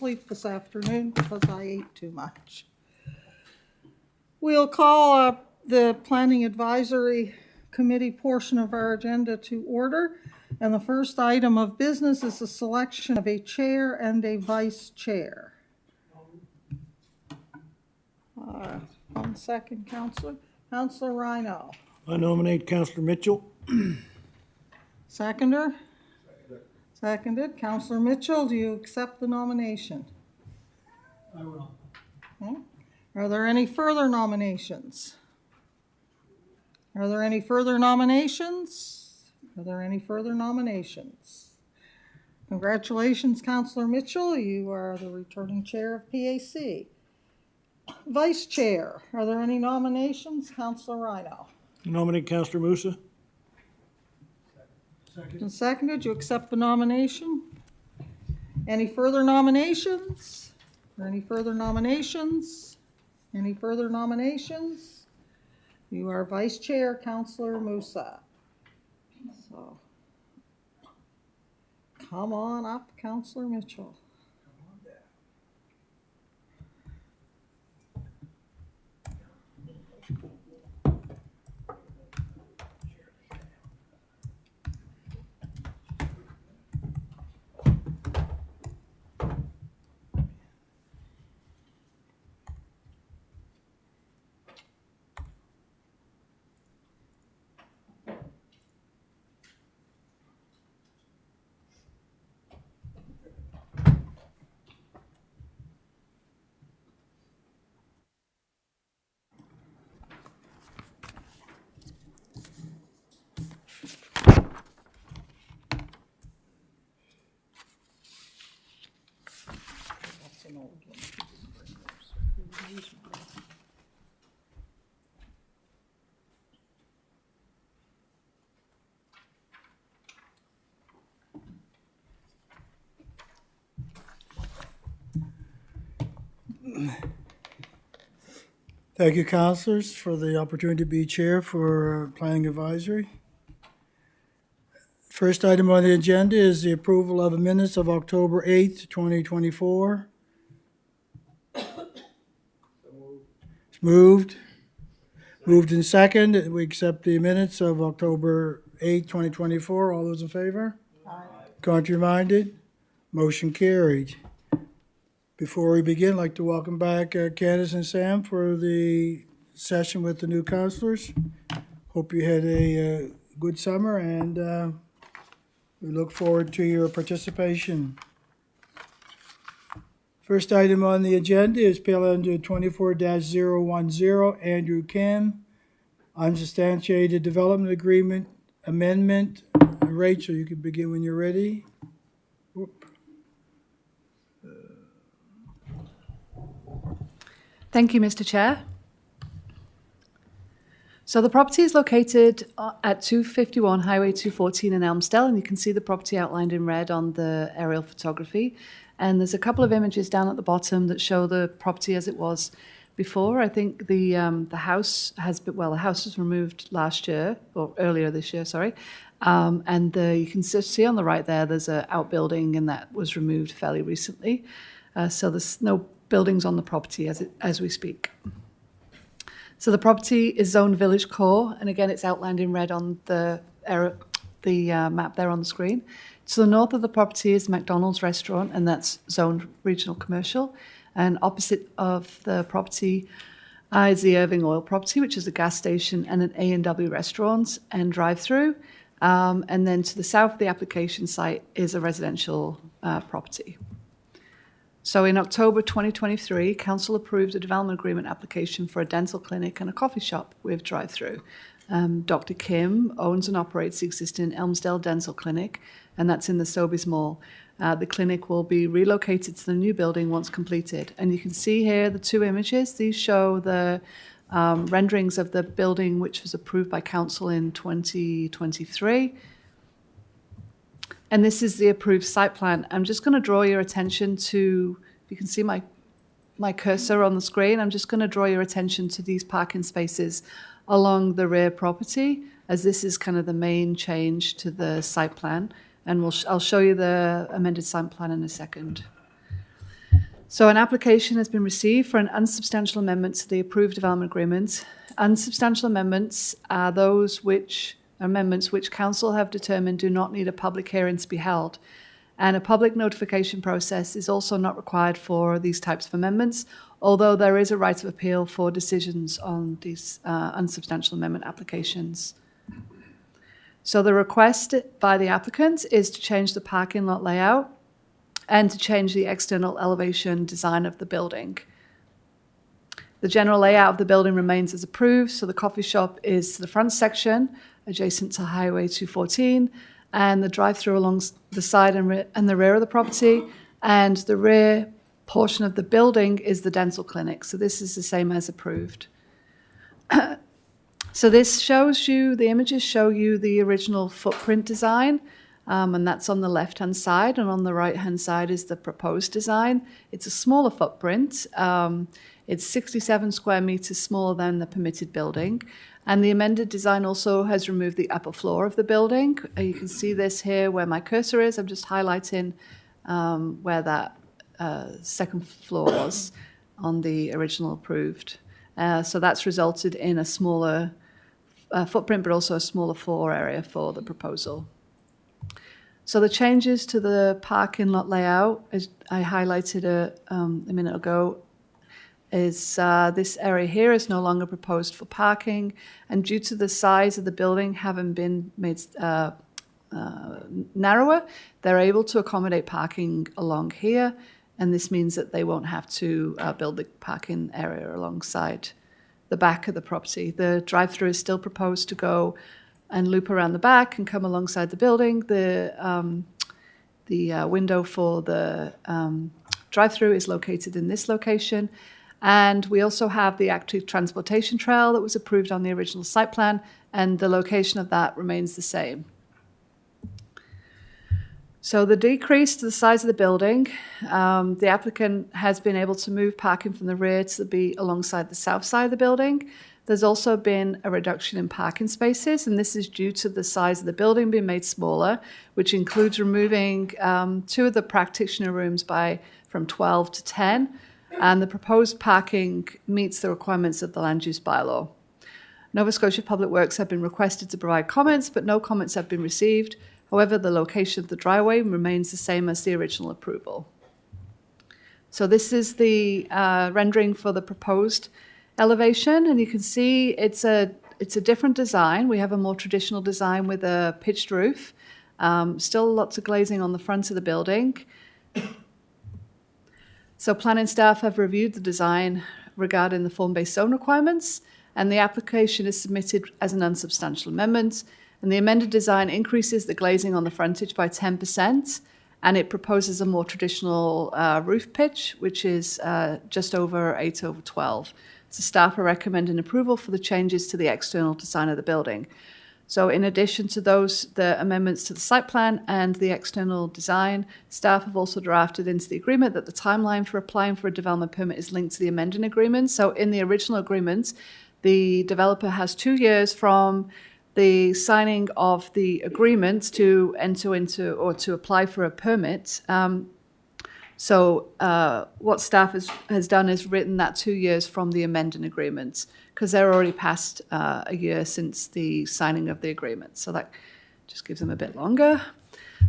sleep this afternoon because I ate too much. We'll call up the Planning Advisory Committee portion of our agenda to order. And the first item of business is the selection of a chair and a vice chair. 1 second, Councillor. Councillor Rhino. I nominate Councillor Mitchell. Seconder? Seconded. Councillor Mitchell, do you accept the nomination? I will. Okay. Are there any further nominations? Are there any further nominations? Are there any further nominations? Congratulations, Councillor Mitchell. You are the returning chair of PAC. Vice Chair, are there any nominations? Councillor Rhino. Nominate Councillor Musa. And seconded. You accept the nomination? Any further nominations? Any further nominations? Any further nominations? You are Vice Chair, Councillor Musa. So, come on up, Councillor Mitchell. Thank you, councillors, for the opportunity to be chair for Planning Advisory. First item on the agenda is the approval of the minutes of October 8th, 2024. It's moved. Moved in second. We accept the minutes of October 8th, 2024. All those in favor? Aye. Contrary-minded? Motion carried. Before we begin, I'd like to welcome back Candace and Sam for the session with the new councillors. Hope you had a good summer, and we look forward to your participation. First item on the agenda is Pale Under 24-010, Andrew Kim, unsubstantiated development agreement amendment. Rachel, you can begin when you're ready. Whoop. Thank you, Mr. Chair. So the property is located at 251 Highway 214 in Elmsdale, and you can see the property outlined in red on the aerial photography. And there's a couple of images down at the bottom that show the property as it was before. I think the house has been, well, the house was removed last year, or earlier this year, sorry. And you can see on the right there, there's an outbuilding, and that was removed fairly recently. So there's no buildings on the property as we speak. So the property is zoned Village Core, and again, it's outlined in red on the map there on the screen. To the north of the property is McDonald's restaurant, and that's zoned Regional Commercial. And opposite of the property is the Irving Oil property, which is a gas station and an A&W restaurant and drive-through. And then to the south of the application site is a residential property. So in October 2023, Council approved a development agreement application for a dental clinic and a coffee shop with drive-through. Dr. Kim owns and operates the existing Elmsdale Dental Clinic, and that's in the Sobeys Mall. The clinic will be relocated to the new building once completed. And you can see here the two images. These show the renderings of the building, which was approved by Council in 2023. And this is the approved site plan. I'm just going to draw your attention to, you can see my cursor on the screen. I'm just going to draw your attention to these parking spaces along the rear property, as this is kind of the main change to the site plan. And I'll show you the amended site plan in a second. So an application has been received for an unsubstantial amendment to the approved development agreement. Unsubstantial amendments are those amendments which council have determined do not need a public hearing to be held. And a public notification process is also not required for these types of amendments, although there is a right of appeal for decisions on these unsubstantial amendment applications. So the request by the applicant is to change the parking lot layout and to change the external elevation design of the building. The general layout of the building remains as approved, so the coffee shop is the front section, adjacent to Highway 214, and the drive-through along the side and the rear of the property, and the rear portion of the building is the dental clinic. So this is the same as approved. So this shows you, the images show you the original footprint design, and that's on the left-hand side, and on the right-hand side is the proposed design. It's a smaller footprint. It's 67 square meters smaller than the permitted building. And the amended design also has removed the upper floor of the building. You can see this here where my cursor is. I'm just highlighting where that second floor was on the original approved. So that's resulted in a smaller footprint, but also a smaller floor area for the proposal. So the changes to the parking lot layout, as I highlighted a minute ago, is this area here is no longer proposed for parking, and due to the size of the building having been made narrower, they're able to accommodate parking along here, and this means that they won't have to build the parking area alongside the back of the property. The drive-through is still proposed to go and loop around the back and come alongside the building. The window for the drive-through is located in this location. And we also have the active transportation trail that was approved on the original site plan, and the location of that remains the same. So the decrease to the size of the building, the applicant has been able to move parking from the rear to be alongside the south side of the building. There's also been a reduction in parking spaces, and this is due to the size of the building being made smaller, which includes removing 2 of the practitioner rooms from 12 to 10. And the proposed parking meets the requirements of the land use bylaw. Nova Scotia Public Works have been requested to provide comments, but no comments have been received. However, the location of the driveway remains the same as the original approval. So this is the rendering for the proposed elevation, and you can see it's a different design. We have a more traditional design with a pitched roof. Still lots of glazing on the front of the building. So planning staff have reviewed the design regarding the form-based zone requirements, and the application is submitted as an unsubstantial amendment. And the amended design increases the glazing on the frontage by 10%, and it proposes a more traditional roof pitch, which is just over 8/12. So staff are recommending approval for the changes to the external design of the building. So in addition to the amendments to the site plan and the external design, staff have also drafted into the agreement that the timeline for applying for a development permit is linked to the amending agreement. So in the original agreement, the developer has 2 years from the signing of the agreement to enter into or to apply for a permit. What staff has done is written that 2 years from the amending agreement, because they're already past a year since the signing of the agreement. So that just gives them a bit longer.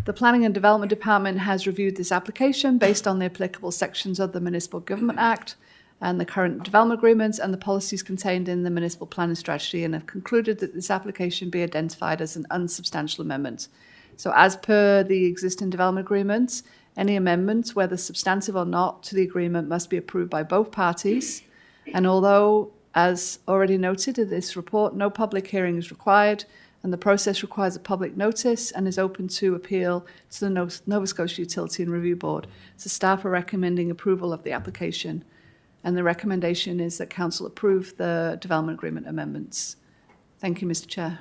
The Planning and Development Department has reviewed this application based on the applicable sections of the Municipal Government Act and the current development agreements and the policies contained in the municipal planning strategy, and have concluded that this application be identified as an unsubstantial amendment. So as per the existing development agreements, any amendments, whether substantive or not, to the agreement must be approved by both parties. And although, as already noted in this report, no public hearing is required, and the process requires a public notice and is open to appeal to the Nova Scotia Utility and Review Board. So staff are recommending approval of the application. And the recommendation is that council approve the development agreement amendments. Thank you, Mr. Chair.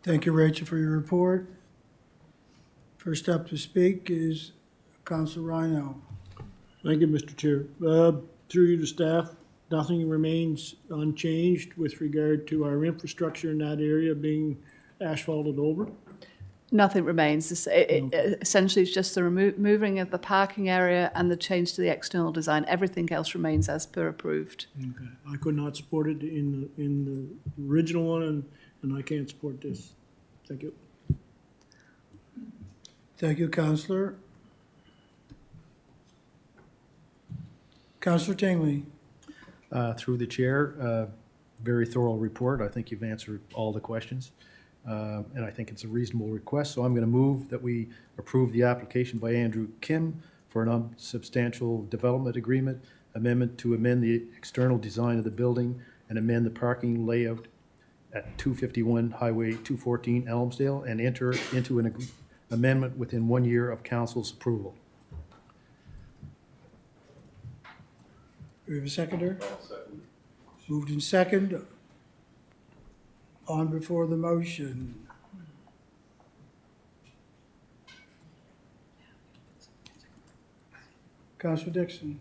Thank you, Rachel, for your report. First up to speak is Councillor Rhino. Thank you, Mr. Chair. Through you to staff, nothing remains unchanged with regard to our infrastructure in that area being asphalted over. Nothing remains. Essentially, it's just the moving of the parking area and the change to the external design. Everything else remains as per approved. Okay. I could not support it in the original one, and I can't support this. Thank you. Thank you, Counselor. Counselor Tingley. Through the chair, very thorough report. I think you've answered all the questions. And I think it's a reasonable request. So I'm going to move that we approve the application by Andrew Kim for an unsubstantial development agreement, amendment to amend the external design of the building and amend the parking layout at 251 Highway 214 Elmsdale, and enter into an amendment within 1 year of council's approval. We have a seconder? Moved in second. On before the motion. Counselor Dixon.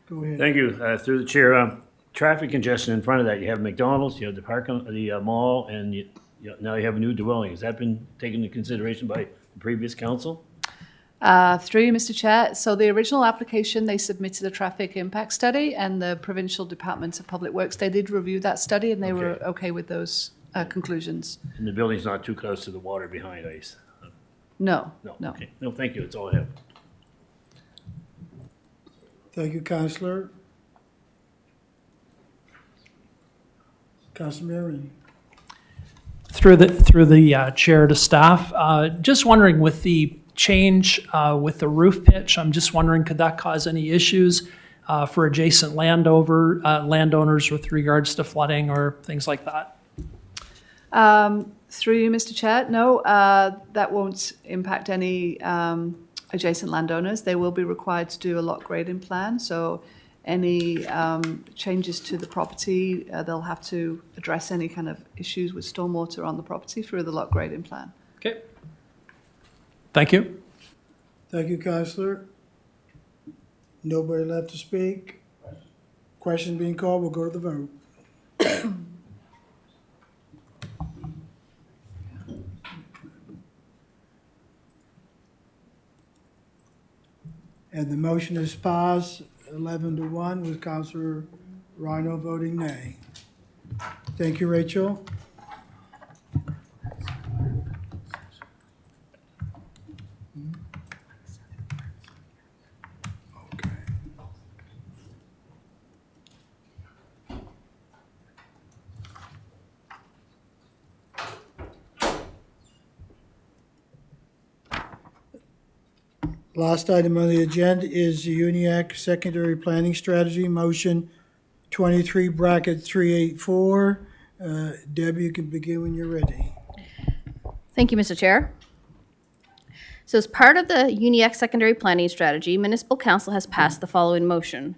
Go ahead. Thank you. Through the chair, traffic congestion in front of that, you have McDonald's, you have the parking, the mall, and now you have a new dwelling. Has that been taken into consideration by the previous council? Through you, Mr. Chair. So the original application, they submitted a traffic impact study, and the Provincial Department of Public Works, they did review that study, and they were okay with those conclusions. And the building's not too close to the water behind ice? No. Okay. No, thank you. That's all I have. Thank you, Counselor. Counselor Marion. Through the chair to staff, just wondering with the change with the roof pitch, I'm just wondering, could that cause any issues for adjacent landowners with regards to flooding or things like that? Through you, Mr. Chair, no, that won't impact any adjacent landowners. They will be required to do a lot grading plan, so any changes to the property, they'll have to address any kind of issues with stormwater on the property through the lot grading plan. Okay. Thank you. Thank you, Counselor. Nobody left to speak. Question being called, we'll go to the vote. And the motion is passed 11-1 with Counselor Rhino voting nay. Thank you, Rachel. Okay. Last item on the agenda is the UNIAC Secondary Planning Strategy, motion 23-384. Deb, you can begin when you're ready. Thank you, Mr. Chair. So as part of the UNIAC Secondary Planning Strategy, Municipal Council has passed the following motion.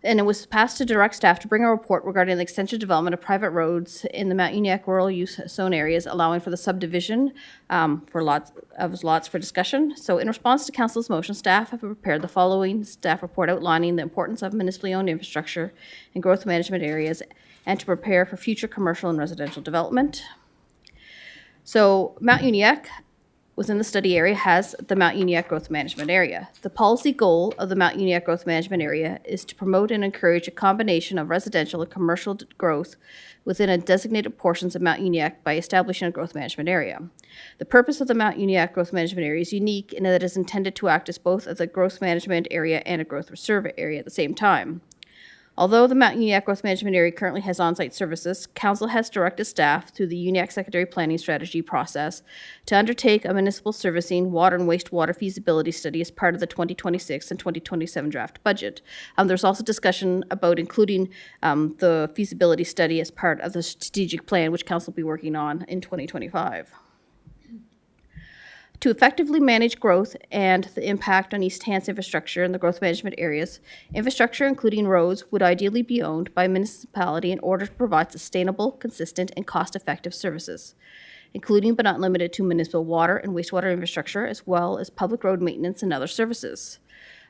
And it was passed to direct staff to bring a report regarding the extensive development of private roads in the Mount Uniacke rural use zone areas, allowing for the subdivision for lots for discussion. So in response to Council's motion, staff have prepared the following staff report outlining the importance of municipally owned infrastructure and growth management areas, and to prepare for future commercial and residential development. So Mount Uniacke within the study area has the Mount Uniacke Growth Management Area. The policy goal of the Mount Uniacke Growth Management Area is to promote and encourage a combination of residential and commercial growth within a designated portions of Mount Uniacke by establishing a growth management area. The purpose of the Mount Uniacke Growth Management Area is unique in that it is intended to act as both a growth management area and a growth reserve area at the same time. Although the Mount Uniacke Growth Management Area currently has on-site services, Council has directed staff through the UNIAC Secondary Planning Strategy process to undertake a municipal servicing water and wastewater feasibility study as part of the 2026 and 2027 draft budget. There's also discussion about including the feasibility study as part of the strategic plan, which Council will be working on in 2025. To effectively manage growth and the impact on East Hants infrastructure and the growth management areas, infrastructure including roads would ideally be owned by a municipality in order to provide sustainable, consistent, and cost-effective services, including but not limited to municipal water and wastewater infrastructure, as well as public road maintenance and other services.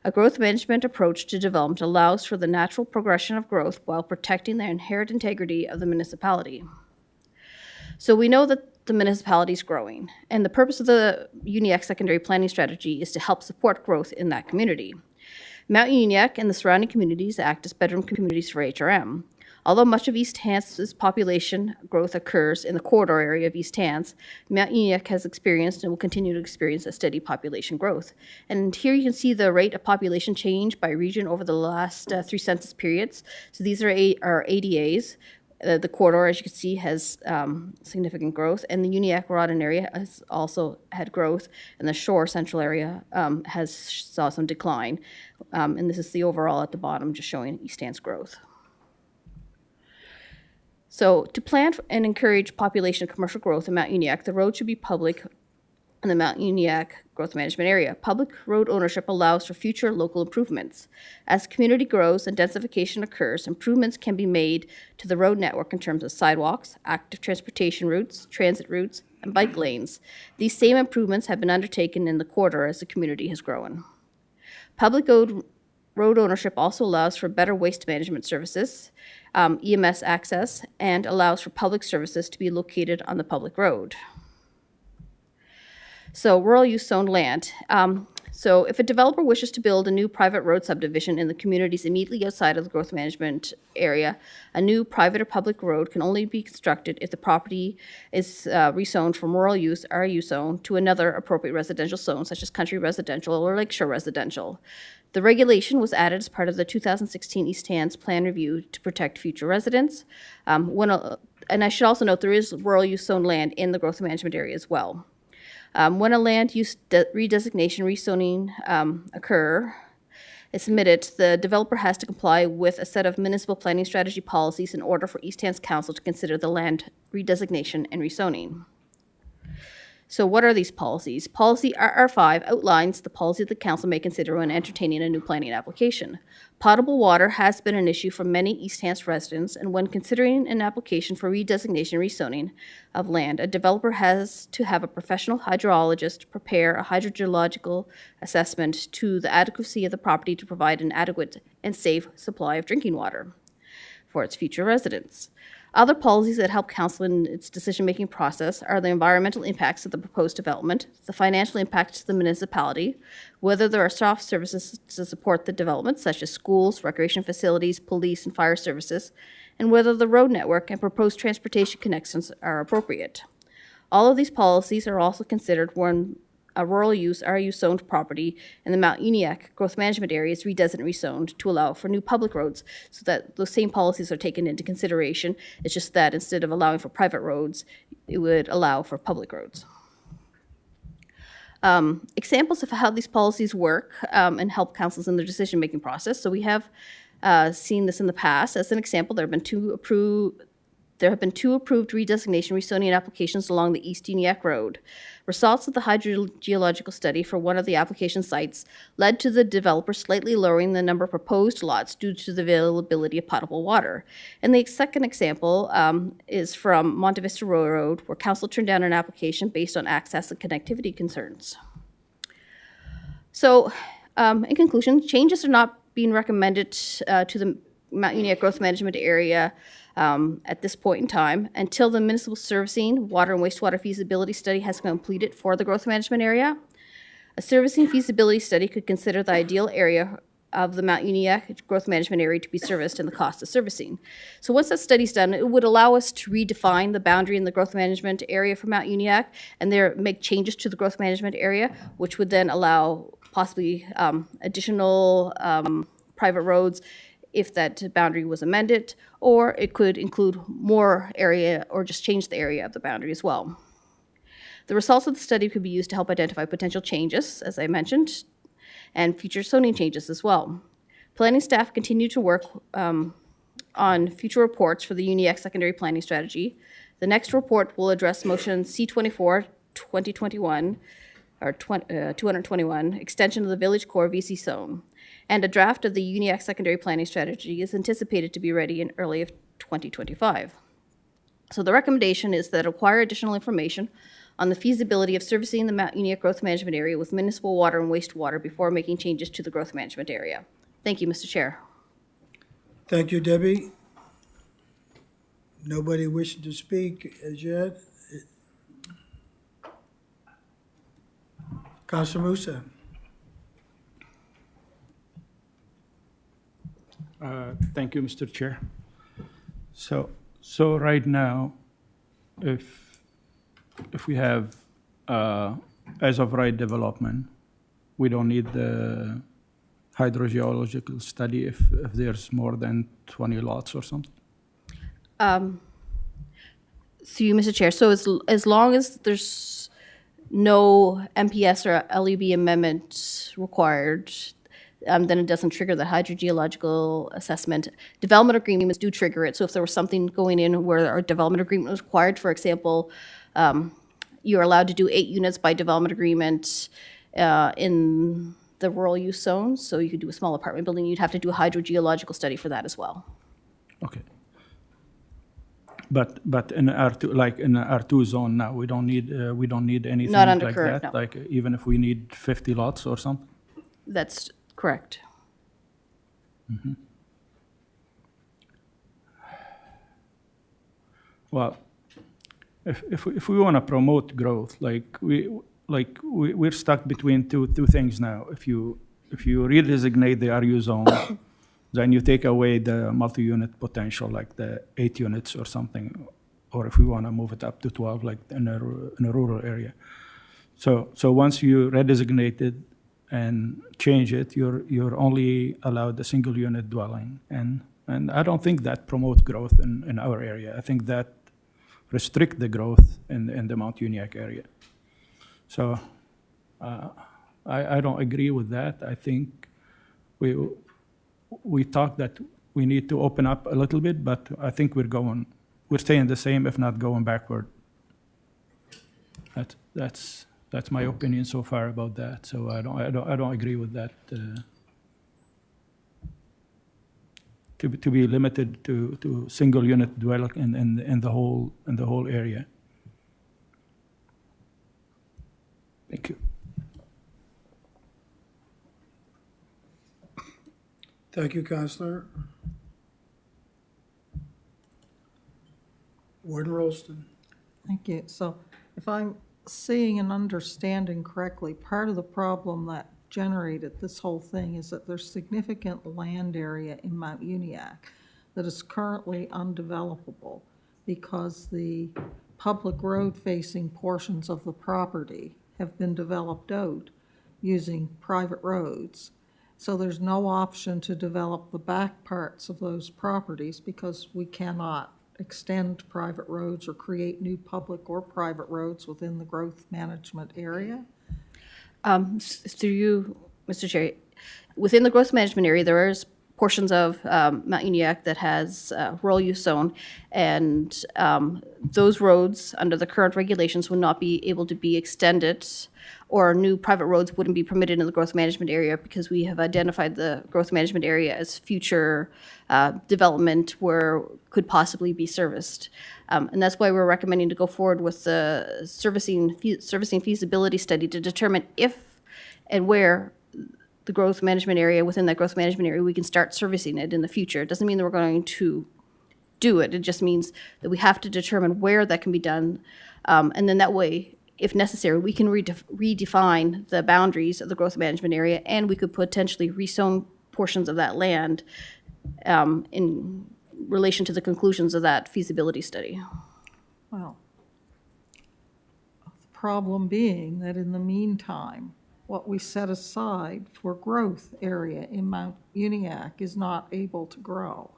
A growth management approach to development allows for the natural progression of growth while protecting the inherent integrity of the municipality. So we know that the municipality is growing, and the purpose of the Uniacke secondary planning strategy is to help support growth in that community. Mount Uniacke and the surrounding communities act as bedroom communities for HRM. Although much of East Hance's population growth occurs in the corridor area of East Hants, Mount Uniacke has experienced and will continue to experience a steady population growth. And here you can see the rate of population change by region over the last 3 census periods. So these are our ADAs. The corridor, as you can see, has significant growth, and the Uniacke-Rawdon area has also had growth, and the Shore Central area has saw some decline. And this is the overall at the bottom, just showing East Hants growth. So to plan and encourage population and commercial growth in Mount Uniacke, the road should be public in the Mount Uniacke Growth Management Area. Public road ownership allows for future local improvements. As the community grows and densification occurs, improvements can be made to the road network in terms of sidewalks, active transportation routes, transit routes, and bike lanes. These same improvements have been undertaken in the corridor as the community has grown. Public road ownership also allows for better waste management services, EMS access, and allows for public services to be located on the public road. So rural use zone land. So if a developer wishes to build a new private road subdivision in the communities immediately outside of the growth management area, a new private or public road can only be constructed if the property is rezoned from rural use, RU zone, to another appropriate residential zone, such as country residential or lakeshore residential. The regulation was added as part of the 2016 East Hants Plan Review to protect future residents. And I should also note there is rural use zone land in the growth management area as well. When a land use redesignation, rezoning is submitted, the developer has to comply with a set of municipal planning strategy policies in order for East Hants Council to consider the land redesignation and rezoning. So what are these policies? Policy RR5 outlines the policy the council may consider when entertaining a new planning application. Potable water has been an issue for many East Hants residents, and when considering an application for redesignation and rezoning of land, a developer has to have a professional hydrologist prepare a hydrogeological assessment to the adequacy of the property to provide an adequate and safe supply of drinking water for its future residents. Other policies that help council in its decision-making process are the environmental impacts of the proposed development, the financial impacts to the municipality, whether there are soft services to support the development, such as schools, recreation facilities, police, and fire services, and whether the road network and proposed transportation connections are appropriate. All of these policies are also considered when a rural use RU zoned property in the Mount Uniacke Growth Management Area is redesignated and rezoned to allow for new public roads, so that those same policies are taken into consideration. It's just that instead of allowing for private roads, it would allow for public roads. Examples of how these policies work and help councils in their decision-making process. So we have seen this in the past. As an example, there have been two approved redesignation rezoning applications along the East Uniacke Road. Results of the hydrogeological study for one of the application sites led to the developer slightly lowering the number of proposed lots due to the availability of potable water. And the second example is from Monte Vista Road, where council turned down an application based on access and connectivity concerns. So, in conclusion, changes are not being recommended to the Mount Uniacke Growth Management Area at this point in time until the municipal servicing, water and wastewater feasibility study has been completed for the growth management area. A servicing feasibility study could consider the ideal area of the Mount Uniacke Growth Management Area to be serviced and the cost of servicing. So once that study's done, it would allow us to redefine the boundary in the growth management area for Mount Uniacke and there make changes to the growth management area, which would then allow possibly additional private roads if that boundary was amended, or it could include more area or just change the area of the boundary as well. The results of the study could be used to help identify potential changes, as I mentioned, and future zoning changes as well. Planning staff continue to work on future reports for the Uniacke secondary planning strategy. The next report will address motion C24 2021 or 221, extension of the village core VC zone. And a draft of the Uniacke secondary planning strategy is anticipated to be ready in early of 2025. So the recommendation is that acquire additional information on the feasibility of servicing the Mount Uniacke Growth Management Area with municipal water and wastewater before making changes to the growth management area. Thank you, Mr. Chair. Thank you, Debbie. Nobody wishing to speak as yet. Councilor Musa. Thank you, Mr. Chair. So right now, if we have as of right development, we don't need the hydrogeological study if there's more than 20 lots or something. Through you, Mr. Chair. So as long as there's no MPS or LUB amendment required, then it doesn't trigger the hydrogeological assessment. Development agreements do trigger it. So if there was something going in where a development agreement was required, for example, you're allowed to do 8 units by development agreement in the rural use zone. So you could do a small apartment building. You'd have to do a hydrogeological study for that as well. Okay. But in R2, like in the R2 zone now, we don't need anything Not under like current, that. no. Like even if we need 50 lots or something. That's correct. Well, if we want to promote growth, we're stuck between two things now. If you redesignate the RU zone, then you take away the multi-unit potential, like the 8 units or something, or if we want to move it up to 12, like in a rural area. So once you redesignate it and change it, you're only allowed a single unit dwelling, and I don't think that promotes growth in our area. I think that restrict the growth in the Mount Uniacke area. So I don't agree with that. I think we talked that we need to open up a little bit, but I think we're staying the same, if not going backward. That's my opinion so far about that. So I don't agree with that. To be limited to single unit dwelling in the whole area. Thank you. Thank you, Councilor. Warden Rolston. Thank you. So if I'm seeing and understanding correctly, part of the problem that generated this whole thing is that there's significant land area in Mount Uniacke that is currently undevelopable because the public road-facing portions of the property have been developed out using private roads. So there's no option to develop the back parts of those properties because we cannot extend private roads or create new public or private roads within the growth management area. Through you, Mr. Chair, within the growth management area, there is portions of Mount Uniacke that has rural use zone, and those roads, under the current regulations, would not be able to be extended, or new private roads wouldn't be permitted in the growth management area because we have identified the growth management area as future development where could possibly be serviced. And that's why we're recommending to go forward with the servicing feasibility study to determine if and where the growth management area, within that growth management area, we can start servicing it in the future. It doesn't mean that we're going to do it. It just means that we have to determine where that can be done. And then that way, if necessary, we can redefine the boundaries of the growth management area, and we could potentially rezone portions of that land in relation to the conclusions of that feasibility study. Well, the problem being that in the meantime, what we set aside for growth area in Mount Uniacke is not able to grow.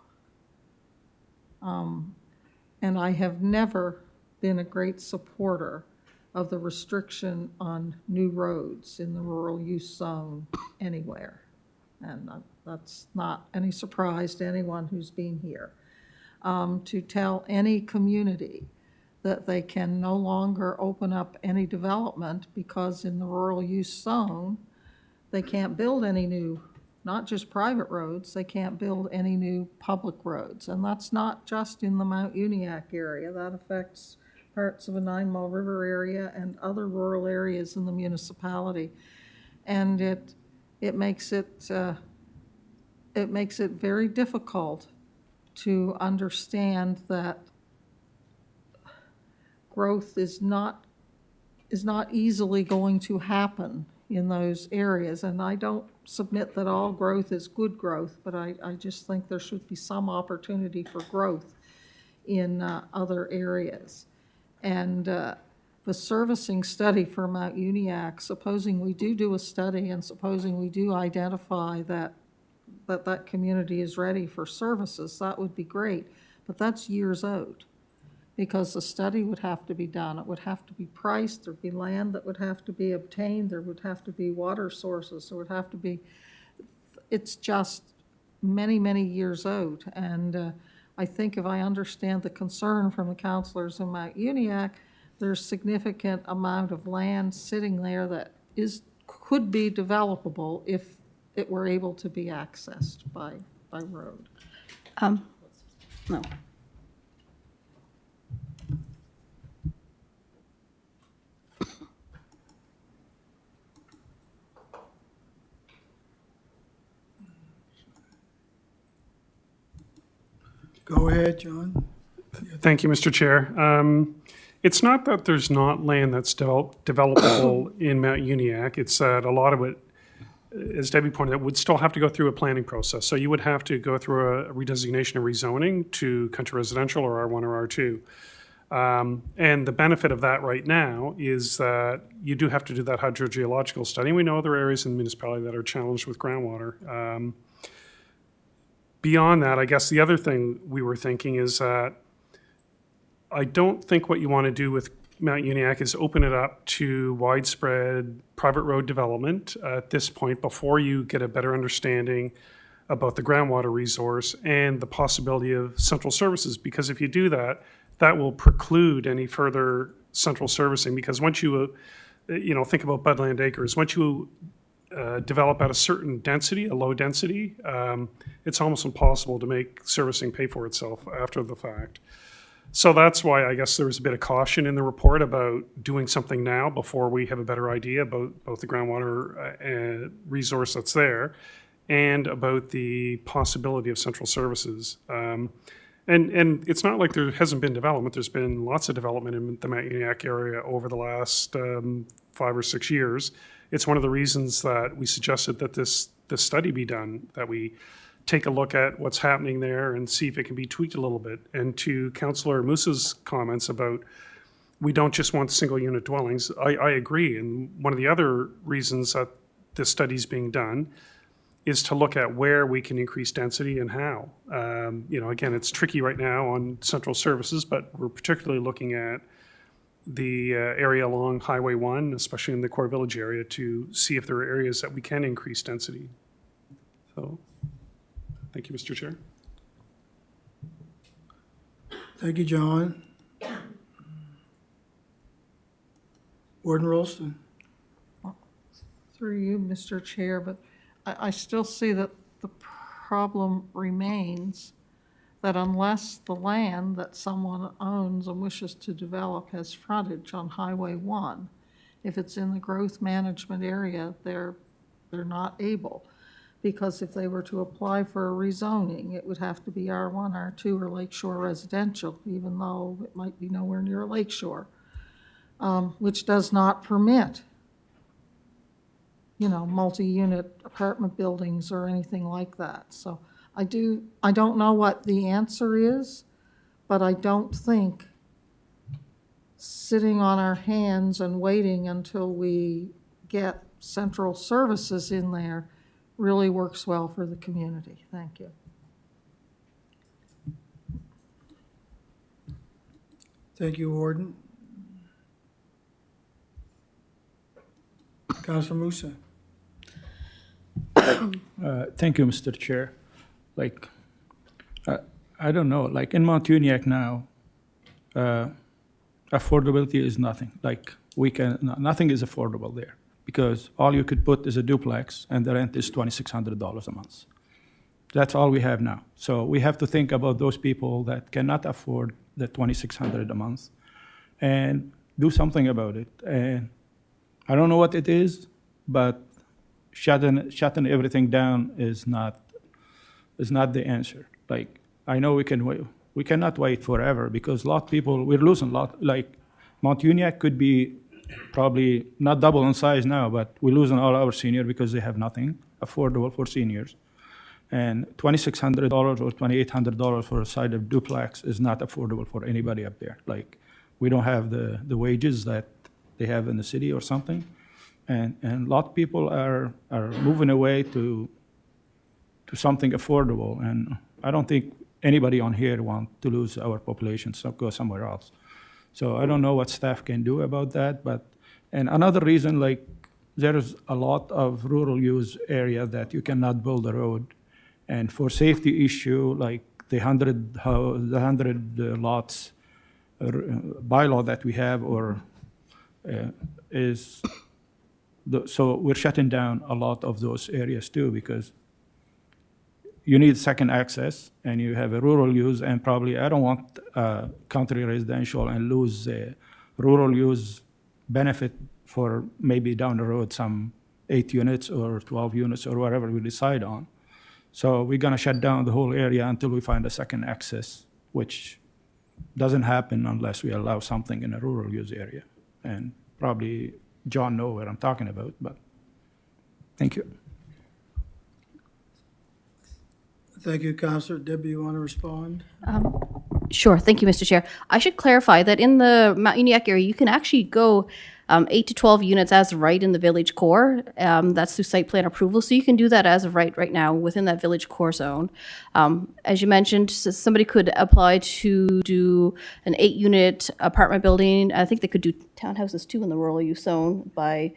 And I have never been a great supporter of the restriction on new roads in the rural use zone anywhere. And that's not any surprise to anyone who's been here. To tell any community that they can no longer open up any development because in the rural use zone, they can't build any new, not just private roads, they can't build any new public roads. And that's not just in the Mount Uniacke area, that affects parts of a 9 Mile River area and other rural areas in the municipality. And it makes it very difficult to understand that growth is not easily going to happen in those areas. And I don't submit that all growth is good growth, but I just think there should be some opportunity for growth in other areas. And the servicing study for Mount Uniacke, supposing we do a study and supposing we do identify that community is ready for services, that would be great. But that's years out, because the study would have to be done. It would have to be priced. There'd be land that would have to be obtained. There would have to be water sources. There would have to be, it's just many, many years out. And I think if I understand the concern from the councillors in Mount Uniacke, there's significant amount of land sitting there that could be developable if it were able to be accessed by road. No. Go ahead, John. Thank you, Mr. Chair. It's not that there's not land that's developable in Mount Uniacke. It's that a lot of it, as Debbie pointed out, would still have to go through a planning process. So you would have to go through a redesignation and rezoning to country residential or R1 or R2. And the benefit of that right now is that you do have to do that hydrogeological study. We know other areas in the municipality that are challenged with groundwater. Beyond that, I guess the other thing we were thinking is that I don't think what you want to do with Mount Uniacke is open it up to widespread private road development at this point before you get a better understanding about the groundwater resource and the possibility of central services. Because if you do that, that will preclude any further central servicing. Because once you, think about Budland Acres, once you develop at a certain density, a low density, it's almost impossible to make servicing pay for itself after the fact. So that's why I guess there was a bit of caution in the report about doing something now before we have a better idea about both the groundwater resource that's there and about the possibility of central services. And it's not like there hasn't been development. There's been lots of development in the Mount Uniacke area over the last 5 or 6 years. It's one of the reasons that we suggested that this study be done, that we take a look at what's happening there and see if it can be tweaked a little bit. And to Councillor Moose's comments about we don't just want single unit dwellings, I agree. And one of the other reasons that this study is being done is to look at where we can increase density and how. Again, it's tricky right now on central services, but we're particularly looking at the area along Highway 1, especially in the core village area, to see if there are areas that we can increase density. So, thank you, Mr. Chair. Thank you, John. Warden Rolston. Through you, Mr. Chair, but I still see that the problem remains that unless the land that someone owns and wishes to develop has frontage on Highway 1, if it's in the growth management area, they're not able. Because if they were to apply for a rezoning, it would have to be R1, R2, or Lakeshore Residential, even though it might be nowhere near a lakeshore, which does not permit, multi-unit apartment buildings or anything like that. So I don't know what the answer is, but I don't think sitting on our hands and waiting until we get central services in there really works well for the community. Thank you. Thank you, Warden. Councilor Musa. Thank you, Mr. Chair. I don't know, in Mount Uniacke now, affordability is nothing. Nothing is affordable there because all you could put is a duplex and the rent is $2,600 a month. That's all we have now. So we have to think about those people that cannot afford the $2,600 a month and do something about it. And I don't know what it is, but shutting everything down is not the answer. Like, I know we can wait. We cannot wait forever because a lot of people, we're losing a lot. Like, Mount Uniac could be probably not double in size now, but we're losing all our seniors because they have nothing affordable for seniors. And $2,600 or $2,800 for a side of duplex is not affordable for anybody up there. Like, we don't have the wages that they have in the city or something. And a lot of people are moving away to something affordable. And I don't think anybody on here wants to lose our population, so go somewhere else. So I don't know what staff can do about that. And another reason, like, there's a lot of rural use area that you cannot build a road. And for safety issue, like the 100 lots bylaw that we have, so we're shutting down a lot of those areas too, because you need second access and you have a rural use, and probably I don't want country residential and lose the rural use benefit for maybe down the road some 8 units or 12 units or whatever we decide on. So we're gonna shut down the whole area until we find a second access, which doesn't happen unless we allow something in a rural use area. And probably John knows what I'm talking about, but thank you. Thank you, Councilor. Debbie, you want to respond? Sure. Thank you, Mr. Chair. I should clarify that in the Mount Uniac area, you can actually go 8 to 12 units as of right in the village core. That's through site plan approval. So you can do that as of right now within that village core zone. As you mentioned, somebody could apply to do an 8-unit apartment building. I think they could do townhouses too in the rural use zone by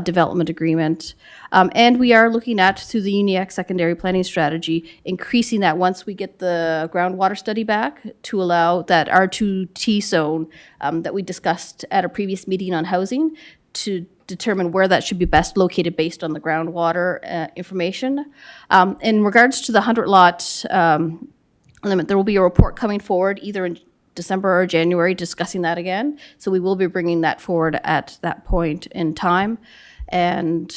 development agreement. And we are looking at, through the Uniac secondary planning strategy, increasing that once we get the groundwater study back to allow that R2T zone that we discussed at a previous meeting on housing to determine where that should be best located based on the groundwater information. In regards to the 100-lot limit, there will be a report coming forward either in December or January discussing that again. So we will be bringing that forward at that point in time. And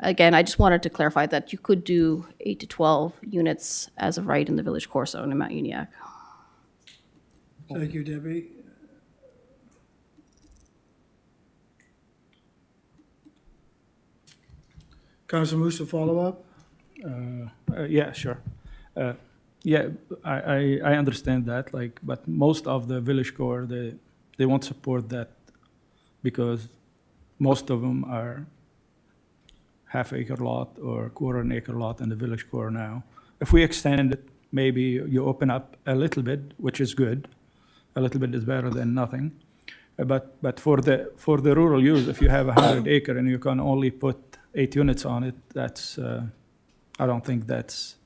again, I just wanted to clarify that you could do 8 to 12 units as of right in the village core zone in Mount Uniac. Thank you, Debbie. Councilor Moose, a follow-up? Yeah, sure. Yeah, I understand that, like, but most of the village core, they won't support that because most of them are half-acre lot or quarter-acre lot in the village core now. If we extend it, maybe you open up a little bit, which is good. A little bit is better than nothing. But for the rural use, if you have 100 acre and you can only put 8 units on it, that's I don't think that's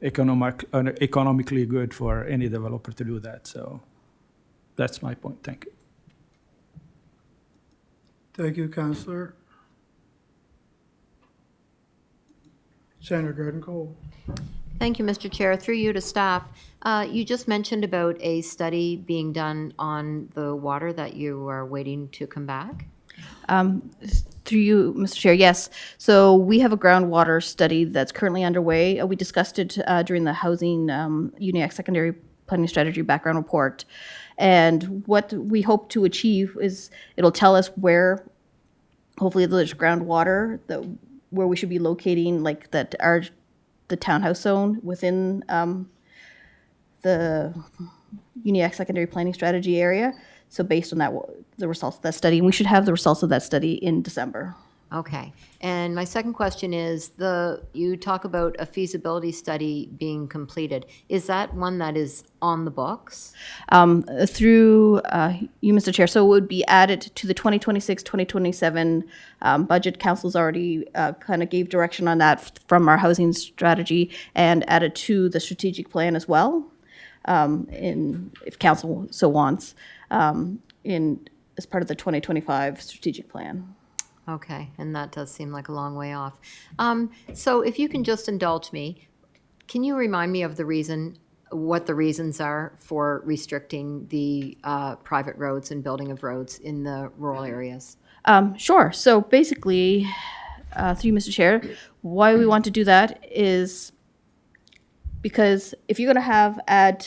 economically good for any developer to do that. So that's my point. Thank you. Thank you, Councilor. Senator Garden-Cole. Thank you, Mr. Chair. Through you to staff, you just mentioned about a study being done on the water that you are waiting to come back. Through you, Mr. Chair, yes. So we have a groundwater study that's currently underway. We discussed it during the Housing Uniac Secondary Planning Strategy Background Report. And what we hope to achieve is it'll tell us where, hopefully there's groundwater, where we should be locating, like that are the townhouse zone within the Uniac Secondary Planning Strategy area. So based on that, the results of that study, and we should have the results of that study in December. Okay. And my second question is, you talk about a feasibility study being completed. Is that one that is on the books? Through you, Mr. Chair. So it would be added to the 2026-2027 budget. Council's already kind of gave direction on that from our housing strategy and added to the strategic plan as well, if council so wants, as part of the 2025 strategic plan. Okay, and that does seem like a long way off. So if you can just indulge me, can you remind me of the reason what the reasons are for restricting the private roads and building of roads in the rural areas? Sure. So basically, through you, Mr. Chair, why we want to do that is because if you're going to add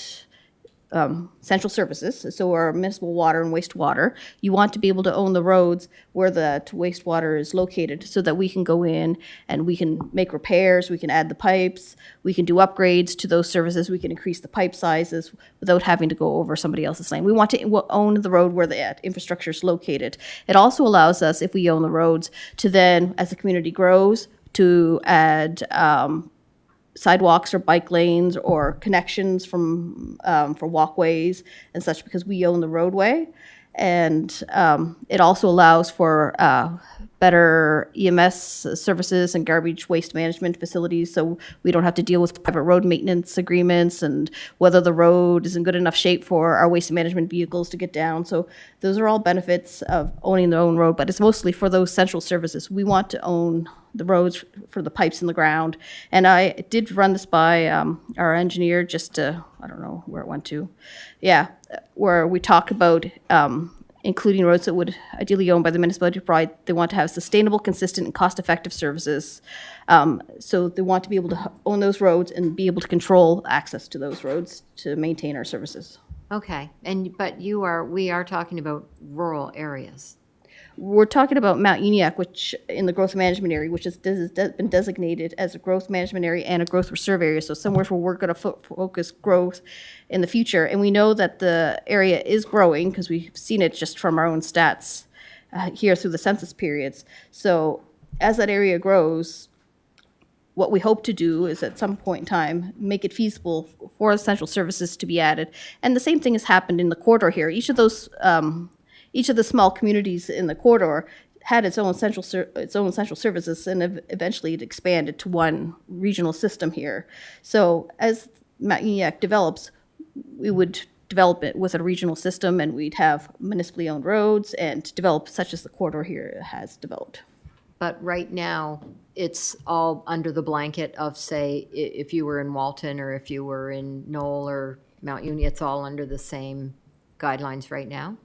central services, so our municipal water and wastewater, you want to be able to own the roads where that wastewater is located so that we can go in and we can make repairs, we can add the pipes, we can do upgrades to those services, we can increase the pipe sizes without having to go over somebody else's land. We want to own the road where the infrastructure is located. It also allows us, if we own the roads, to then, as the community grows, to add sidewalks or bike lanes or connections from for walkways and such because we own the roadway. And it also allows for better EMS services and garbage waste management facilities, so we don't have to deal with private road maintenance agreements and whether the road is in good enough shape for our waste management vehicles to get down. So those are all benefits of owning their own road, but it's mostly for those central services. We want to own the roads for the pipes in the ground. And I did run this by our engineer just to, I don't know where it went to. Yeah, where we talk about including roads that would ideally owned by the municipality to provide, they want to have sustainable, consistent, and cost-effective services. So they want to be able to own those roads and be able to control access to those roads to maintain our services. Okay, but we are talking about rural areas. We're talking about Mount Uniacke, which in the growth management area, which has been designated as a growth management area and a growth reserve area. So somewhere where we're going to focus growth in the future. And we know that the area is growing because we've seen it just from our own stats here through the census periods. So as that area grows, what we hope to do is at some point in time make it feasible for essential services to be added. And the same thing has happened in the corridor here. Each of the small communities in the corridor had its own central services, and eventually it expanded to one regional system here. So as Mount Uniacke develops, we would develop it with a regional system, and we'd have municipally owned roads and develop such as the corridor here has developed. But right now, it's all under the blanket of, say, if you were in Walton or if you were in Knoll or Mount Union, it's all under the same guidelines right now?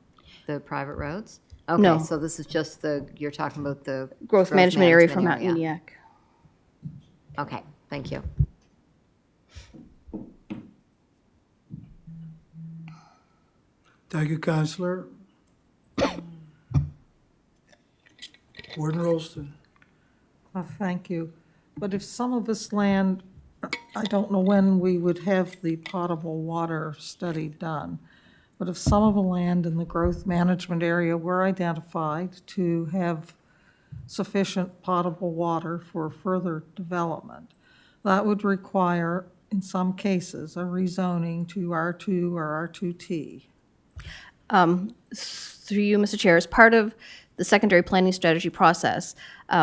The private roads? Okay, No. so this is just you're talking about the Growth management area for Mount area. Uniacke. Okay, thank you. Thank you, Counselor. Warden Rolston. Thank you. But if some of this land, I don't know when we would have the potable water study done, but if some of the land in the growth management area were identified to have sufficient potable water for further development, that would require, in some cases, a rezoning to R2 or R2T. Through you, Mr. Chair, as part of the secondary planning strategy process,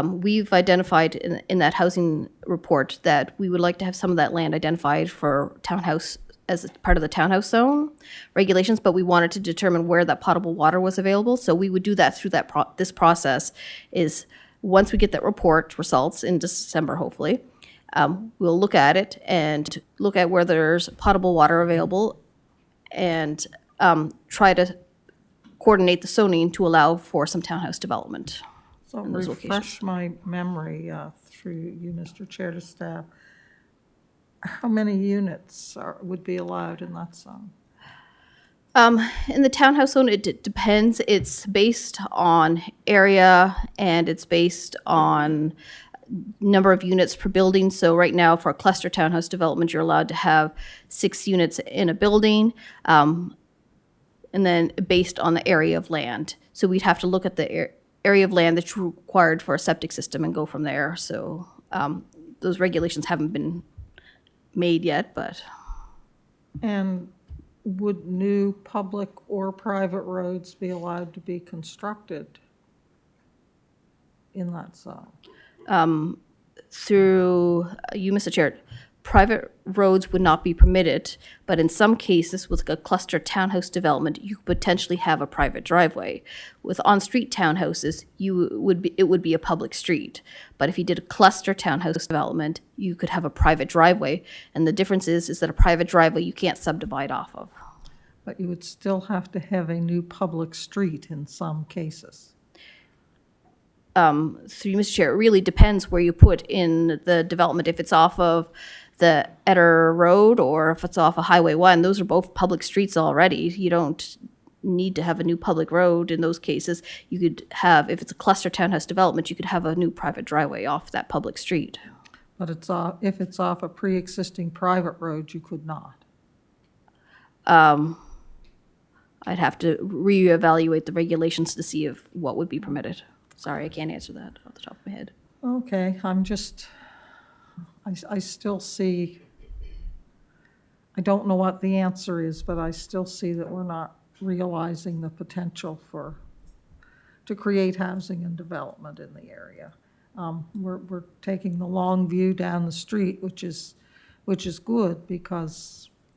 we've identified in that housing report that we would like to have some of that land identified for townhouse as part of the townhouse zone regulations, but we wanted to determine where that potable water was available. So we would do that through this process is once we get that report results in December, hopefully, we'll look at it and look at where there's potable water available and try to coordinate the zoning to allow for some townhouse development. So in those refresh my memory through you, Mr. Chair, to staff. How many units would be allowed in that zone? In the townhouse zone, it depends. It's based on area and it's based on number of units per building. So right now for a cluster townhouse development, you're allowed to have 6 units in a building. And then based on the area of land. So we'd have to look at the area of land that's required for a septic system and go from there. So those regulations haven't been made yet, but. And would new public or private roads be allowed to be constructed in that zone? Through you, Mr. Chair, private roads would not be permitted, but in some cases with a cluster townhouse development, you could potentially have a private driveway. With on-street townhouses, it would be a public street. But if you did a cluster townhouse development, you could have a private driveway. And the difference is that a private driveway you can't subdivide off of. But you would still have to have a new public street in some cases. Through you, Mr. Chair, it really depends where you put in the development. If it's off of the Etter Road or if it's off of Highway 1, those are both public streets already. You don't need to have a new public road in those cases. You could have, if it's a cluster townhouse development, you could have a new private driveway off that public street. But if it's off a pre-existing private road, you could not. I'd have to reevaluate the regulations to see if what would be permitted. Sorry, I can't answer that off the top of my head. Okay, I still see, I don't know what the answer is, but I still see that we're not realizing the potential to create housing and development in the area. We're taking the long view down the street, which is good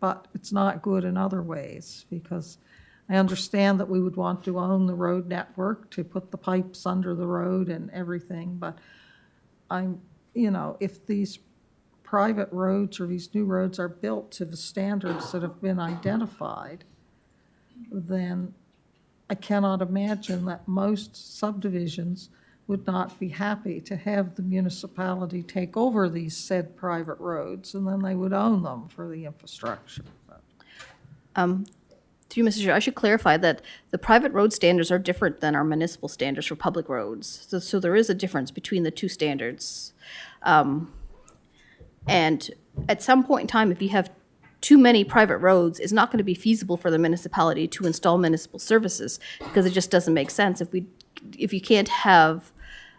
but it's not good in other ways, because I understand that we would want to own the road network to put the pipes under the road and everything, but if these private roads or these new roads are built to the standards that have been identified, then I cannot imagine that most subdivisions would not be happy to have the municipality take over these said private roads, and then they would own them for the infrastructure. Through you, Mr. Chair, I should clarify that the private road standards are different than our municipal standards for public roads. So there is a difference between the two standards. And at some point in time, if you have too many private roads, it's not going to be feasible for the municipality to install municipal services, because it just doesn't make sense. If you can't have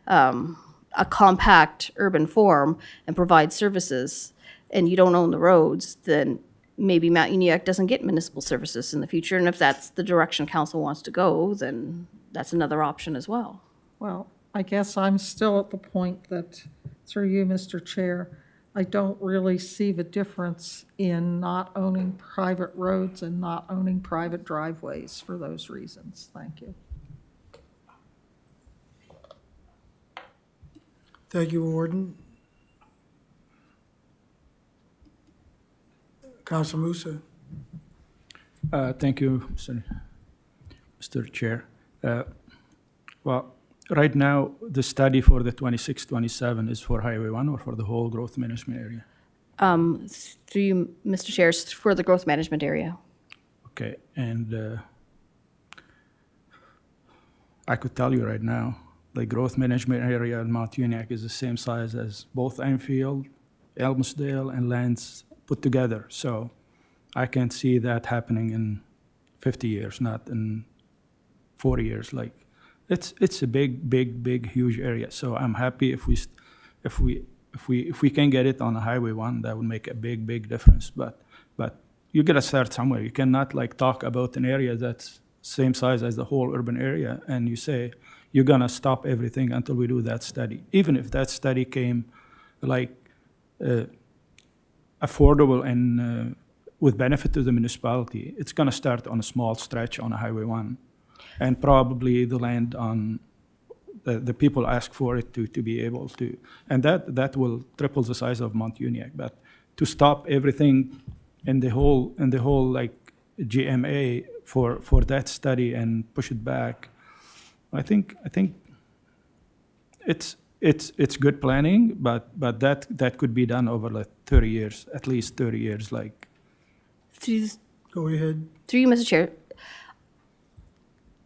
a compact urban form and provide services and you don't own the roads, then maybe Mount Uniacke doesn't get municipal services in the future. And if that's the direction council wants to go, then that's another option as well. Well, I guess I'm still at the point that, through you, Mr. Chair, I don't really see the difference in not owning private roads and not owning private driveways for those reasons. Thank you. Thank you, Warden. Council Musa. Thank you, Mr. Chair. Well, right now, the study for the 26-27 is for Highway 1 or for the whole growth management area? Through you, Mr. Chair, it's for the growth management area. Okay, and I could tell you right now, the growth management area in Mount Uniacke is the same size as both Enfield, Elmsdale, and Lance put together. So I can't see that happening in 50 years, not in 40 years. Like, it's a big, huge area. So I'm happy if we can get it on Highway 1, that would make a big difference. But you gotta start somewhere. You cannot like talk about an area that's same size as the whole urban area and you say you're gonna stop everything until we do that study. Even if that study came like affordable and with benefit to the municipality, it's gonna start on a small stretch on a Highway 1. And probably the land on the people ask for it to be able to, and that will triple the size of Mount Uniacke. But to stop everything in the whole like GMA for that study and push it back, I think it's good planning, but that could be done over like 30 years, at least 30 years. Like, Go ahead. Through you, Mr. Chair,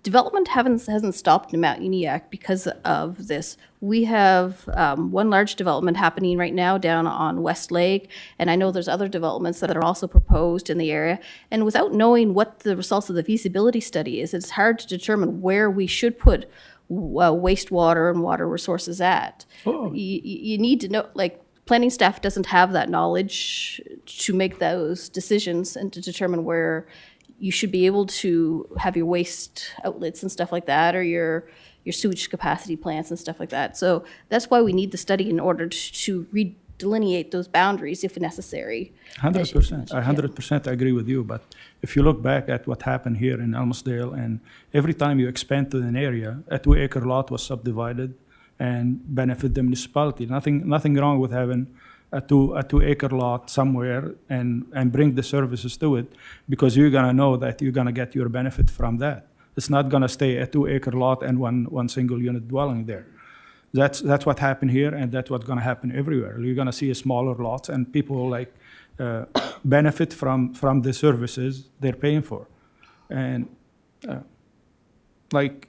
development hasn't stopped in Mount Uniacke because of this. We have one large development happening right now down on West Lake, and I know there's other developments that are also proposed in the area. And without knowing what the results of the feasibility study is, it's hard to determine where we should put wastewater and water resources at. Oh. You need to know, like, planning staff doesn't have that knowledge to make those decisions and to determine where you should be able to have your waste outlets and stuff like that, or your sewage capacity plants and stuff like that. So that's why we need the study in order to delineate those boundaries if necessary. 100%. I 100% agree with you. But if you look back at what happened here in Elmsdale, and every time you expand to an area, a 2-acre lot was subdivided and benefit the municipality. Nothing wrong with having a 2-acre lot somewhere and bring the services to it, because you're gonna know that you're gonna get your benefit from that. It's not gonna stay a 2-acre lot and one single unit dwelling there. That's what happened here, and that's what's gonna happen everywhere. You're gonna see smaller lots, and people like benefit from the services they're paying for. And like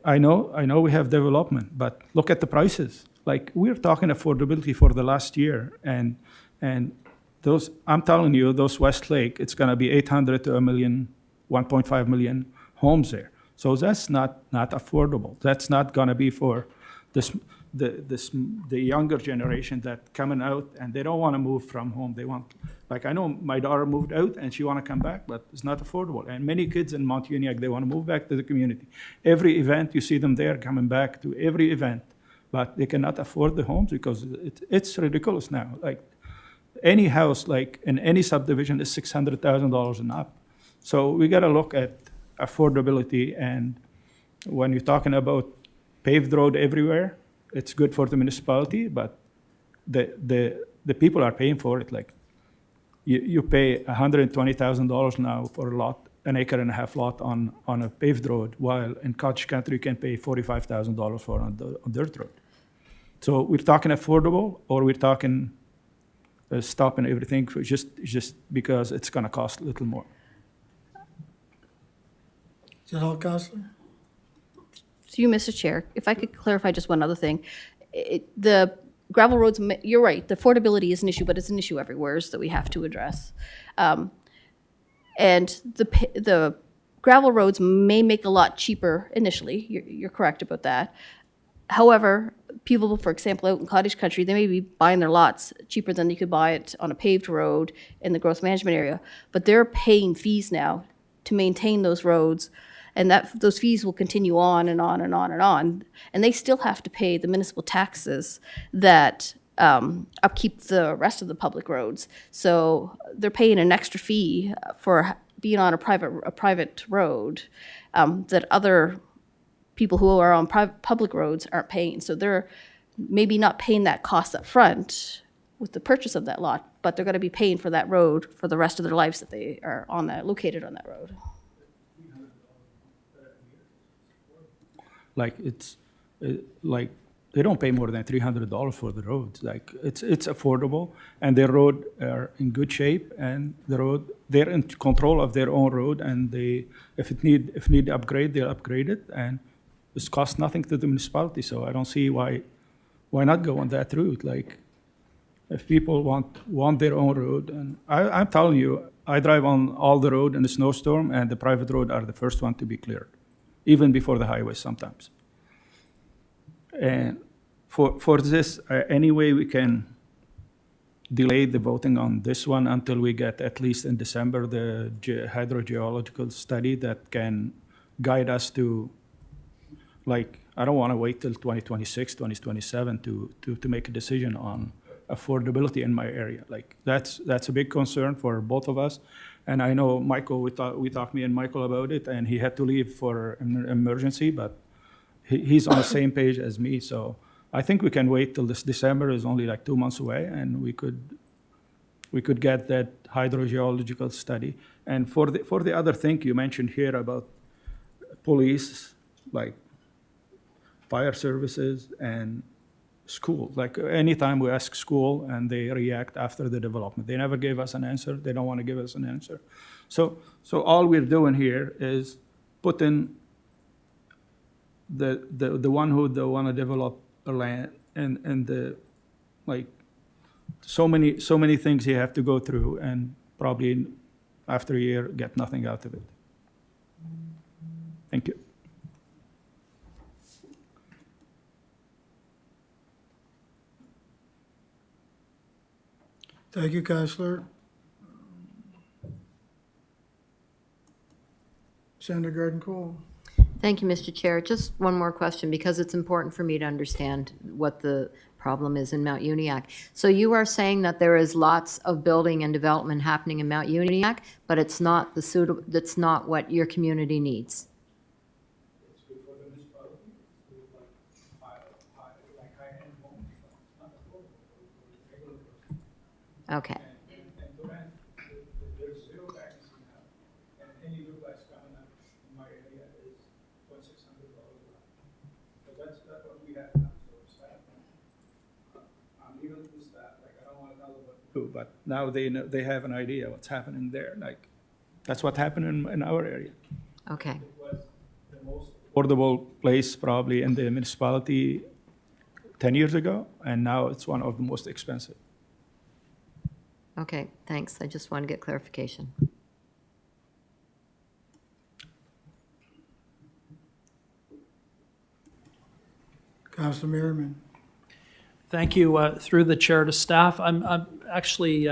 I know we have development, but look at the prices. Like, we're talking affordability for the last year, and those, I'm telling you, those Westlake, it's gonna be 800 to 1.5 million homes there. So that's not affordable. That's not gonna be for the younger generation that coming out, and they don't wanna move from home. They want, like, I know my daughter moved out and she wanna come back, but it's not affordable. And many kids in Mount Uniacke, they wanna move back to the community. Every event, you see them there coming back to every event, but they cannot afford the homes because it's ridiculous now. Like, any house, like in any subdivision, is $600,000 and up. So we gotta look at affordability, and when you're talking about paved road everywhere, it's good for the municipality, but the people are paying for it. Like, you pay $120,000 now for a lot, an acre and a half lot on a paved road, while in Cottage Country you can pay $45,000 for on dirt road. So we're talking affordable, or we're talking stopping everything for just because it's gonna cost a little more. Is that all, Counselor? To you, Mr. Chair, if I could clarify just one other thing. The gravel roads, you're right, the affordability is an issue, but it's an issue everywhere that we have to address. And the gravel roads may make a lot cheaper initially. You're correct about that. However, people, for example, out in Cottage Country, they may be buying their lots cheaper than they could buy it on a paved road in the growth management area, but they're paying fees now to maintain those roads, and those fees will continue on and on and on and on, and they still have to pay the municipal taxes that upkeep the rest of the public roads. So they're paying an extra fee for being on a private road that other people who are on public roads aren't paying. So they're maybe not paying that cost up front with the purchase of that lot, but they're going to be paying for that road for the rest of their lives that they are located on that road. Like, like, they don't pay more than $300 for the roads. Like, it's affordable, and their road are in good shape, and they're in control of their own road, and if it need upgrade, they'll upgrade it, and it's cost nothing to the municipality. So I don't see why not go on that route. Like, if people want their own road, and I'm telling you, I drive on all the road in the snowstorm, and the private road are the first one to be cleared, even before the highway sometimes. And for this, any way we can delay the voting on this one until we get, at least in December, the hydrogeological study that can guide us to, like, I don't want to wait till 2026, 2027 to make a decision on affordability in my area. Like, that's a big concern for both of us. And I know Michael, we talked me and Michael about it, and he had to leave for an emergency, but he's on the same page as me. So I think we can wait till this December, is only like 2 months away, and we could get that hydrogeological study. And for the other thing you mentioned here about police, like fire services and school. Like, anytime we ask school and they react after the development, they never gave us an answer. They don't want to give us an answer. So all we're doing here is putting the one who don't want to develop a land and the, like, so many things you have to go through, and probably after a year get nothing out of it. Thank you. Thank you, Counselor. Senator Garden Cole. Thank you, Mr. Chair. Just one more question, because it's important for me to understand what the problem is in Mount Uniacke. So you are saying that there is lots of building and development happening in Mount Uniacke, but it's not that's not what your community needs? Okay. But now they know, they have an idea what's happening there. Like, that's what happened in our area. Okay. Affordable place probably in the municipality 10 years ago, and now it's one of the most expensive. Okay, thanks. I just want to get clarification. Councilor Merriman. Thank you. Through the chair to staff, I'm actually,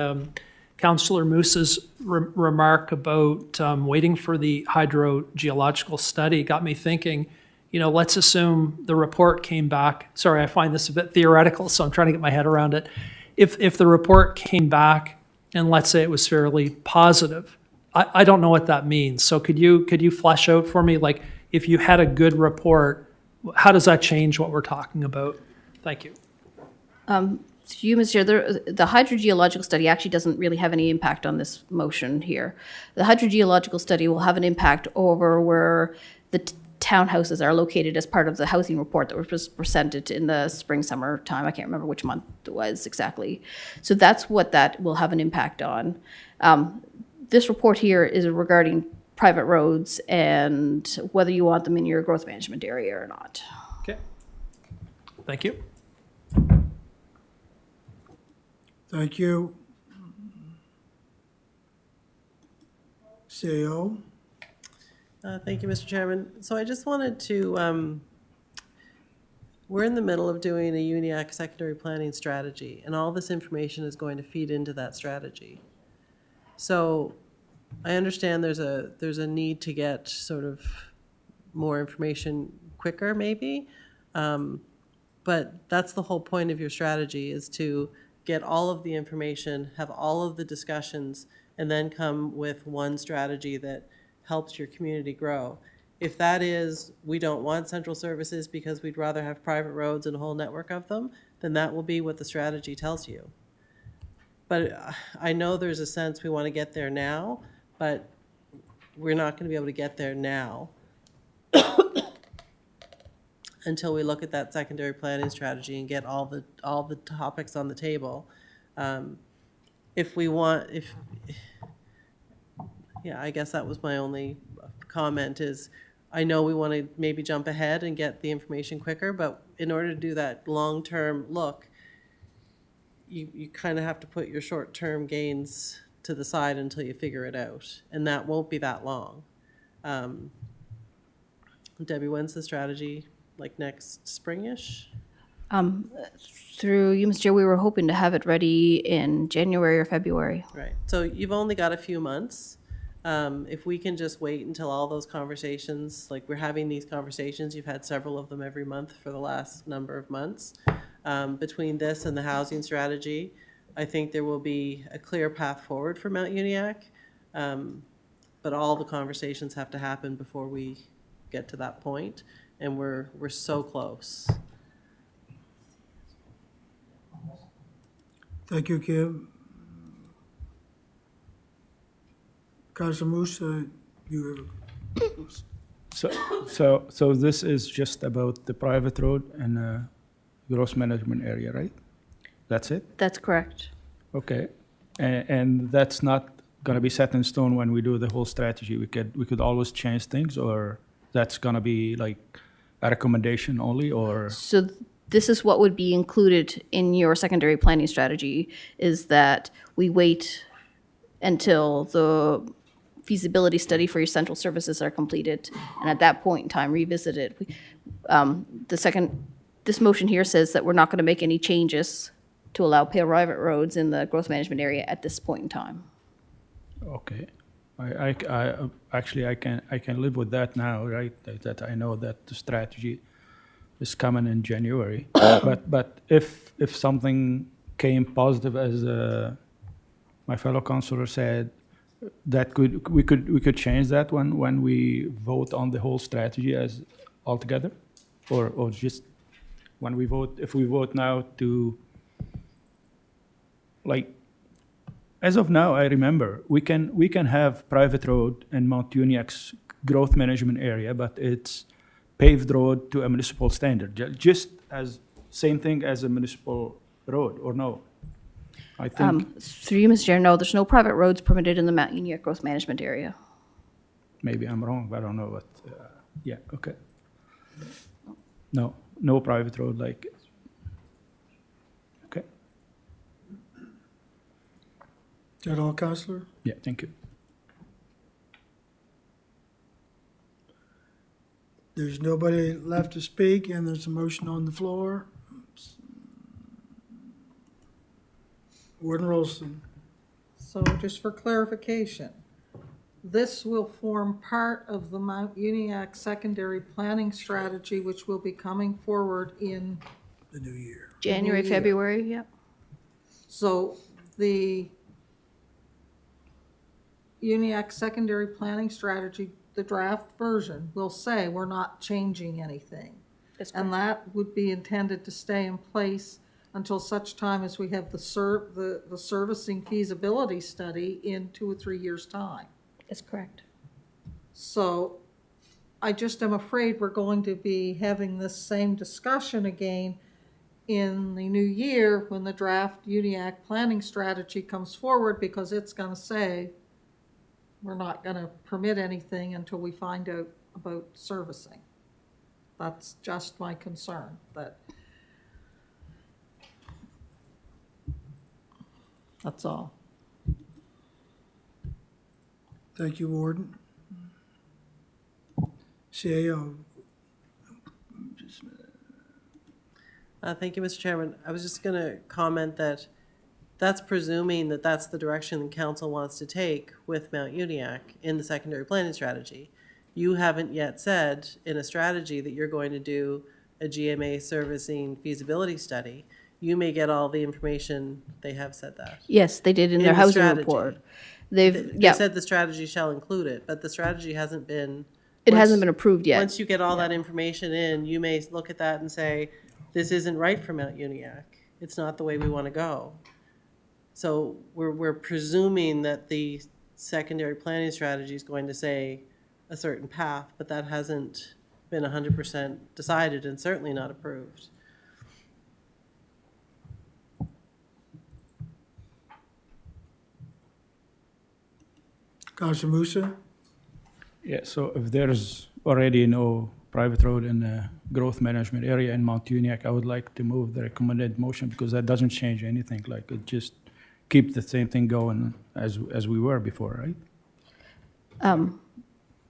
Councillor Moose's remark about waiting for the hydrogeological study got me thinking, let's assume the report came back. Sorry, I find this a bit theoretical, so I'm trying to get my head around it. If the report came back and let's say it was fairly positive, I don't know what that means. So could you flesh out for me, like, if you had a good report, how does that change what we're talking about? Thank you. To you, Mr. Chair, the hydrogeological study actually doesn't really have any impact on this motion here. The hydrogeological study will have an impact over where the townhouses are located as part of the housing report that was presented in the spring, summer time. I can't remember which month it was exactly. So that's what that will have an impact on. This report here is regarding private roads and whether you want them in your growth management area or not. Okay. Thank you. Thank you. CEO. Thank you, Mr. Chairman. So I just wanted to, we're in the middle of doing a Uniacke secondary planning strategy, and all this information is going to feed into that strategy. So I understand there's a need to get sort of more information quicker, maybe, but that's the whole point of your strategy, is to get all of the information, have all of the discussions, and then come with one strategy that helps your community grow. If that is, we don't want central services because we'd rather have private roads and a whole network of them, then that will be what the strategy tells you. But I know there's a sense we want to get there now, but we're not going to be able to get there now until we look at that secondary planning strategy and get all the topics on the table. Yeah, I guess that was my only comment, is I know we want to maybe jump ahead and get the information quicker, but in order to do that long-term look, you kind of have to put your short-term gains to the side until you figure it out, and that won't be that long. Debbie, when's the strategy? Like next spring-ish? Through you, Mr. Chair, we were hoping to have it ready in January or February. Right, so you've only got a few months. If we can just wait until all those conversations, like we're having these conversations, you've had several of them every month for the last number of months. Between this and the housing strategy, I think there will be a clear path forward for Mount Uniacke. But all the conversations have to happen before we get to that point, and we're so close. Thank you, Kim. Councilor Moose, you have So this is just about the private road and gross management area, right? That's it? That's correct. Okay. And that's not gonna be set in stone when we do the whole strategy. We could always change things, or that's gonna be like a recommendation only, or? So this is what would be included in your secondary planning strategy, is that we wait until the feasibility study for your central services are completed, and at that point in time, revisit it. This motion here says that we're not going to make any changes to allow private roads in the growth management area at this point in time. Okay. Actually, I can live with that now, right? That I know that the strategy is coming in January. But if something came positive, as my fellow councilor said, that we could change that when we vote on the whole strategy as altogether, or just when we vote, if we vote now to, like, as of now, I remember we can have private road in Mount Uniac's growth management area, but it's paved road to a municipal standard, just as same thing as a municipal road, or no? I think Through you, Mr. Chair, no, there's no private roads permitted in the Mount Uniacke Growth Management Area. maybe I'm wrong, but I don't know. But yeah, okay. No private road like. Okay. Is that all, Counselor? Yeah. Thank you. There's nobody left to speak, and there's a motion on the floor. Warden Rolston. So just for clarification, this will form part of the Mount Uniacke secondary planning strategy, which will be coming forward in, The new year. January, year. February, yep. so the Uniacke secondary planning strategy, the draft version, will say we're not changing anything. That's And that would be intended to stay in place until such time as we have the servicing feasibility study in 2 or 3 years' time. That's correct. So I just am afraid we're going to be having this same discussion again in the new year when the draft Uniacke planning strategy comes forward, because it's going to say we're not going to permit anything until we find out about servicing. That's just my concern, that that's all. Thank you, Warden. CAO. Thank you, Mr. Chairman. I was just going to comment that that's presuming that that's the direction the council wants to take with Mount Uniacke in the secondary planning strategy. You haven't yet said in a strategy that you're going to do a GMA servicing feasibility study. You may get all the information, they have said that. Yes, they did in their the housing strategy. report. They Yeah, said the strategy shall include it, but the strategy hasn't been. it once- hasn't been approved yet. Once you get all that information in, you may look at that and say, this isn't right for Mount Uniacke. It's not the way we want to go. So we're presuming that the secondary planning strategy is going to say a certain path, but that hasn't been 100% decided and certainly not approved. Counselor Musa. Yeah. So if there's already no private road in the growth management area in Mount Uniacke, I would like to move the recommended motion, because that doesn't change anything. Like, it just keep the same thing going as we were before, right?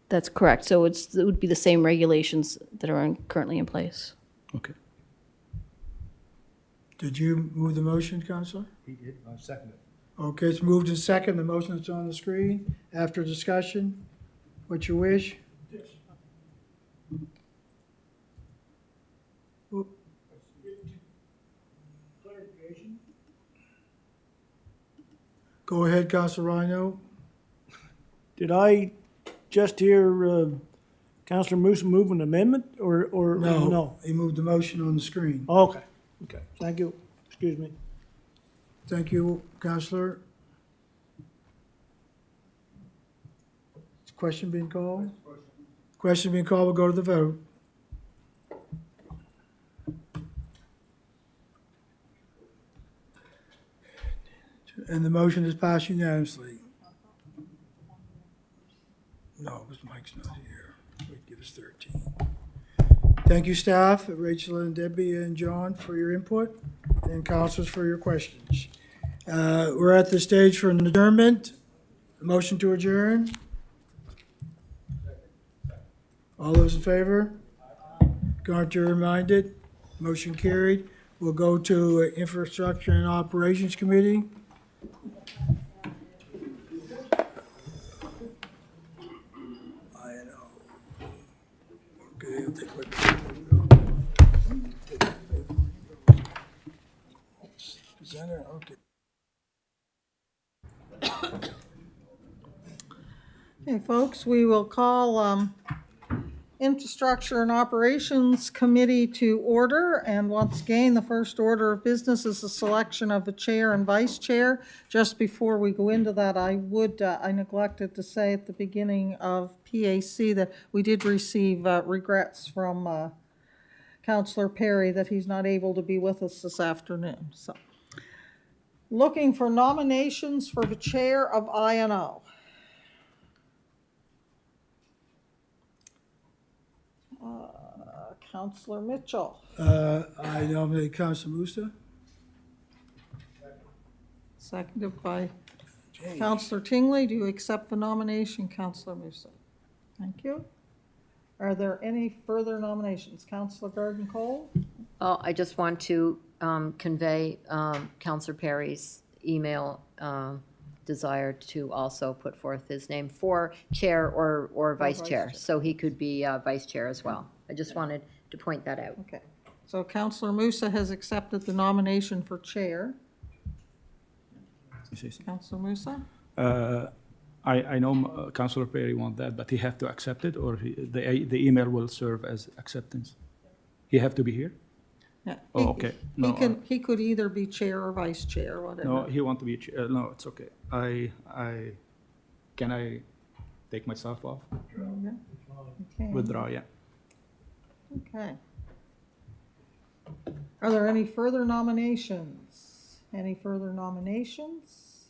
That's correct. So it would be the same regulations that are currently in place. Okay. Did you move the motion, Counselor? He did, second it. Okay, it's moved and second. The motion that's on the screen. After discussion, what's your wish? Oop. Go ahead, Counselor Rhino. Did I just hear Councillor Moose move an amendment, or no? He moved the motion on the screen. Okay, thank you. Excuse me. Thank you, Counselor. Is question being called? Question being called, we'll go to the vote. And the motion is passed unanimously. No, because Mike's not here. We'd give us 13. Thank you, staff, Rachel and Debbie and John, for your input, and councilors for your questions. We're at the stage for an adjournment. Motion to adjourn. All those in favor? Contrary reminded. Motion carried. We'll go to Infrastructure and Operations Committee. you'll take what- Presenter, okay. Okay, folks, we will call Infrastructure and Operations Committee to order. And once again, the first order of business is the selection of a chair and vice chair. Just before we go into that, I neglected to say at the beginning of PAC that we did receive regrets from Councillor Perry that he's not able to be with us this afternoon. So, looking for nominations for the chair of INO. Councillor Mitchell. I nominate Council Musa. Seconded by Councillor Tingley. Do you accept the nomination, Councillor Musa? Thank you. Are there any further nominations? Councillor Garden Cole? Oh, I just want to convey Counselor Perry's email desire to also put forth his name for chair or vice vice chair, chair. so he could be vice chair as well. I just wanted to point that out. Okay. So Councillor Musa has accepted the nomination for chair. Councillor Musa? I know Councillor Perry want that, but he have to accept it, or the email will serve as acceptance. He have to be here? Yeah. Oh, okay. No, He could either be chair or vice chair, whatever. no, he want to be, no, it's okay. Can I take myself off? Okay. Withdraw, yeah. Okay. Are there any further nominations? Any further nominations?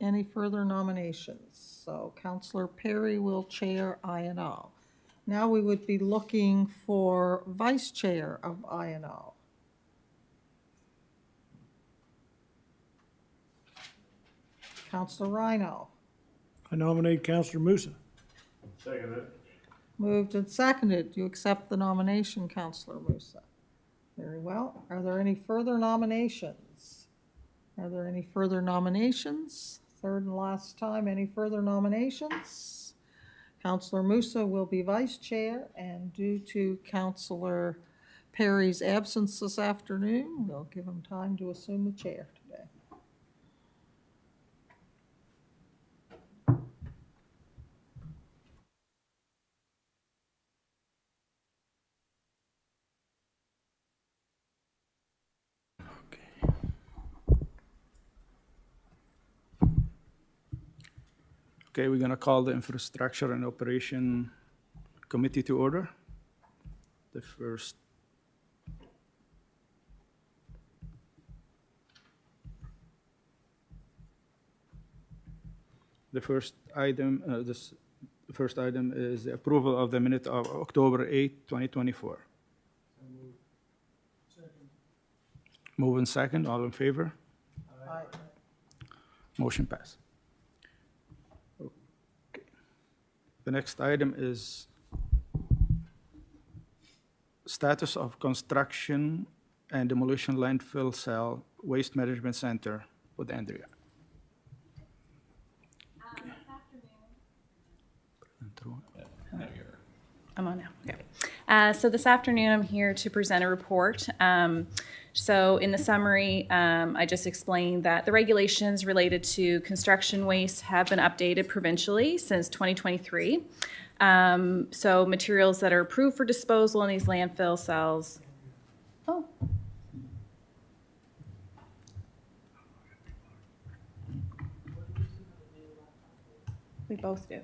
Any further nominations? So Councillor Perry will chair INO. Now we would be looking for vice chair of INO. Councillor Rhino. I nominate Councillor Musa. Moved and seconded. Do you accept the nomination, Councillor Musa? Very well. Are there any further nominations? Are there any further nominations? Third and last time, any further nominations? Councillor Musa will be vice chair, and due to Councillor Perry's absence this afternoon, we'll give him time to assume the chair today. Okay, we're gonna call the Infrastructure and Operation Committee to order. The first item is the approval of the minute of October 8, 2024. Move in second, all in favor? Aye. Motion pass. Okay. The next item is status of construction and demolition landfill cell waste management center with Andrea. I'm on now. Okay. So this afternoon, I'm here to present a report. So in the summary, I just explained that the regulations related to construction waste have been updated provincially since 2023. So materials that are approved for disposal in these landfill cells. Oh. We both do.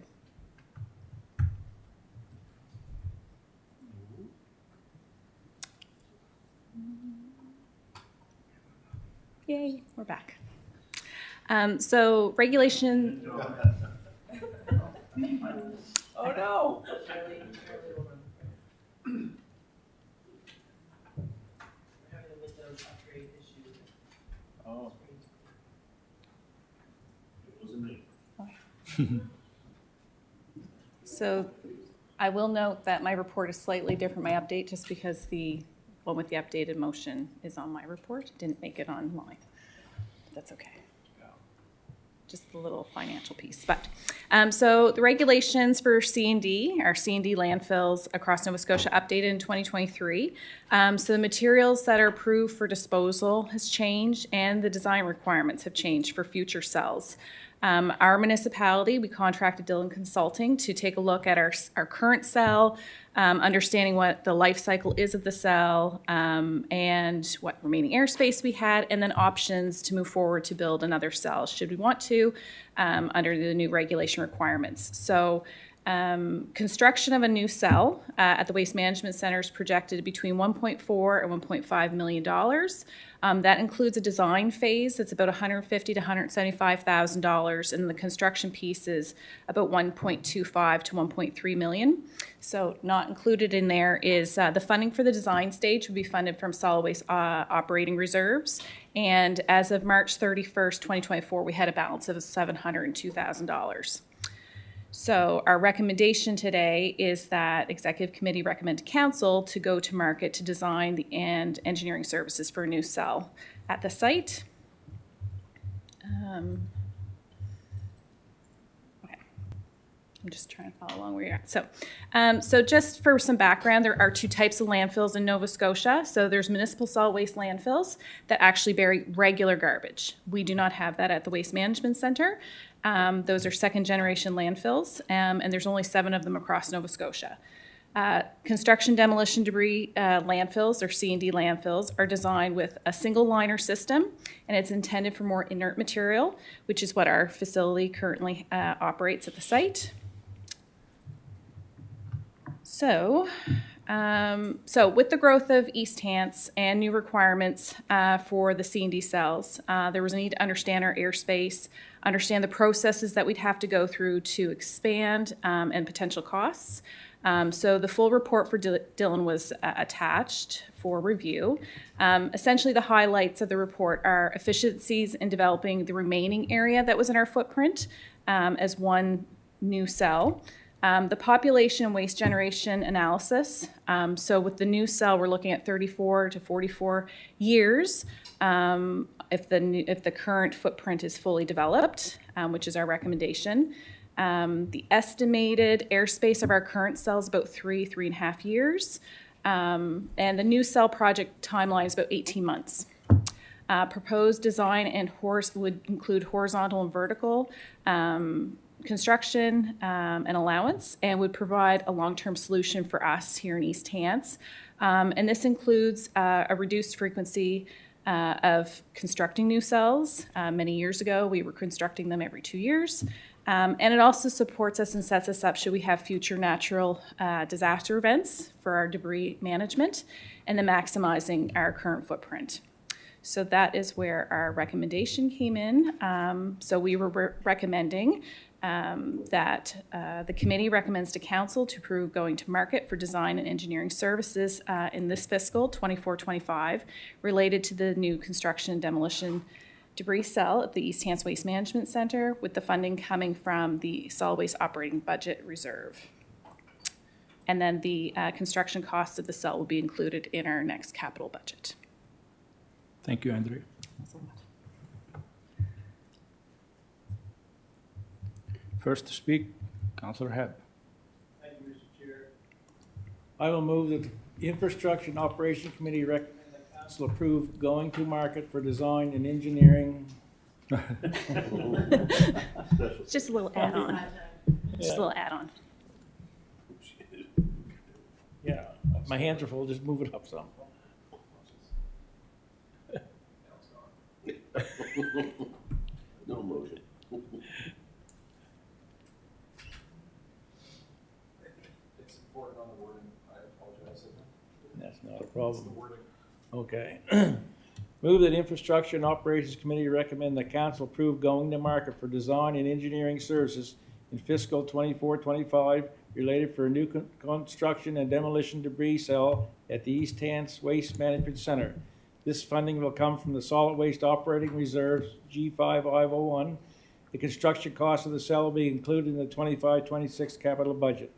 Yay, we're back. So regulation. Oh no. Oh. It wasn't me. So I will note that my report is slightly different, my update, just because the one with the updated motion is on my report. Didn't make it online. That's okay. just the little financial piece. But so the regulations for C&D, our C&D landfills across Nova Scotia updated in 2023. So the materials that are approved for disposal has changed, and the design requirements have changed for future cells. Our municipality, we contracted Dillon Consulting to take a look at our current cell, understanding what the life cycle is of the cell, and what remaining airspace we had, and then options to move forward to build another cell, should we want to, under the new regulation requirements. So construction of a new cell at the Waste Management Center is projected between $1.4 and $1.5 million. That includes a design phase that's about $150,000 to $175,000, and the construction piece is about $1.25 to $1.3 million. So not included in there is the funding for the design stage would be funded from solid waste operating reserves. And as of March 31st, 2024, we had a balance of $702,000. So our recommendation today is that Executive Committee recommend to Council to go to market to design and engineering services for a new cell at the site. Okay. I'm just trying to follow along where you're at. So just for some background, there are two types of landfills in Nova Scotia. So there's municipal solid waste landfills that actually bury regular garbage. We do not have that at the Waste Management Centre. Those are second-generation landfills, and there's only 7 of them across Nova Scotia. Construction demolition debris landfills, or C&D landfills, are designed with a single liner system, and it's intended for more inert material, which is what our facility currently operates at the site. So with the growth of East Hants and new requirements for the C&D cells, there was a need to understand our airspace, understand the processes that we'd have to go through to expand, and potential costs. So the full report for Dillon was attached for review. Essentially, the highlights of the report are efficiencies in developing the remaining area that was in our footprint as one new cell. The population and waste generation analysis. So with the new cell, we're looking at 34 to 44 years if the current footprint is fully developed, which is our recommendation. The estimated airspace of our current cell is about 3.5 years. And the new cell project timeline is about 18 months. Proposed design and would include horizontal and vertical construction and allowance, and would provide a long-term solution for us here in East Hants. And this includes a reduced frequency of constructing new cells. Many years ago, we were constructing them every 2 years. And it also supports us and sets us up should we have future natural disaster events for our debris management, and then maximizing our current footprint. So that is where our recommendation came in. So we were recommending that the committee recommends to council to approve going to market for design and engineering services in this fiscal 24-25 related to the new construction and demolition debris cell at the East Hants Waste Management Center, with the funding coming from the solid waste operating budget reserve. And then the construction costs of the cell will be included in our next capital budget. Thank you, Andrea. First to speak, Councillor Hebb. Thank you, Mr. Chair. I will move that the Infrastructure and Operation Committee recommend that Council approve going to market for design and engineering. It's just a little add-on. Just a little add-on. Yeah, my hands are full, just move it up some. No motion. It's important on the wording. I apologize. That's not a problem. Okay. Move that Infrastructure and Operations Committee recommend that Council approve going to market for design and engineering services in fiscal 24-25 related for a new construction and demolition debris cell at the East Hants Waste Management Center. This funding will come from the Solid Waste Operating Reserve G5501. The construction cost of the cell will be included in the 25-26 capital budget.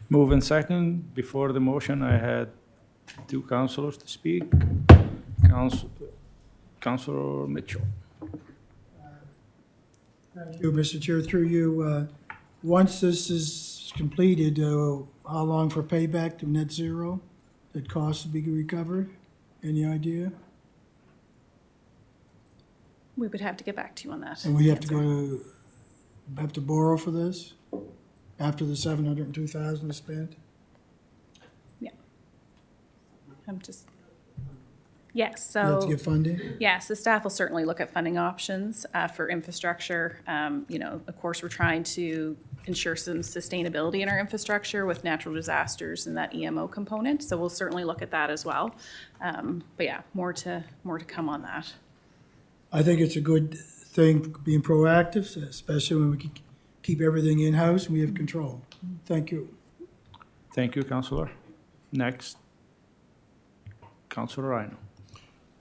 Move in second. Before the motion, I had 2 councillors to speak. Councilor Mitchell. Thank you, Mr. Chair, through you. Once this is completed, how long for payback to net zero? That cost to be recovered? Any idea? We would have to get back to you on that. And we have to have to borrow for this after the 702,000 is spent? Yes, You have to so, get funding? yes, the staff will certainly look at funding options for infrastructure. Of course, we're trying to ensure some sustainability in our infrastructure with natural disasters and that EMO component, so we'll certainly look at that as well. But yeah, more to come on that. I think it's a good thing being proactive, especially when we keep everything in-house and we have control. Thank you. Thank you, Councilor. Next, Councilor Rhino.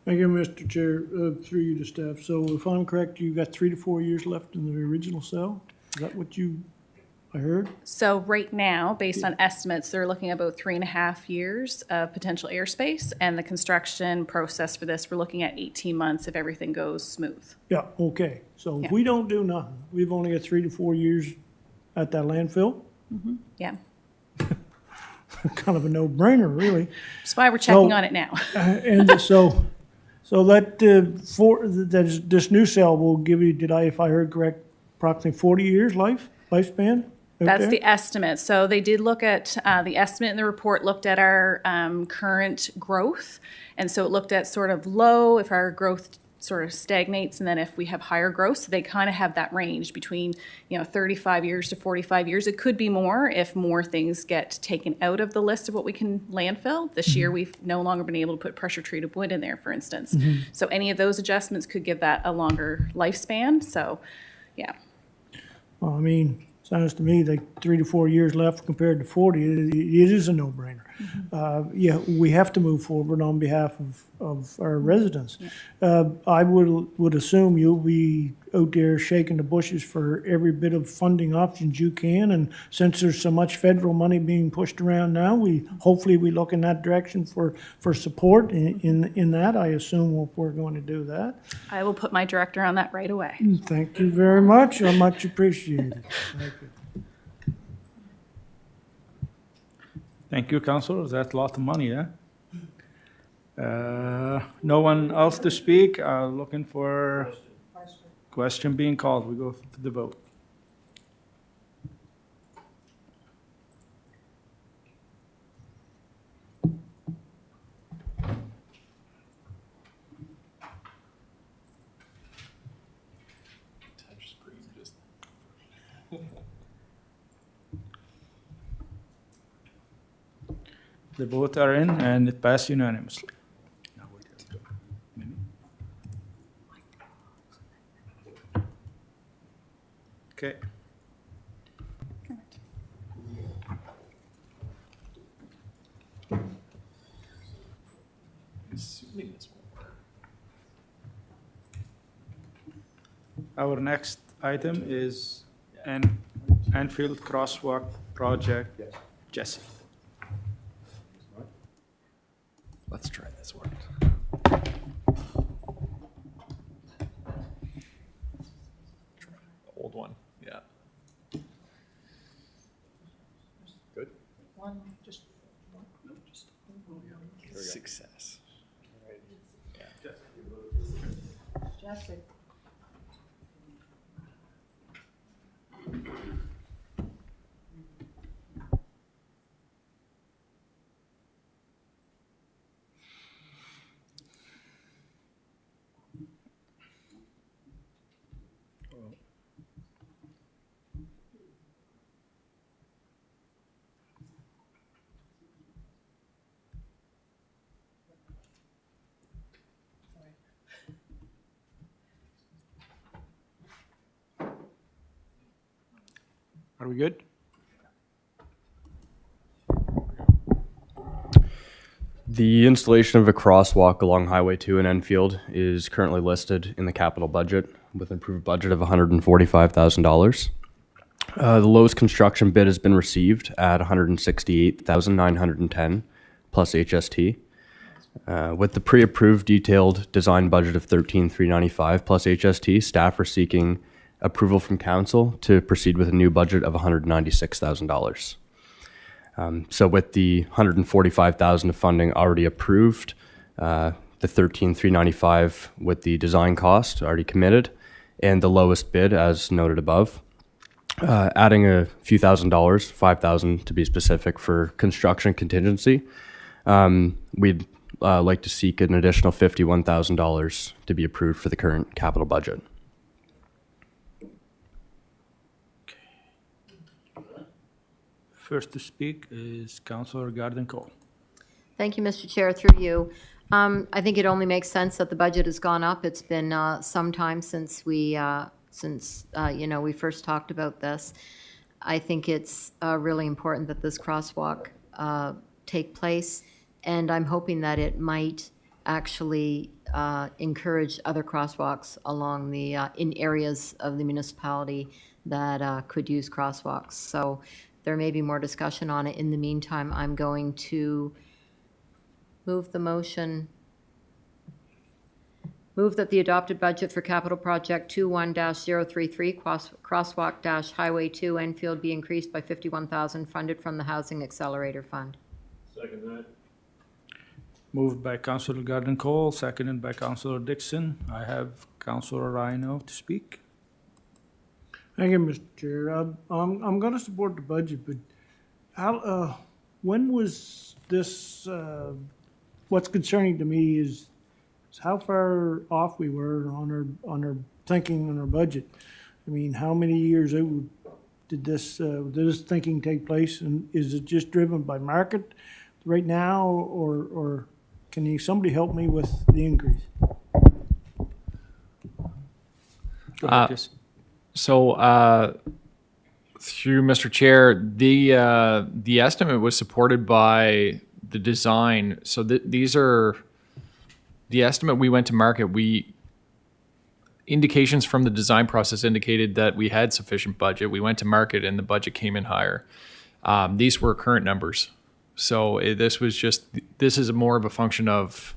Thank you, Mr. Chair, through you to staff. So if I'm correct, you've got 3 to 4 years left in the original cell? Is that what I heard? So right now, based on estimates, they're looking at about 3.5 years of potential airspace, and the construction process for this, we're looking at 18 months if everything goes smooth. Yeah, okay. So Yeah. if we don't do nothing, we've only got 3 to 4 years at that landfill? Yeah, Kind of a no-brainer, really. that's why we're checking So- on it now. And so that, this new cell will give you, if I heard correct, approximately 40 years lifespan? out That's there? the estimate. So they did look at, the estimate in the report looked at our current growth. And so it looked at sort of low, if our growth sort of stagnates, and then if we have higher growth. So they kind of have that range between, 35 years to 45 years. It could be more if more things get taken out of the list of what we can landfill. This year, we've no longer been able to put pressure-treated wood in there, for instance. So any of those adjustments could give that a longer lifespan. So, yeah. Well, I mean, sounds to me like 3 to 4 years left compared to 40, it is a no-brainer. Yeah, we have to move forward on behalf of our residents. I would assume you'll be out there shaking the bushes for every bit of funding options you can, and since there's so much federal money being pushed around now, hopefully we look in that direction for support in that. I assume we're going to do that. I will put my director on that right away. Thank you very much, I much appreciated. Thank you. Thank you, Councilor. That's a lot of money, yeah? No one else to speak? Looking for question being called. We go to the vote. The votes are in and it passed unanimously. Okay. Our next item is Anfield Crosswalk Project. Jesse. Let's try this one. Old one, yeah. Good? Success. Jesse. Are we good? The installation of a crosswalk along Highway 2 in Enfield is currently listed in the capital budget with an approved budget of $145,000. The lowest construction bid has been received at $168,910 plus HST. With the pre-approved detailed design budget of $13,395 plus HST, staff are seeking approval from council to proceed with a new budget of $196,000. So with the $145,000 of funding already approved, the $13,395 with the design cost already committed, and the lowest bid as noted above, adding a few $1,000s, $5,000 to be specific, for construction contingency, we'd like to seek an additional $51,000 to be approved for the current capital budget. First to speak is Councillor Garden Cole. Thank you, Mr. Chair, through you. I think it only makes sense that the budget has gone up. It's been some time since we first talked about this. I think it's really important that this crosswalk take place, and I'm hoping that it might actually encourage other crosswalks along the in areas of the municipality that could use crosswalks. So there may be more discussion on it. In the meantime, I'm going to move the motion. Move that the adopted budget for capital project 21-033 crosswalk-highway 2 Enfield be increased by $51,000 funded from the Housing Accelerator Fund. Second that. Moved by Councillor Garden Cole, seconded by Councillor Dixon. I have Councillor Rhino to speak. Thank you, Mr. Chair. I'm going to support the budget, but how, when was this, what's concerning to me is how far off we were on our thinking on our budget. I mean, how many years out did this thinking take place, and is it just driven by market right now, or can somebody help me with the increase? Go ahead, Jess. So, through Mr. Chair, the estimate was supported by the design. So these are the estimate we went to market. Indications from the design process indicated that we had sufficient budget. We went to market and the budget came in higher. These were current numbers. So this is more of a function of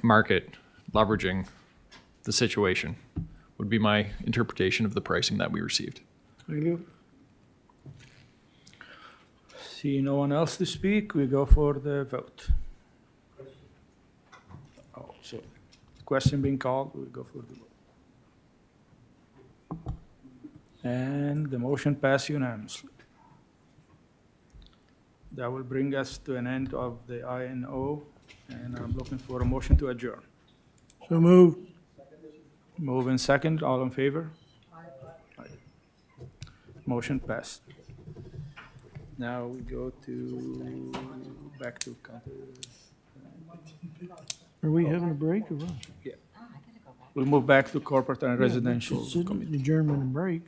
market leveraging the situation, would be my interpretation of the pricing that we received. Thank you. See no one else to speak, we go for the vote. Oh, so question being called, we go for the vote. And the motion passed unanimously. That will bring us to an end of the I&O, and I'm looking for a motion to adjourn. So moved. Move in second, all in favor? Aye. Motion passed. Now we go back to counter. Are we having a break or what? Yeah. We'll move back to corporate and residential Sit in committee. adjournment and break.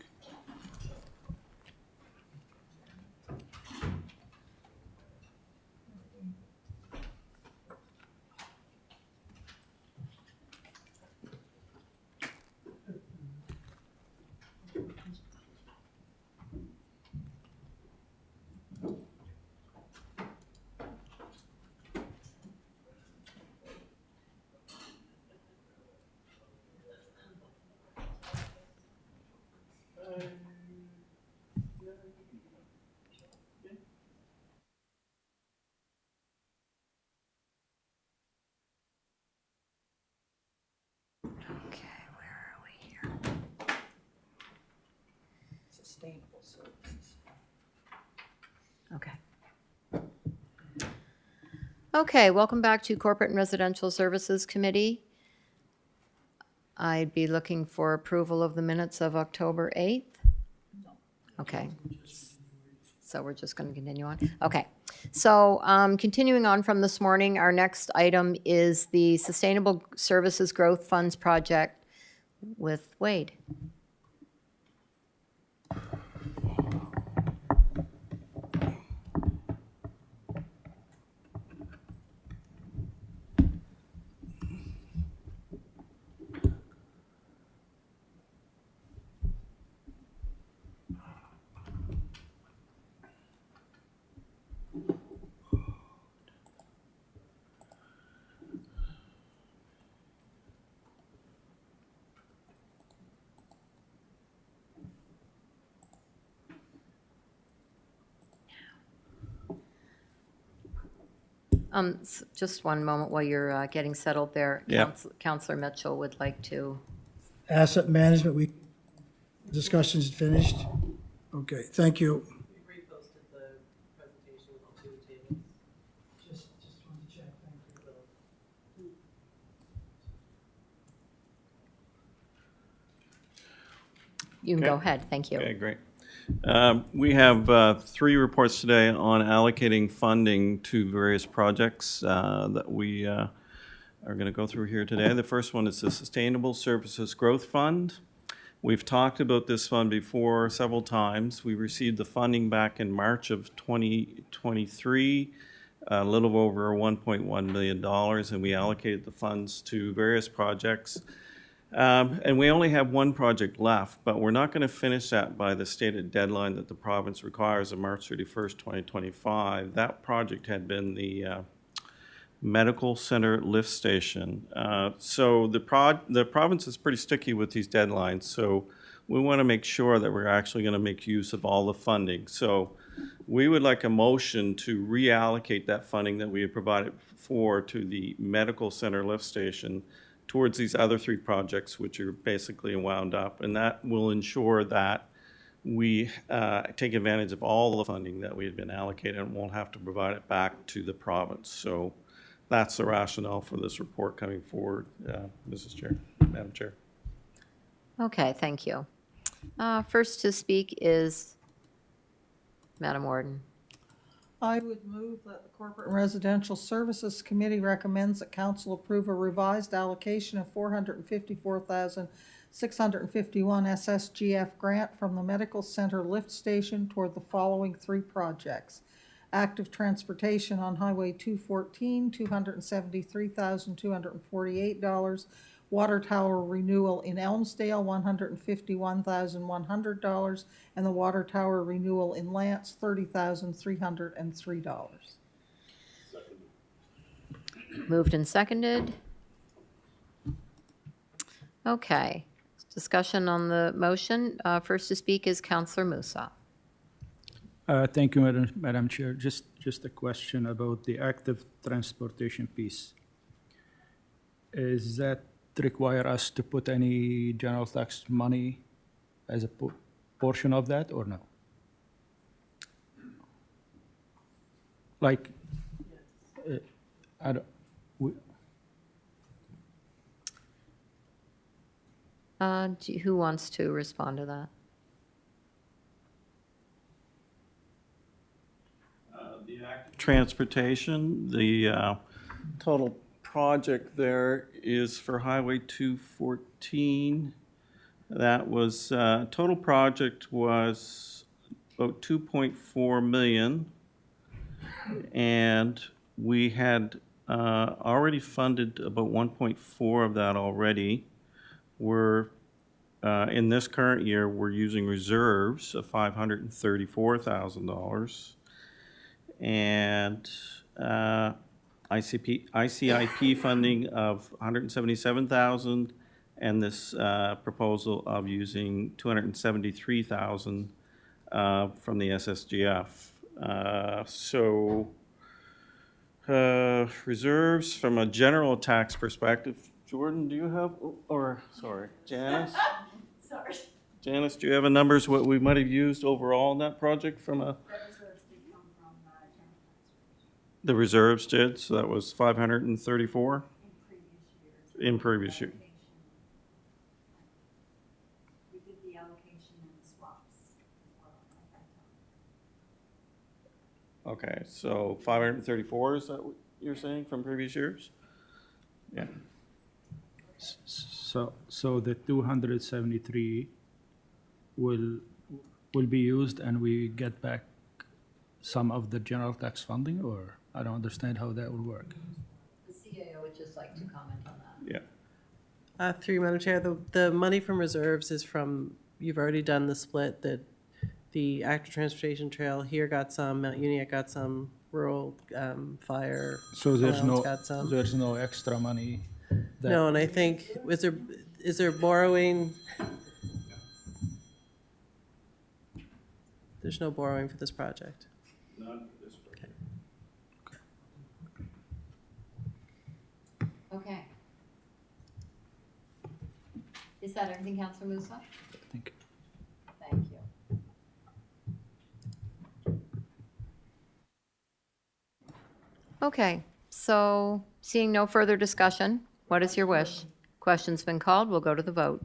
Sustainable services. Okay. Okay, welcome back to Corporate and Residential Services Committee. I'd be looking for approval of the minutes of October 8th. Okay. So we're just going to continue on? Okay. So continuing on from this morning, our next item is the Sustainable Services Growth Funds Project with Wade. Just one moment while you're getting settled there. Yeah. Counselor Mitchell would like to. Asset management, discussion's finished? Okay, thank you. We reposted the presentation with all two tables. Just wanted to check, thank you. You can go ahead, thank you. Okay, great. We have 3 reports today on allocating funding to various projects that we are going to go through here today. The first one is the Sustainable Services Growth Fund. We've talked about this fund before several times. We received the funding back in March of 2023, a little over $1.1 million, and we allocated the funds to various projects. And we only have one project left, but we're not going to finish that by the stated deadline that the province requires of March 31st, 2025. That project had been the medical center lift station. So the province is pretty sticky with these deadlines, so we want to make sure that we're actually going to make use of all the funding. So we would like a motion to reallocate that funding that we had provided for to the medical center lift station towards these other 3 projects, which are basically wound up. And that will ensure that we take advantage of all the funding that we had been allocated and won't have to provide it back to the province. So that's the rationale for this report coming forward, Mrs. Chair, Madam Chair. Okay, thank you. First to speak is Madam Warden. I would move that the Corporate and Residential Services Committee recommends that council approve a revised allocation of $454,651 SSGF grant from the Medical Center Lift Station toward the following 3 projects. Active transportation on Highway 214, $273,248. Water tower renewal in Elmsdale, $151,100, and the water tower renewal in Lance, $30,303. Moved and seconded. Okay, discussion on the motion. First to speak is Councillor Musa. Thank you, Madam Chair. Just a question about the active transportation piece. Is that require us to put any general tax money as a portion of that or no? Like, I don't, Who wants to respond to that? The active transportation, the total project there is for Highway 214. That was, total project was about 2.4 million. And we had already funded about 1.4 of that already. We're, in this current year, we're using reserves of $534,000. And ICIP funding of $177,000, and this proposal of using $273,000 from the SSGF. Reserves from a general tax perspective. Jordan, do you have, or sorry, Janice? Sorry. Janice, do you have a numbers what we might have used overall in that project from a? The reserves did, so that was 534 in previous years. We did the allocation and the swaps as well at that time. Okay, so 534, is that what you're saying from previous years? Yeah. so the 273 will be used and we get back some of the general tax funding, or I don't understand how that will work. The CAO would just like to comment on that. Yeah. Through you, Madam Chair, the money from reserves is from, you've already done the split, that the active transportation trail here got some, Mount Uniacke got some, rural fire. So there's got some. no extra money. No, and I think, is there borrowing? There's no borrowing for this project. None for this project. Okay. Is that everything, Councillor Musa? Thank you. Thank you. Okay, so seeing no further discussion, what is your wish? Question's been called, we'll go to the vote.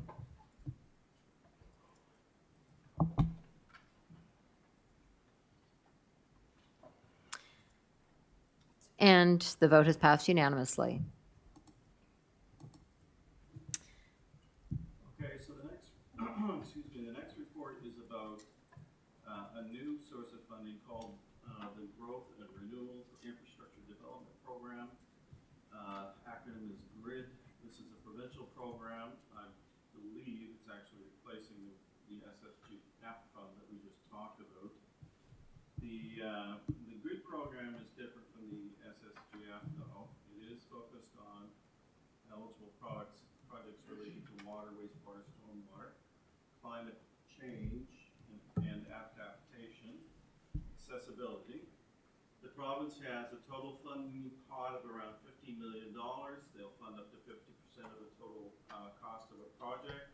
And the vote has passed unanimously. Okay, so the next, excuse me, the next report is about a new source of funding called the Growth and Renewal Infrastructure Development Program. Acronym is GRID. This is a provincial program. I believe it's actually replacing the SSGF fund that we just talked about. The GRID program is different from the SSGF though. It is focused on eligible projects relating to water, wastewater, stormwater, climate change, and adaptation, accessibility. The province has a total funding pot of around $15 million. They'll fund up to 50% of the total cost of a project.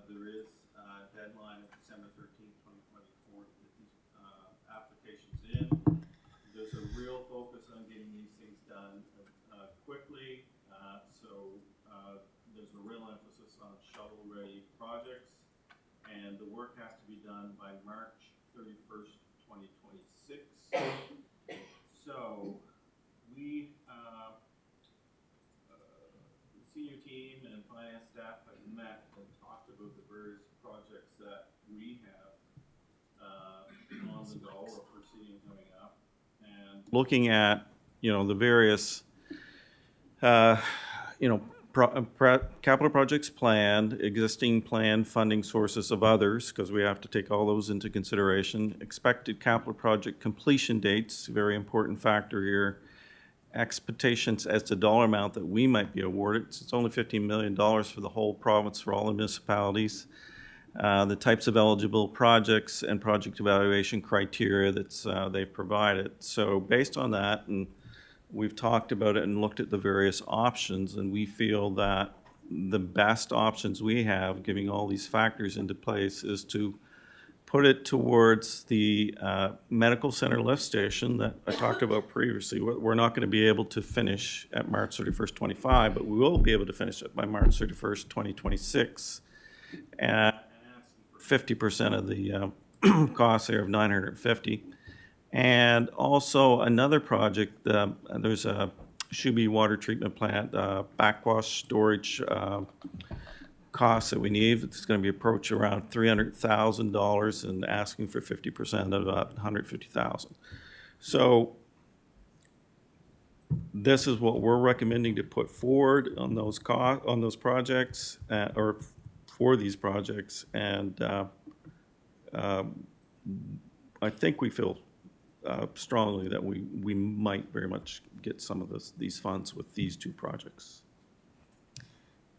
There is a deadline of December 13th, 2024 to get these applications in. There's a real focus on getting these things done quickly. There's a real emphasis on shovel-ready projects, and the work has to be done by March 31st, 2026. So we, the senior team and finance staff have met and talked about the various projects that we have on the go or foreseeing coming up, and looking at, the various, capital projects planned, existing planned funding sources of others, because we have to take all those into consideration, expected capital project completion dates, very important factor here, expectations as to dollar amount that we might be awarded. It's only $15 million for the whole province for all the municipalities. The types of eligible projects and project evaluation criteria that's they've provided. So based on that, and we've talked about it and looked at the various options, and we feel that the best options we have, giving all these factors into place, is to put it towards the medical center lift station that I talked about previously. We're not going to be able to finish at March 31st, 25, but we will be able to finish it by March 31st, 2026. And 50% of the cost there of $950. And also another project, there's a Shuby water treatment plant, backwash storage costs that we need. It's going to be approach around $300,000 and asking for 50% of $150,000. So this is what we're recommending to put forward on those projects or for these projects, and I think we feel strongly that we might very much get some of these funds with these two projects.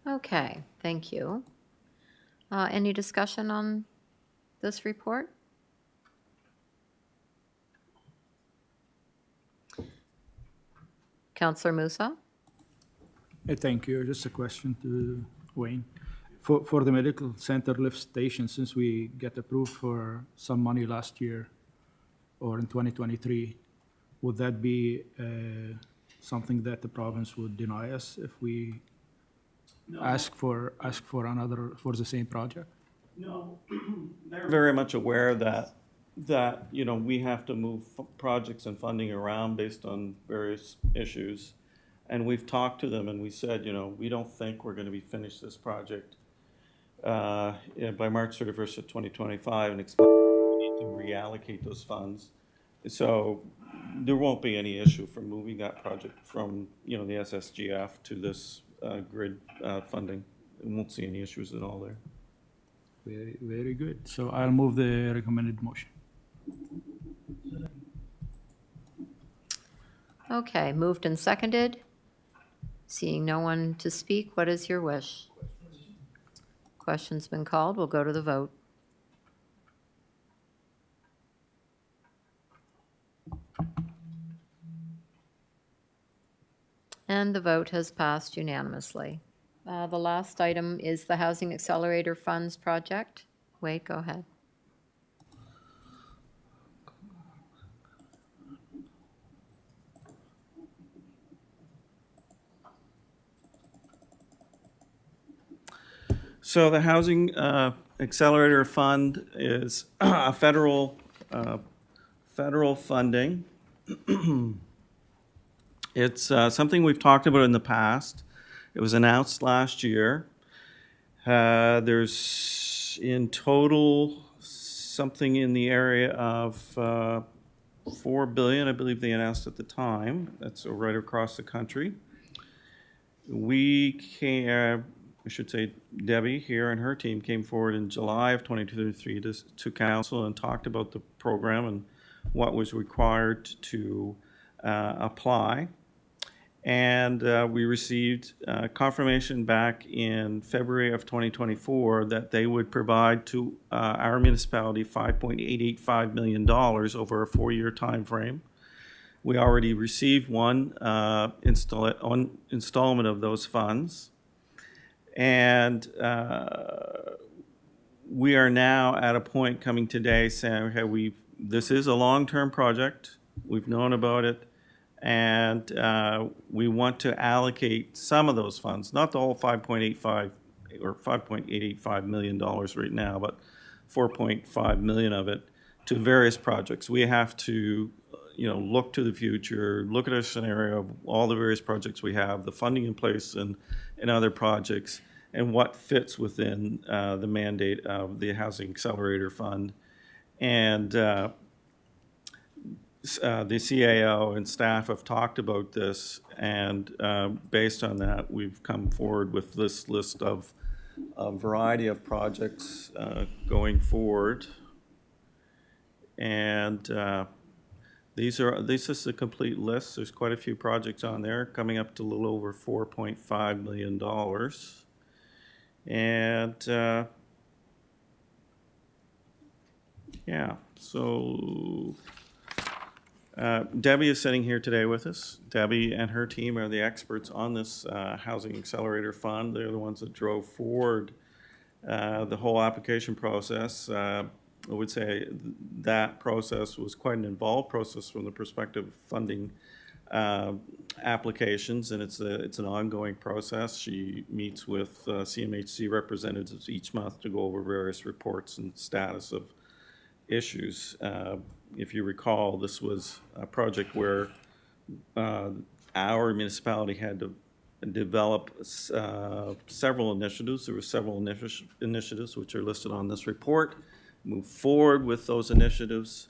Okay, thank you. Any discussion on this report? Councillor Musa? Thank you. Just a question to Wayne. For the medical center lift station, since we get approved for some money last year or in 2023, would that be something that the province would deny us if we ask for another for the same project? No, they're very much aware that we have to move projects and funding around based on various issues, and we've talked to them and we said, we don't think we're going to be finished this project by March 31st of 2025, and expect we need to reallocate those funds. So there won't be any issue for moving that project from the SSGF to this GRID funding. We won't see any issues at all there. Very, very good. So I'll move the recommended motion. Okay, moved and seconded. Seeing no one to speak, what is your wish? Question's been called. We'll go to the vote. And the vote has passed unanimously. The last item is the Housing Accelerator Funds project. Wade, go ahead. So the Housing Accelerator Fund is a federal funding. It's something we've talked about in the past. It was announced last year. There's in total something in the area of $4 billion, I believe they announced at the time. That's right across the country. I should say Debbie here and her team came forward in July of 2023 to council and talked about the program and what was required to apply. And we received confirmation back in February of 2024 that they would provide to our municipality $5.885 million over a 4-year time frame. We already received one installment of those funds. And we are now at a point coming today saying, okay, this is a long-term project. We've known about it. And we want to allocate some of those funds, not the whole 5.85 or $5.885 million right now, but 4.5 million of it to various projects. We have to, look to the future, look at our scenario of all the various projects we have, the funding in place and other projects, and what fits within the mandate of the Housing Accelerator Fund. And the CAO and staff have talked about this, and based on that, we've come forward with this list of a variety of projects going forward. And this is a complete list. There's quite a few projects on there, coming up to a little over $4.5 million. And yeah, so Debbie is sitting here today with us. Debbie and her team are the experts on this Housing Accelerator Fund. They're the ones that drove forward the whole application process. I would say that process was quite an involved process from the perspective of funding applications, and it's an ongoing process. She meets with CMHC representatives each month to go over various reports and status of issues. If you recall, this was a project where our municipality had to develop several initiatives. There were several initiatives which are listed on this report. Move forward with those initiatives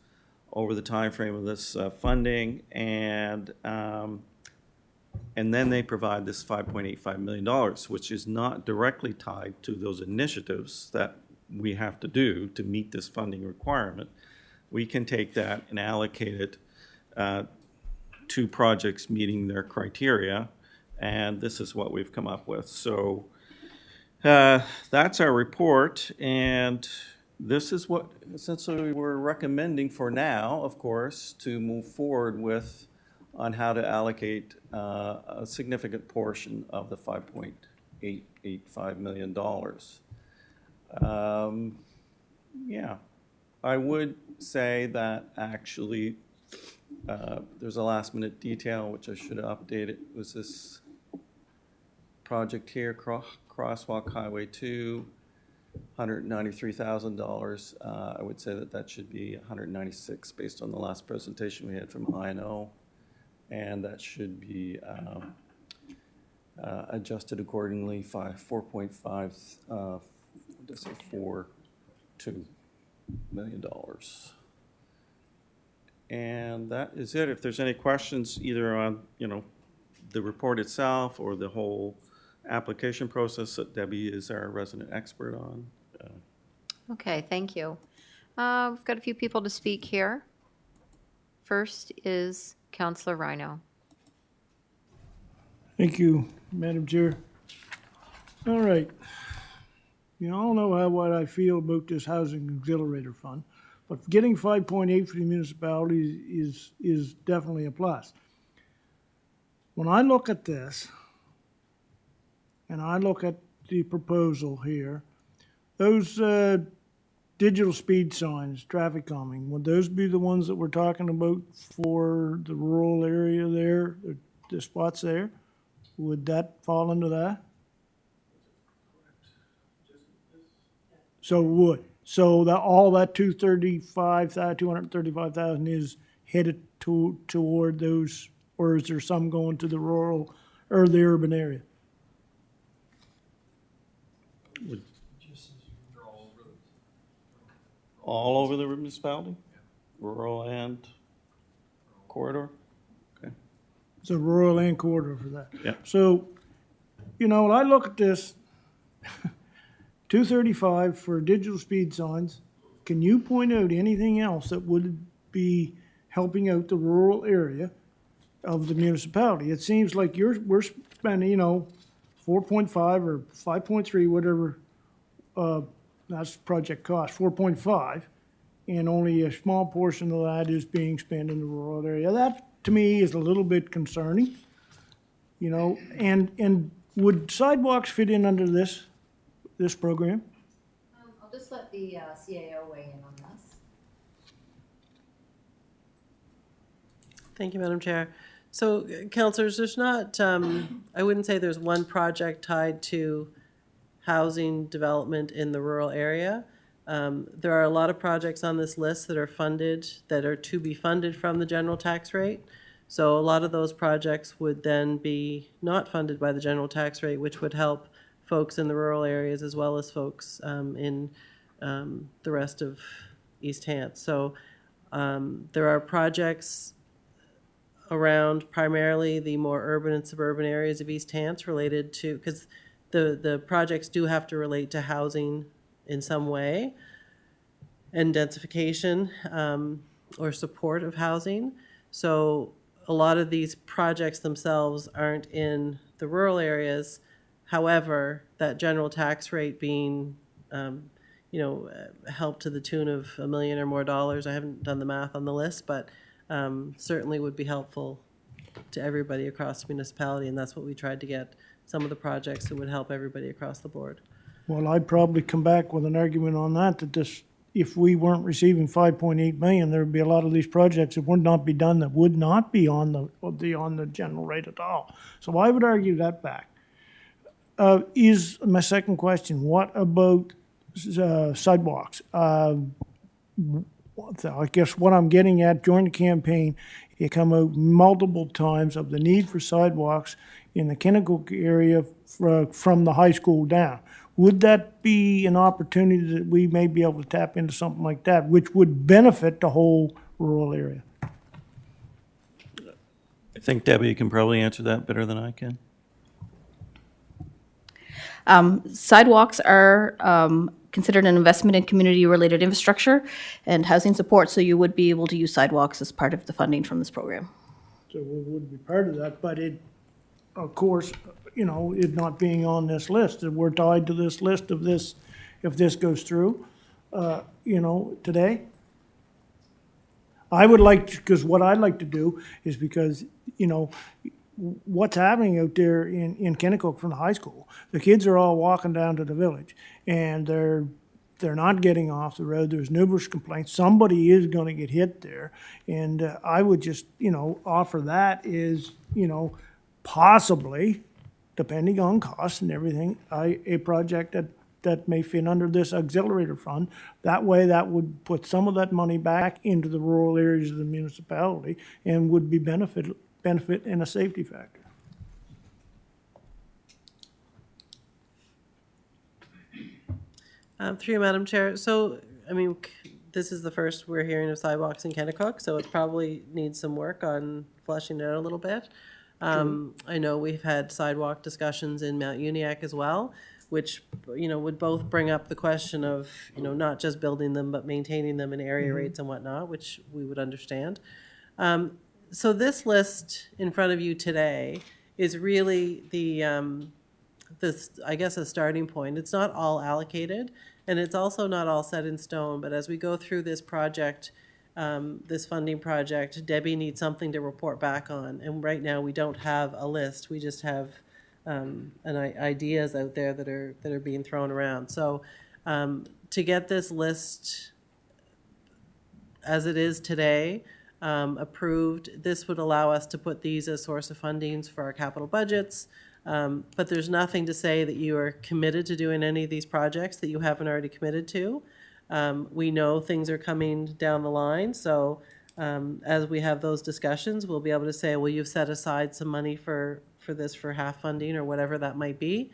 over the time frame of this funding, and then they provide this $5.85 million, which is not directly tied to those initiatives that we have to do to meet this funding requirement. We can take that and allocate it to projects meeting their criteria, and this is what we've come up with. So that's our report, and this is what essentially we're recommending for now, of course, to move forward with on how to allocate a significant portion of the $5.885 million. Yeah, I would say that actually there's a last minute detail which I should have updated. It was this project here, Crosswalk Highway 2. $193,000. I would say that should be $196 based on the last presentation we had from INO, and that should be adjusted accordingly. $4.5 $4.2 million. And that is it. If there's any questions either on the report itself or the whole application process that Debbie is our resident expert on. Okay, thank you. We've got a few people to speak here. First is Councillor Rhino. Thank you, Madam Chair. All right. You all know what I feel about this Housing Accelerator Fund, but getting 5.8 for the municipalities is definitely a plus. when I look at this, and I look at the proposal here, those digital speed signs, traffic calming, would those be the ones that we're talking about for the rural area there, the spots there? Would that fall into that? So it would. So that, all that 235,000 is headed toward those, or is there some going to the rural or the urban area? All over the municipality? Rural and corridor? Okay. It's a rural and corridor for that. Yeah. So, you know, when I look at this, 235 for digital speed signs, can you point out anything else that would be helping out the rural area of the municipality? It seems like we're spending, 4.5 or 5.3, whatever, that's project cost, 4.5, and only a small portion of that is being spent in the rural area. That, to me, is a little bit concerning, and would sidewalks fit in under this program? I'll just let the CAO weigh in on this. Thank you, Madam Chair. So, councillors, there's not, I wouldn't say there's one project tied to housing development in the rural area. There are a lot of projects on this list that are to be funded from the general tax rate. So a lot of those projects would then be not funded by the general tax rate, which would help folks in the rural areas as well as folks in the rest of East Hants. So there are projects around primarily the more urban and suburban areas of East Hants related to, because the projects do have to relate to housing in some way and densification or support of housing. So a lot of these projects themselves aren't in the rural areas. However, that general tax rate being, helped to the tune of $1 million or more. I haven't done the math on the list, but certainly would be helpful to everybody across the municipality, and that's what we tried to get, some of the projects that would help everybody across the board. Well, I'd probably come back with an argument on that this, if we weren't receiving 5.8 million, there would be a lot of these projects that would not be done, that would not be on the general rate at all. So I would argue that back. Is my second question, what about sidewalks? I guess what I'm getting at, during the campaign, it come out multiple times of the need for sidewalks in the Kennecott area from the high school down. Would that be an opportunity that we may be able to tap into something like that, which would benefit the whole rural area? I think Debbie can probably answer that better than I can. Sidewalks are considered an investment in community-related infrastructure and housing support, so you would be able to use sidewalks as part of the funding from this program. So we would be part of that, but it, of course, it not being on this list, and we're tied to this list of this, if this goes through, today. I would like to, because what I'd like to do is because, what's happening out there in Kennecott from the high school, the kids are all walking down to the village, and they're not getting off the road. There's numerous complaints. Somebody is going to get hit there, and I would just, offer that is, possibly, depending on cost and everything, a project that may fit under this auxiliary fund. That way, that would put some of that money back into the rural areas of the municipality and would be benefit and a safety factor. Through you, Madam Chair. So, this is the first we're hearing of sidewalks in Kennecott, so it probably needs some work on fleshing it out a little bit. I know we've had sidewalk discussions in Mount Uniacke as well, which, would both bring up the question of, not just building them, but maintaining them in area rates and whatnot, which we would understand. So this list in front of you today is really I guess, a starting point. It's not all allocated, and it's also not all set in stone, but as we go through this project, this funding project, Debbie needs something to report back on. And right now, we don't have a list. We just have ideas out there that are being thrown around. So to get this list as it is today approved, this would allow us to put these as source of fundings for our capital budgets. But there's nothing to say that you are committed to doing any of these projects that you haven't already committed to. We know things are coming down the line, so as we have those discussions, we'll be able to say, well, you've set aside some money for this for half funding or whatever that might be.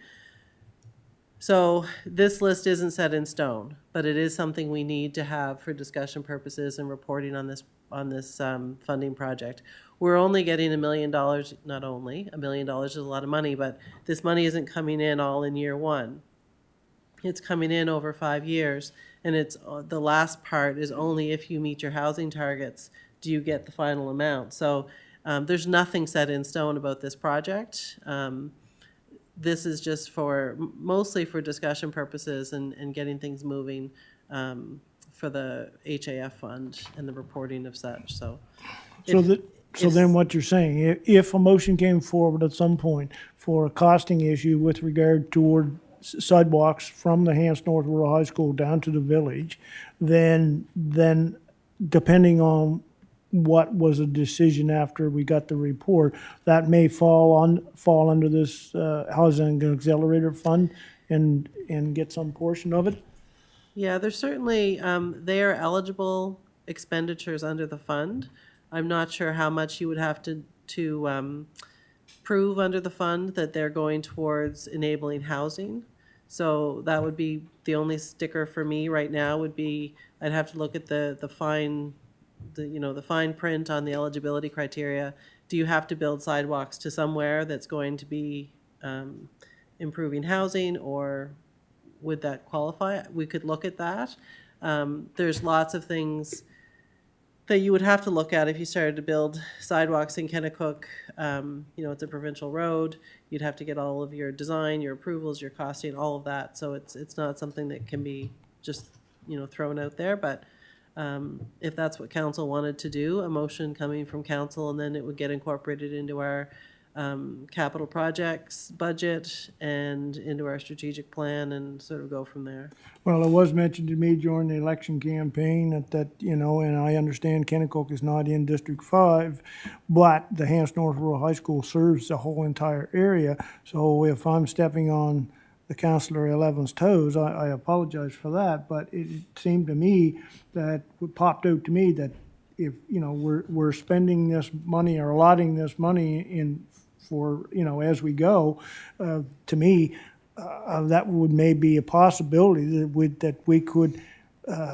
So this list isn't set in stone, but it is something we need to have for discussion purposes and reporting on this funding project. We're only getting $1 million, not only, $1 million is a lot of money, but this money isn't coming in all in year one. It's coming in over 5 years, and it's the last part is only if you meet your housing targets do you get the final amount. So there's nothing set in stone about this project. This is just mostly for discussion purposes and getting things moving for the HAF fund and the reporting of such. So then what you're saying, if a motion came forward at some point for a costing issue with regard toward sidewalks from the Hants North Rural High School down to the village, then depending on what was a decision after we got the report, that may fall under this housing accelerator fund and get some portion of it? Yeah, there's certainly, they are eligible expenditures under the fund. I'm not sure how much you would have to prove under the fund that they're going towards enabling housing. So that would be the only sticker for me right now would be, I'd have to look at the fine print on the eligibility criteria. Do you have to build sidewalks to somewhere that's going to be improving housing, or would that qualify? We could look at that. There's lots of things that you would have to look at if you started to build sidewalks in Kennecook. It's a provincial road. You'd have to get all of your design, your approvals, your costing, all of that. So it's not something that can be just, thrown out there. But if that's what council wanted to do, a motion coming from council, and then it would get incorporated into our capital projects budget and into our strategic plan and sort of go from there. Well, it was mentioned to me during the election campaign that and I understand Kennecook is not in District 5, but the Hants North Rural High School serves the whole entire area. So if I'm stepping on the Councillor 11's toes, I apologize for that, but it seemed to me that what popped out to me that if, we're spending this money or allotting this money for as we go, to me, that would maybe a possibility that we could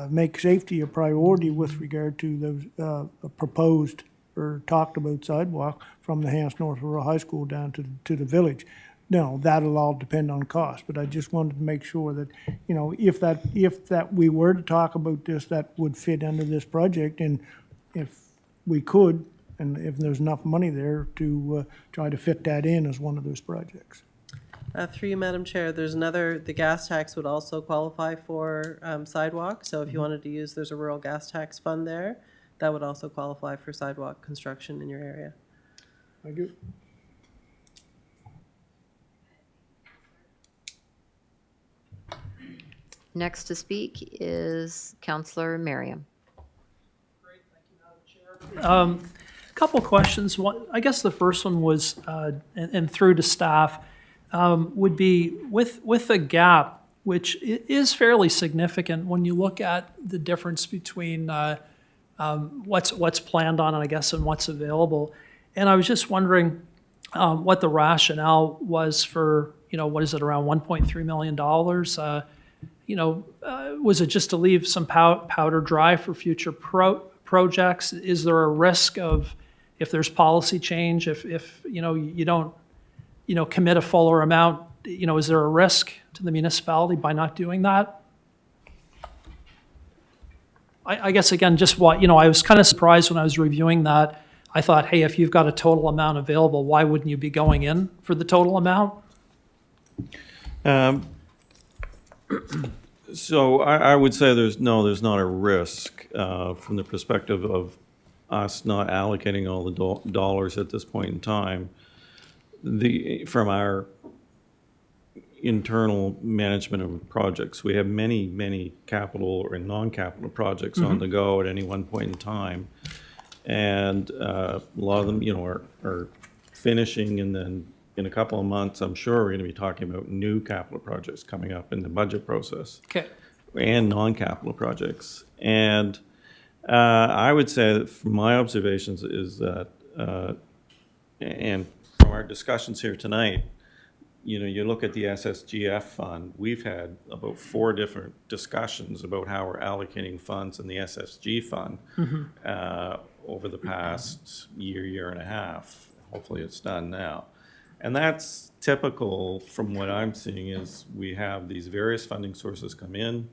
make safety a priority with regard to those proposed or talked about sidewalk from the Hants North Rural High School down to the village. No, that'll all depend on cost, but I just wanted to make sure that, if that we were to talk about this, that would fit under this project, and if we could, and if there's enough money there to try to fit that in as one of those projects. Through you, Madam Chair, the gas tax would also qualify for sidewalks. So if you wanted to use, there's a rural gas tax fund there. That would also qualify for sidewalk construction in your area. Thank you. Next to speak is Councillor Merriam. Couple questions. I guess the first one was, and through to staff, would be with the gap, which is fairly significant when you look at the difference between what's planned on, I guess, and what's available. And I was just wondering what the rationale was for, what is it, around $1.3 million? Was it just to leave some powder dry for future projects? Is there a risk of, if there's policy change, if you don't commit a fuller amount, is there a risk to the municipality by not doing that? I guess again, just what I was kind of surprised when I was reviewing that. I thought, hey, if you've got a total amount available, why wouldn't you be going in for the total amount? So I would say there's not a risk from the perspective of us not allocating all the dollars at this point in time. From our internal management of projects, we have many capital or non-capital projects on the go at any one point in time. And a lot of them, are finishing, and then in a couple of months, I'm sure we're going to be talking about new capital projects coming up in the budget process. Okay. And non-capital projects. And I would say that from my observations is that, and from our discussions here tonight, you look at the SSGF fund, we've had about 4 different discussions about how we're allocating funds in the SSG fund over the past year and a half. Hopefully it's done now. And that's typical from what I'm seeing is we have these various funding sources come in,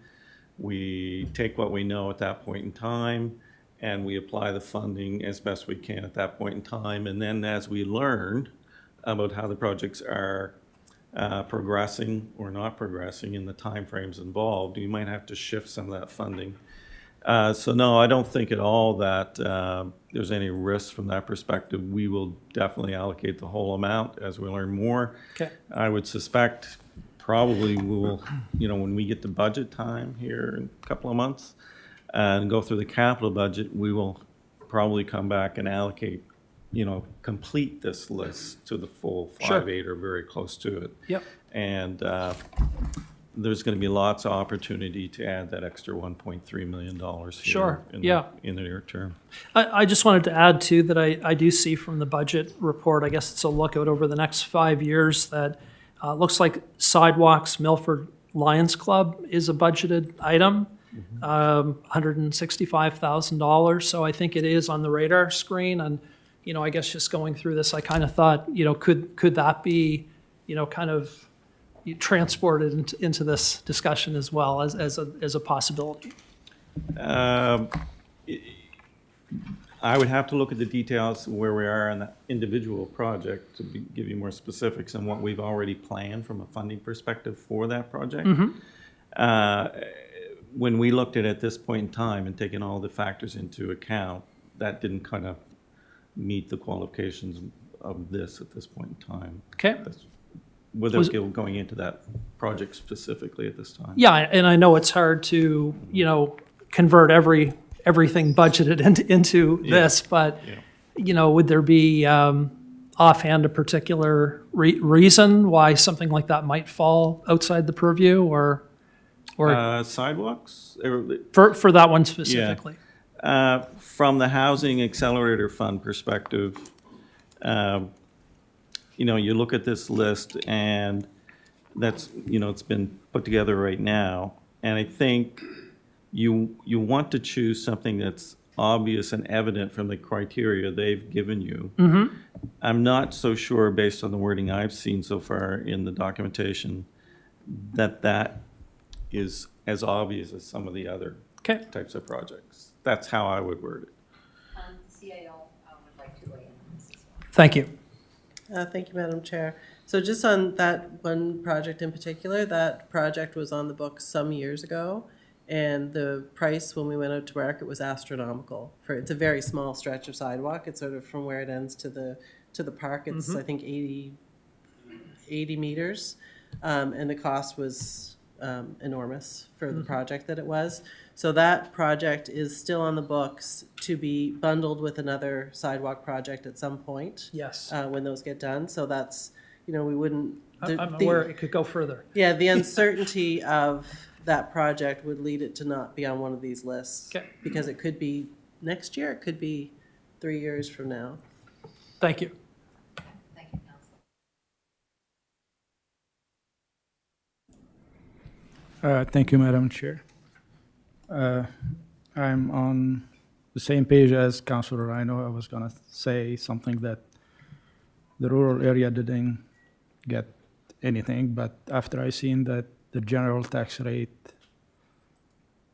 we take what we know at that point in time, and we apply the funding as best we can at that point in time. And then as we learn about how the projects are progressing or not progressing in the timeframes involved, you might have to shift some of that funding. So no, I don't think at all that there's any risk from that perspective. We will definitely allocate the whole amount as we learn more. Okay. I would suspect probably we'll, when we get to budget time here in a couple of months and go through the capital budget, we will probably come back and allocate, complete this list to the full 5.8 or very close to it. Yep. And there's going to be lots of opportunity to add that extra $1.3 million here Sure. in the near term. I just wanted to add, too, that I do see from the budget report, I guess it's a lookout over the next 5 years, that looks like sidewalks, Milford Lions Club is a budgeted item, $165,000. So I think it is on the radar screen. And, I guess just going through this, I kind of thought, could that be, kind of transported into this discussion as well as a possibility? I would have to look at the details where we are on that individual project to give you more specifics on what we've already planned from a funding perspective for that project. When we looked at it at this point in time and taken all the factors into account, that didn't kind of meet the qualifications of this at this point in time. Okay. Without going into that project specifically at this time. Yeah, and I know it's hard to, convert everything budgeted into this, but, would there be offhand a particular reason why something like that might fall outside the purview or sidewalks? For that one specifically? Yeah. From the Housing Accelerator Fund perspective, you look at this list and that's, it's been put together right now. And I think you want to choose something that's obvious and evident from the criteria they've given you. I'm not so sure, based on the wording I've seen so far in the documentation, that is as obvious as some of the other types of projects. That's how I would word it. CAO would like to weigh in on this as well. Thank you. Thank you, Madam Chair. So just on that one project in particular, that project was on the books some years ago, and the price when we went out to market was astronomical. It's a very small stretch of sidewalk. It's sort of from where it ends to the park. It's I think 80 meters, and the cost was enormous for the project that it was. So that project is still on the books to be bundled with another sidewalk project at some point. Yes. When those get done. So that's, we wouldn't. I'm aware it could go further. Yeah, the uncertainty of that project would lead it to not be on one of these lists. Okay. Because it could be next year, it could be 3 years from now. Thank you. Thank you, Council. Thank you, Madam Chair. I'm on the same page as Councilor Rhino. I was going to say something that the rural area didn't get anything, but after I seen that the general tax rate,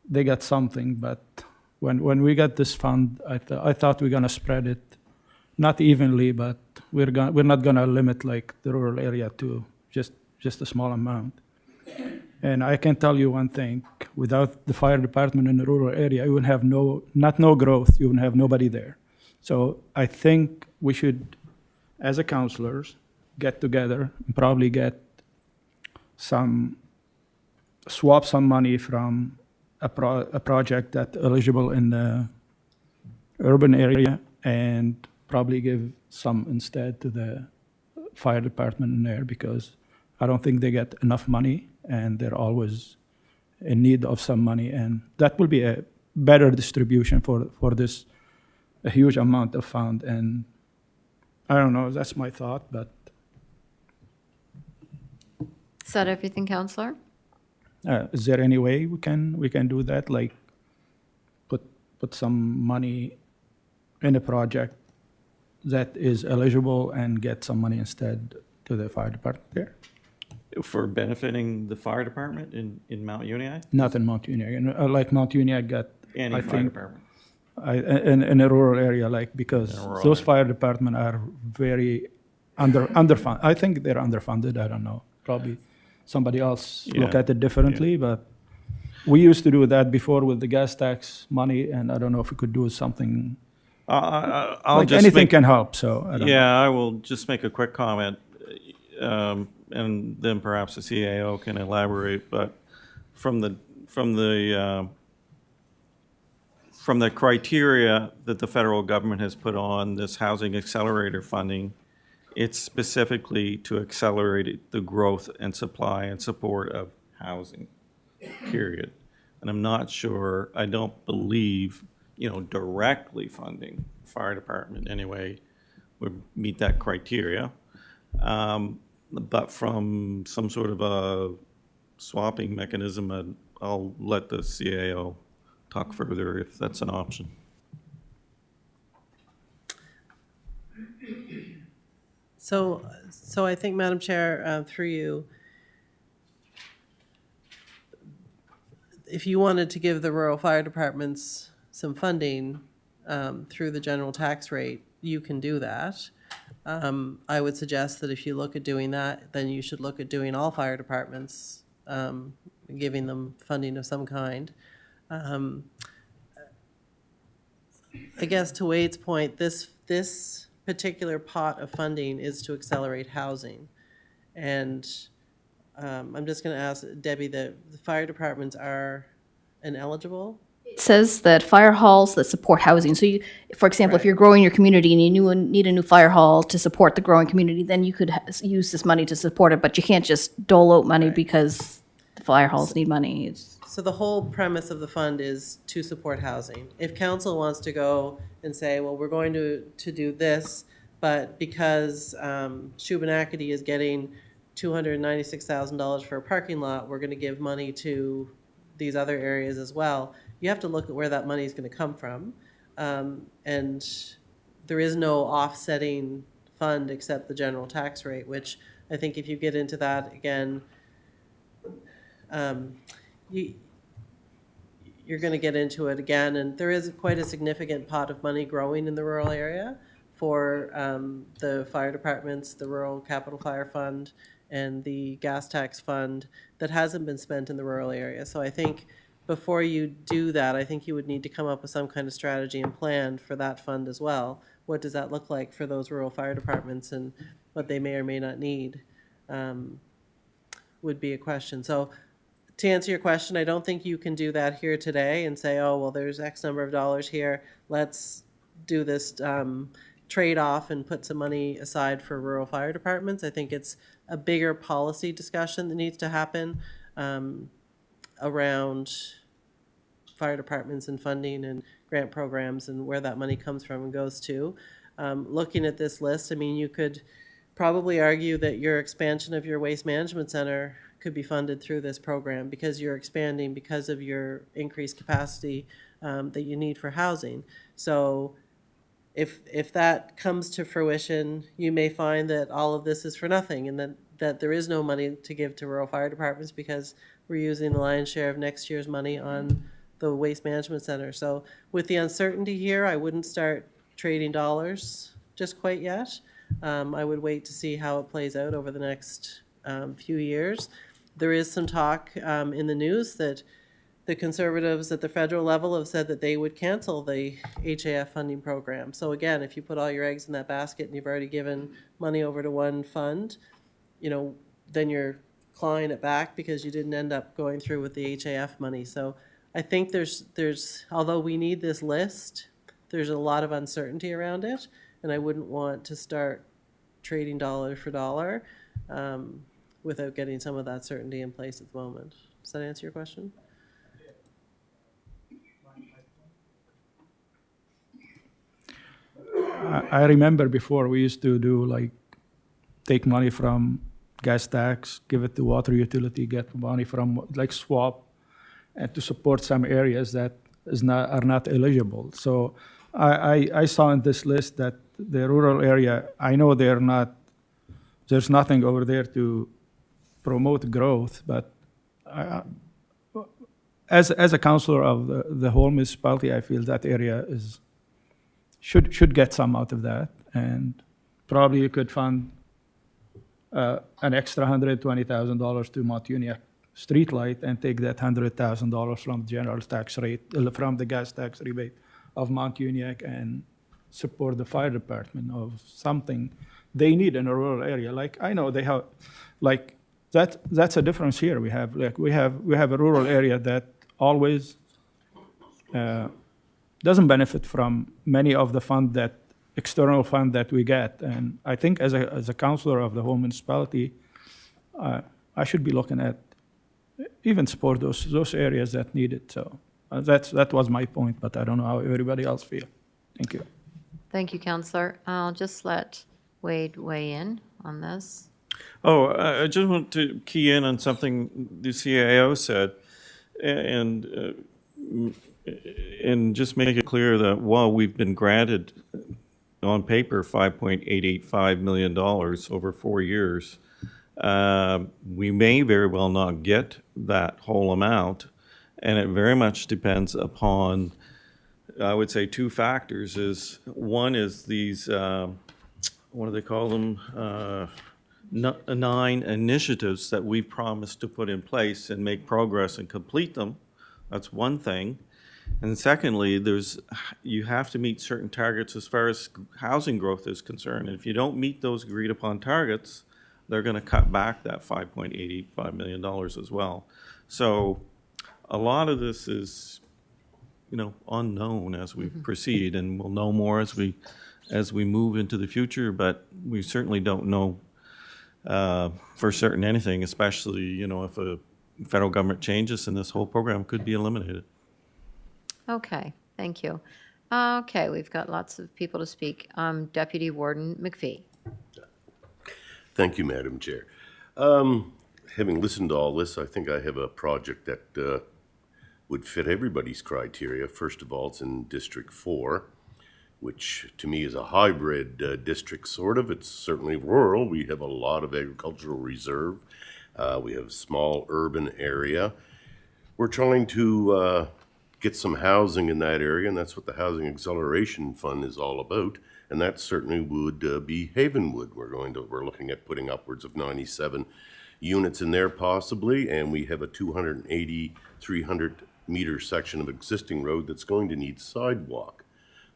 they got something, but when we got this fund, I thought we're going to spread it, not evenly, but we're not going to limit like the rural area to just a small amount. And I can tell you one thing, without the fire department in the rural area, you would have no growth, you would have nobody there. So I think we should, as a councilors, get together and probably swap some money from a project that's eligible in the urban area and probably give some instead to the fire department in there, because I don't think they get enough money and they're always in need of some money, and that will be a better distribution for this a huge amount of fund. And I don't know, that's my thought, but Is that everything, Counselor? is there any way we can do that, like put some money in a project that is eligible and get some money instead to the fire department there? For benefiting the fire department in Mount Uniacke? Not in Mount Uniacke. Like Mount Uniacke got, Any I fire think, department? in a rural area, like, because In a rural those area. fire department are very underfunded. I think they're underfunded. I don't know. Probably somebody else look Yeah. at it differently, but we used to do that before with the gas tax money, and I don't know if we could do something. I'll Like just anything make- can help. So I don't know. Yeah, I will just make a quick comment, and then perhaps the CAO can elaborate. But from the criteria that the federal government has put on this housing accelerator funding, it's specifically to accelerate the growth and supply and support of housing, period. And I'm not sure, I don't believe, directly funding fire department anyway would meet that criteria. But from some sort of a swapping mechanism, I'll let the CAO talk further if that's an option. So I think, Madam Chair, through you, if you wanted to give the rural fire departments some funding through the general tax rate, you can do that. I would suggest that if you look at doing that, then you should look at doing all fire departments, giving them funding of some kind. I guess to Wade's point, this particular pot of funding is to accelerate housing. And I'm just going to ask Debbie, the fire departments are ineligible? It says that fire halls that support housing. So you, for example, if you're growing your community and you need a new fire hall to support the growing community, then you could use this money to support it, but you can't just dole out money because the fire halls need money. So the whole premise of the fund is to support housing. If council wants to go and say, well, we're going to do this, but because Shubenacadie is getting $296,000 for a parking lot, we're going to give money to these other areas as well. You have to look at where that money is going to come from. And there is no offsetting fund except the general tax rate, which I think if you get into that again, you're going to get into it again. And there is quite a significant pot of money growing in the rural area for the fire departments, the Rural Capital Fire Fund, and the gas tax fund that hasn't been spent in the rural area. So I think before you do that, I think you would need to come up with some kind of strategy and plan for that fund as well. What does that look like for those rural fire departments and what they may or may not need would be a question. So to answer your question, I don't think you can do that here today and say, oh, well, there's X number of dollars here. Let's do this trade-off and put some money aside for rural fire departments. I think it's a bigger policy discussion that needs to happen around fire departments and funding and grant programs and where that money comes from and goes to. Looking at this list, I mean, you could probably argue that your expansion of your waste management center could be funded through this program because you're expanding because of your increased capacity that you need for housing. So if that comes to fruition, you may find that all of this is for nothing and that there is no money to give to rural fire departments because we're using the lion's share of next year's money on the waste management center. So with the uncertainty here, I wouldn't start trading dollars just quite yet. I would wait to see how it plays out over the next few years. there is some talk in the news that the Conservatives at the federal level have said that they would cancel the HAF funding program. So again, if you put all your eggs in that basket and you've already given money over to one fund, you know, then you're clawing it back because you didn't end up going through with the HAF money. So I think there's although we need this list, there's a lot of uncertainty around it, and I wouldn't want to start trading dollar for dollar without getting some of that certainty in place at the moment. Does that answer your question? I remember before we used to do like take money from gas tax, give it to water utility, get money from like swap, and to support some areas that are not eligible. So I saw in this list that the rural area, I know there's nothing over there to promote growth, but as a councillor of the whole municipality, I feel that area should get some out of that, and probably you could fund an extra $120,000 to Mount Uniacke streetlight and take that $100,000 from the general tax rate, from the gas tax rebate of Mount Uniacke, and support the fire department of something they need in a rural area. Like I know they have, like that's a difference here. We have a rural area that always doesn't benefit from many of the external fund that we get. And I think as a councillor of the whole municipality, I should be looking at even support those areas that need it. So that was my point, but I don't know how everybody else feel. Thank you. Thank you, Councillor. I'll just let Wade weigh in on this. Oh, I just want to key in on something the CAO said, and just make it clear that while we've been granted on paper $5.885 million over 4 years, we may very well not get that whole amount, and it very much depends upon, I would say, two factors. One is these, what do they call them? 9 initiatives that we promised to put in place and make progress and complete them. That's one thing. And secondly, you have to meet certain targets as far as housing growth is concerned. And if you don't meet those agreed upon targets, they're going to cut back that $5.885 million as well. So a lot of this is, unknown as we proceed, and we'll know more as we move into the future. But we certainly don't know for certain anything, especially if a federal government changes, and this whole program could be eliminated. Okay, thank you. Okay, we've got lots of people to speak. Deputy Warden McPhee. Thank you, Madam Chair. Having listened to all this, I think I have a project that would fit everybody's criteria. First of all, it's in District 4, which to me is a hybrid district, sort of. It's certainly rural. We have a lot of agricultural reserve. We have a small urban area. We're trying to get some housing in that area, and that's what the Housing Acceleration Fund is all about. And that certainly would be Havenwood. We're looking at putting upwards of 97 units in there possibly, and we have a 280, 300-meter section of existing road that's going to need sidewalk.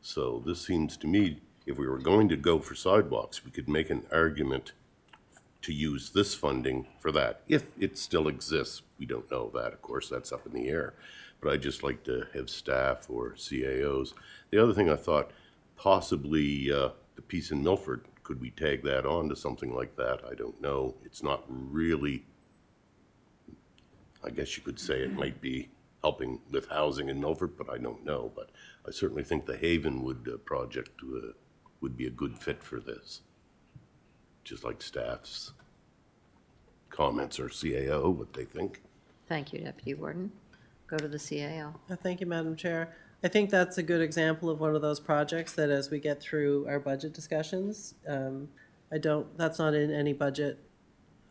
So this seems to me, if we were going to go for sidewalks, we could make an argument to use this funding for that, if it still exists. We don't know that, of course, that's up in the air. But I'd just like to have staff or CAOs. The other thing I thought, possibly the piece in Milford, could we tag that on to something like that? I don't know. It's not really, I guess you could say it might be helping with housing in Milford, but I don't know. But I certainly think the Havenwood project would be a good fit for this. Just like staff's comments or CAO, what they think. Thank you, Deputy Warden. Go to the CAO. Thank you, Madam Chair. I think that's a good example of one of those projects that as we get through our budget discussions, that's not in any budget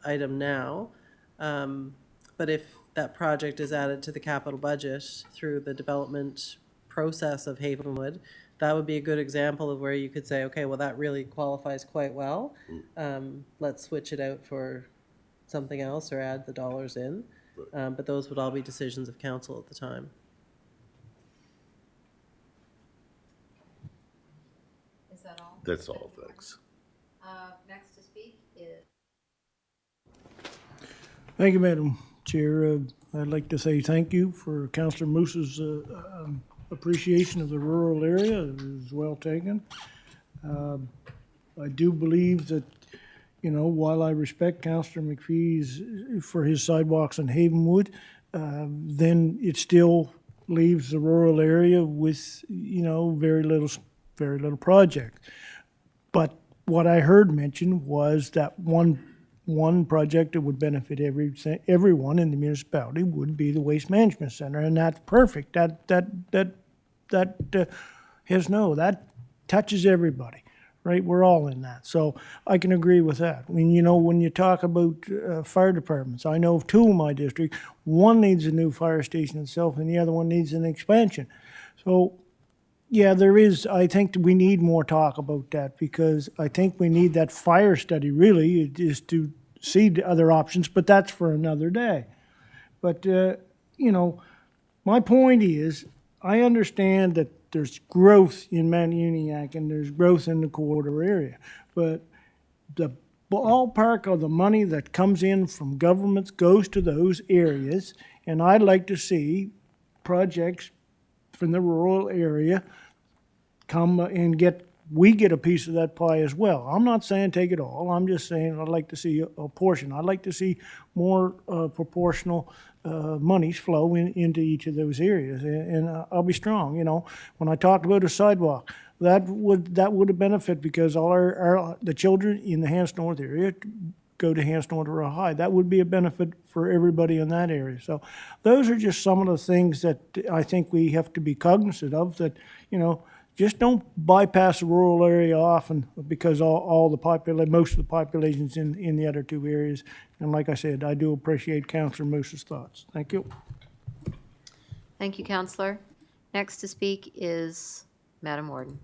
item now. But if that project is added to the capital budget through the development process of Havenwood, that would be a good example of where you could say, okay, well, that really qualifies quite well. Let's switch it out for something else or add the dollars in. But those would all be decisions of council at the time. Is that all? That's all, thanks. Next to speak is. Thank you, Madam Chair. I'd like to say thank you for Councillor Moose's appreciation of the rural area. It was well taken. I do believe that, you know, while I respect Councillor McPhee's for his sidewalks in Havenwood, then it still leaves the rural area with, you know, very little project. But what I heard mentioned was that one project that would benefit everyone in the municipality would be the waste management center, and that's perfect. That touches everybody, right? We're all in that, so I can agree with that. I mean, you know, when you talk about fire departments, I know of two in my district. One needs a new fire station itself, and the other one needs an expansion. So, yeah, there is. I think we need more talk about that, because I think we need that fire study, really, is to see the other options, but that's for another day. But, you know, my point is, I understand that there's growth in Mount Uniacke and there's growth in the corridor area, but the ballpark of the money that comes in from governments goes to those areas, and I'd like to see projects from the rural area come and we get a piece of that pie as well. I'm not saying take it all. I'm just saying I'd like to see a portion. I'd like to see more proportional monies flow into each of those areas. And I'll be strong. You know, when I talked about a sidewalk, that would have benefit, because all the children in the Hants North area go to Hants North Rural High. That would be a benefit for everybody in that area. So those are just some of the things that I think we have to be cognizant of, that, you know, just don't bypass the rural area often, because most of the population's in the other two areas. And like I said, I do appreciate Councillor Moose's thoughts. Thank you. Thank you, Councillor. Next to speak is Madam Warden.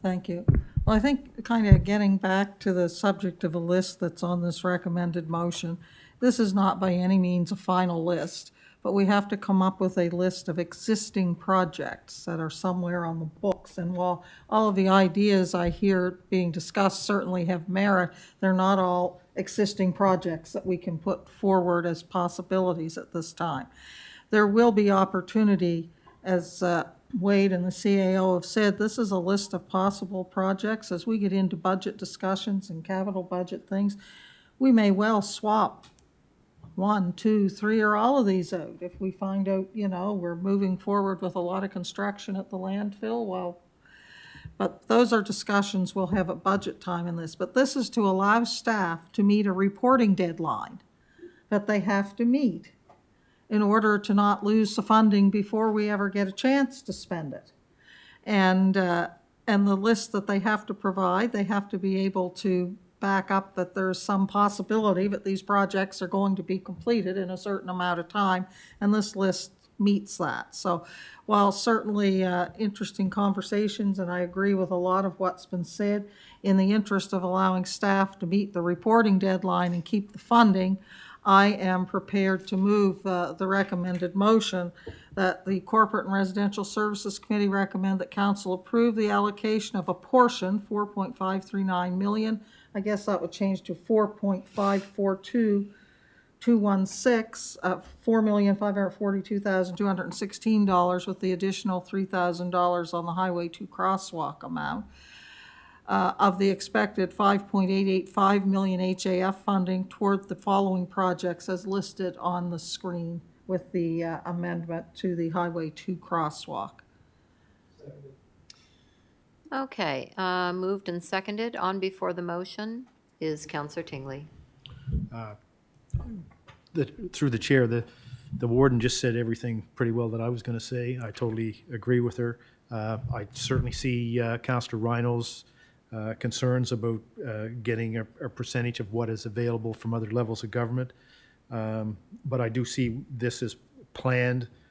Thank you. Well, I think kind of getting back to the subject of a list that's on this recommended motion, this is not by any means a final list, but we have to come up with a list of existing projects that are somewhere on the books. And while all of the ideas I hear being discussed certainly have merit, they're not all existing projects that we can put forward as possibilities at this time. There will be opportunity, as Wade and the CAO have said, this is a list of possible projects. As we get into budget discussions and capital budget things, we may well swap 1, 2, 3, or all of these out. If we find out, you know, we're moving forward with a lot of construction at the landfill, well, but those are discussions we'll have at budget time in this. But this is to allow staff to meet a reporting deadline that they have to meet in order to not lose the funding before we ever get a chance to spend it. And the list that they have to provide, they have to be able to back up that there's some possibility that these projects are going to be completed in a certain amount of time, and this list meets that. So while certainly interesting conversations, and I agree with a lot of what's been said, in the interest of allowing staff to meet the reporting deadline and keep the funding, I am prepared to move the recommended motion that the Corporate and Residential Services Committee recommend that Council approve the allocation of a portion, $4.539 million. I guess that would change to $4.542216, $4,542,216, with the additional $3,000 on the Highway 2 crosswalk amount. Of the expected $5.885 million HAF funding toward the following projects as listed on the screen with the amendment to the Highway 2 crosswalk. Okay, moved and seconded. On before the motion is Councillor Tingley. Through the chair, the warden just said everything pretty well that I was going to say. I totally agree with her. I certainly see Councillor Rhino's concerns about getting a percentage of what is available from other levels of government. But I do see this as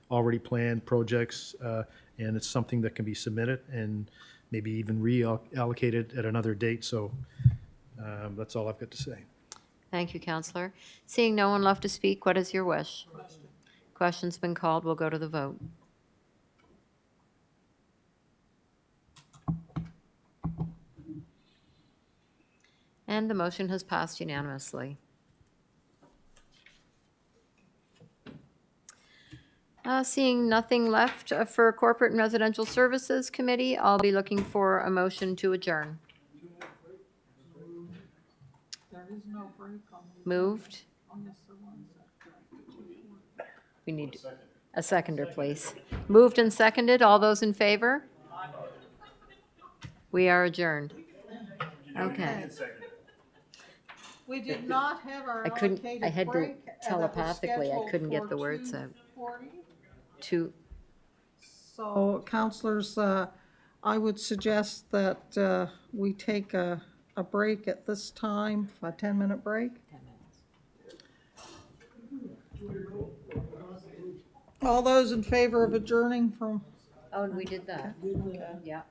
already planned projects, and it's something that can be submitted and maybe even reallocated at another date. So that's all I've got to say. Thank you, Counselor. Seeing no one left to speak, what is your wish? Question's been called. We'll go to the vote. And the motion has passed unanimously. Seeing nothing left for Corporate and Residential Services Committee, I'll be looking for a motion to adjourn. Moved. We need a seconder, please. Moved and seconded. All those in favor? We are adjourned. Okay. We did not have our I couldn't, allocated I had to break that was telepathically, I scheduled couldn't get for the words out. 2:40. To, So, counselors, I would suggest that we take a break at this time, a 10-minute break. 10 minutes. All those in favor of adjourning from Oh, we did that. Yeah.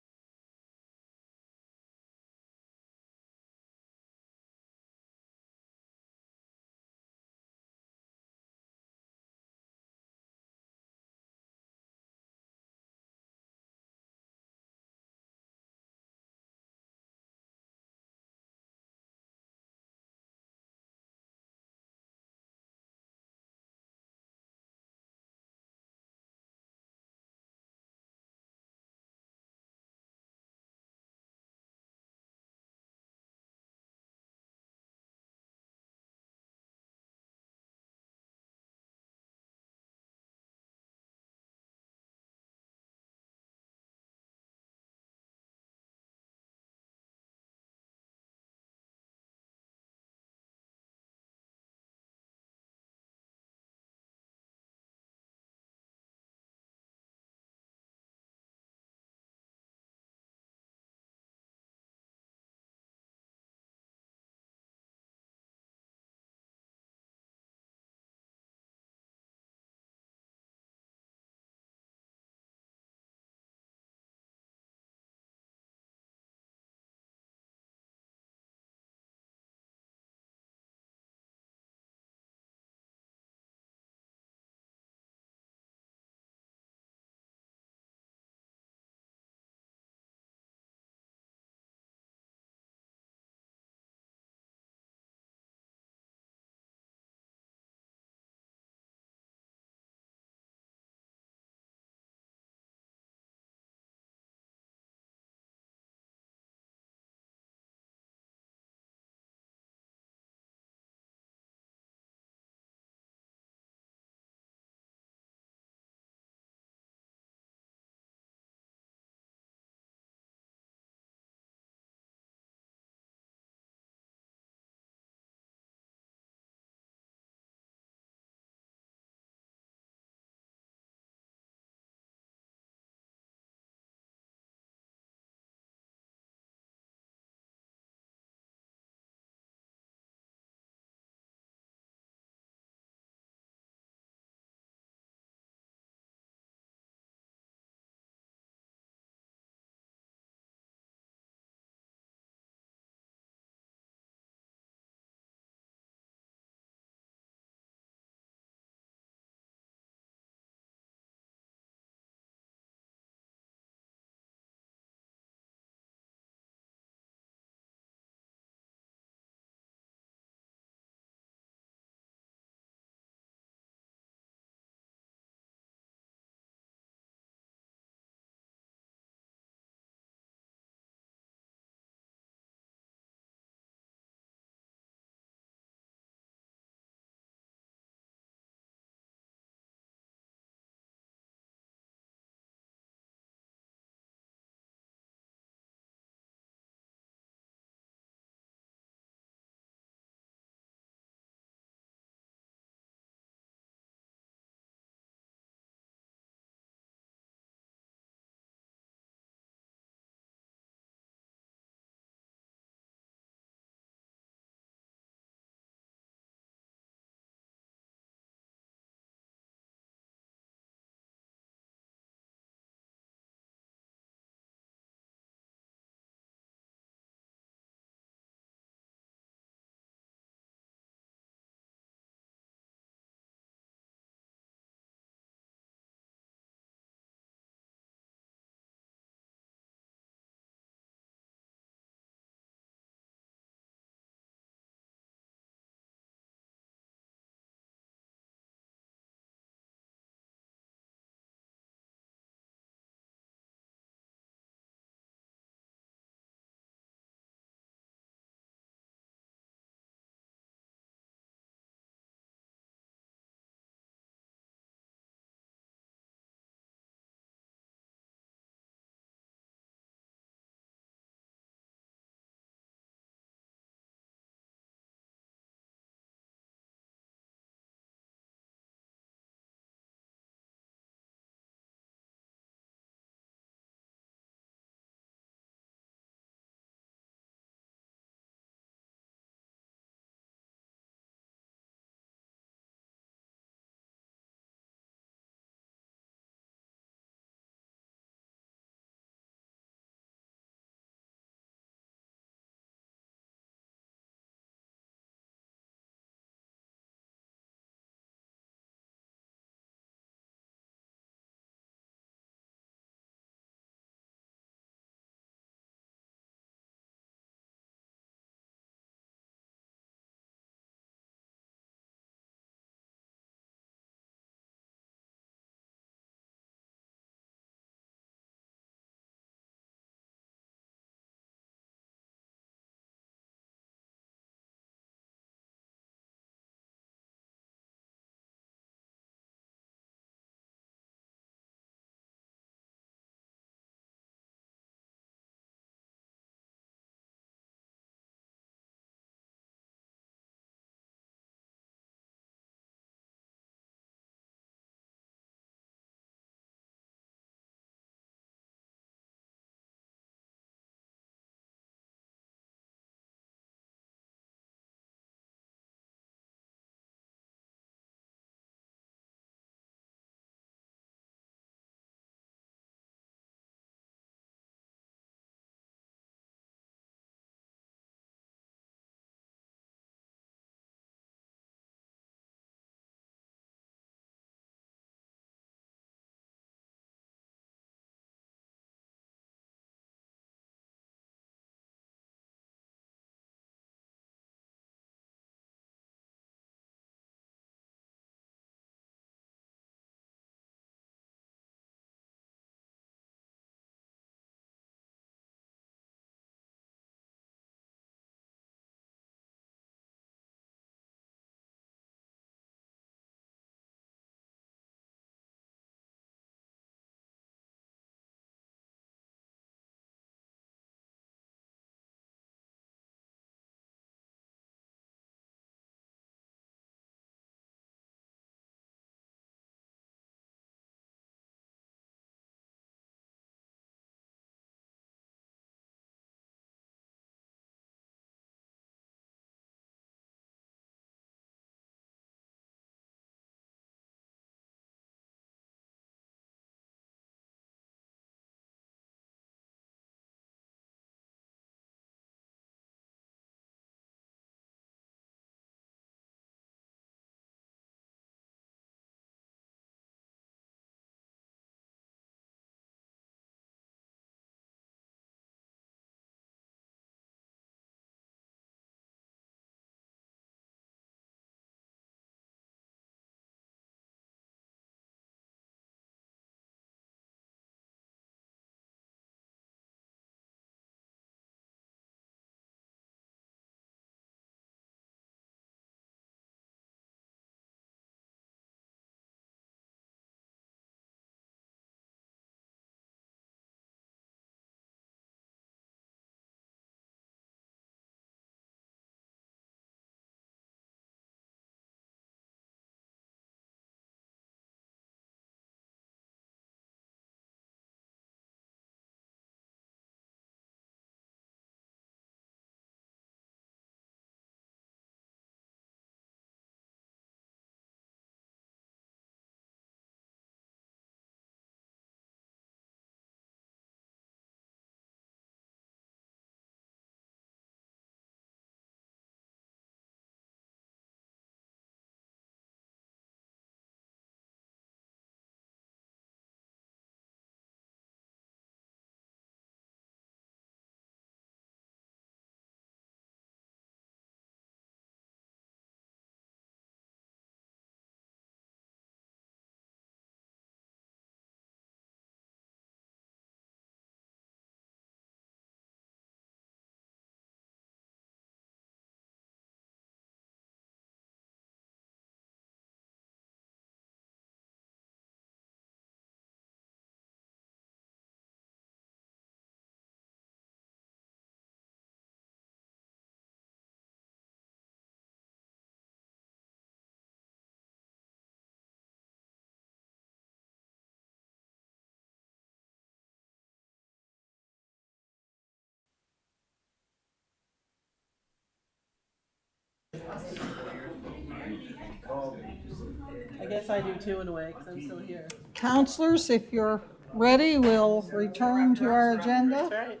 guess I do too in a way, because I'm still here. Counselors, if you're ready, we'll return to our agenda. That's right.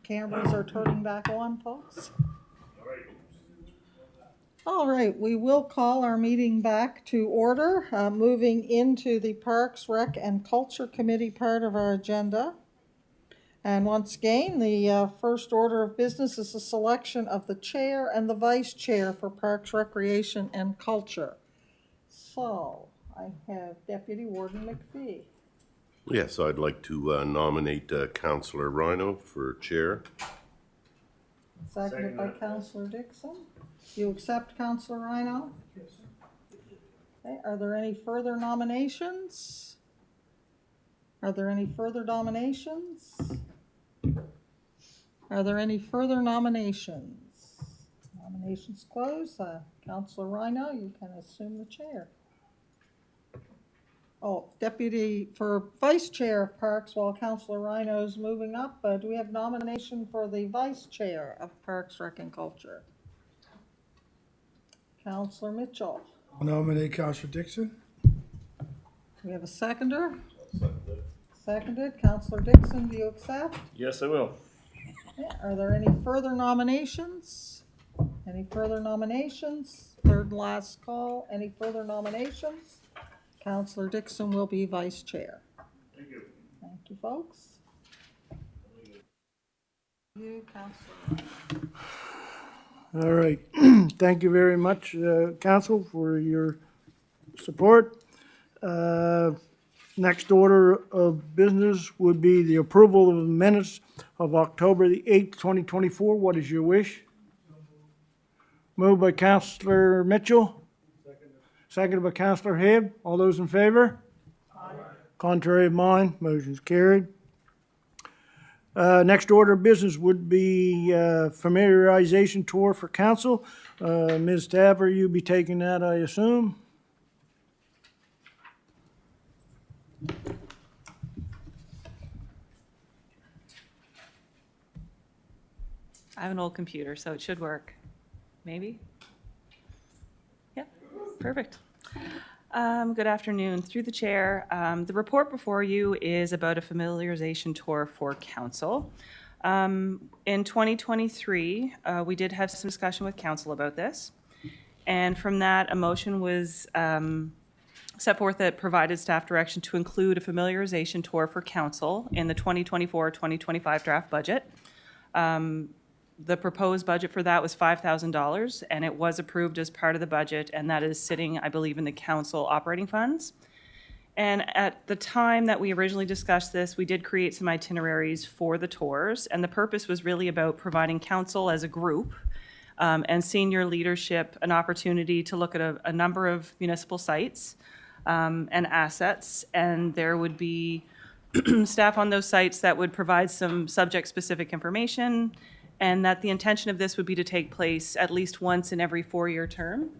Cameras are turning back on, folks. All right, we will call our meeting back to order, moving into the Parks, Rec, and Culture Committee part of our agenda. And once again, the first order of business is the selection of the chair and the vice chair for Parks, Recreation, and Culture. So, I have Deputy Warden McPhee. Yes, I'd like to nominate Councillor Rhino for chair. Seconded by Councillor Dixon. You accept, Councillor Rhino? Okay, are there any further nominations? Are there any further nominations? Are there any further nominations? Nominations closed. Councillor Rhino, you can assume the chair. Oh, Deputy for Vice Chair of Parks, while Councillor Rhino is moving up, do we have nomination for the Vice Chair of Parks, Rec, and Culture? Councillor Mitchell. I'll nominate Councillor Dixon. Do we have a seconder? Seconded. Councillor Dixon, do you accept? Yes, I will. Okay, are there any further nominations? Any further nominations? Third and last call. Any further nominations? Councillor Dixon will be Vice Chair. Thank you. Thank you, folks. You, Councillor. All right. Thank you very much, Council, for your support. Next order of business would be the approval of the minutes of October the 8th, 2024. What is your wish? Moved by Councillor Mitchell. Seconded by Councillor Hibb. All those in favor? Aye. Contrary of mine, motion's carried. Next order of business would be familiarization tour for council. Ms. Tapper, you'll be taking that, I assume? I have an old computer, so it should work. Maybe? Yeah, perfect. Good afternoon. Through the chair, the report before you is about a familiarization tour for council. In 2023, we did have some discussion with council about this. And from that, a motion was set forth that provided staff direction to include a familiarization tour for council in the 2024-2025 draft budget. The proposed budget for that was $5,000, and it was approved as part of the budget, and that is sitting, I believe, in the council operating funds. And at the time that we originally discussed this, we did create some itineraries for the tours, and the purpose was really about providing council as a group and senior leadership an opportunity to look at a number of municipal sites and assets, and there would be staff on those sites that would provide some subject-specific information, and that the intention of this would be to take place at least once in every 4-year term.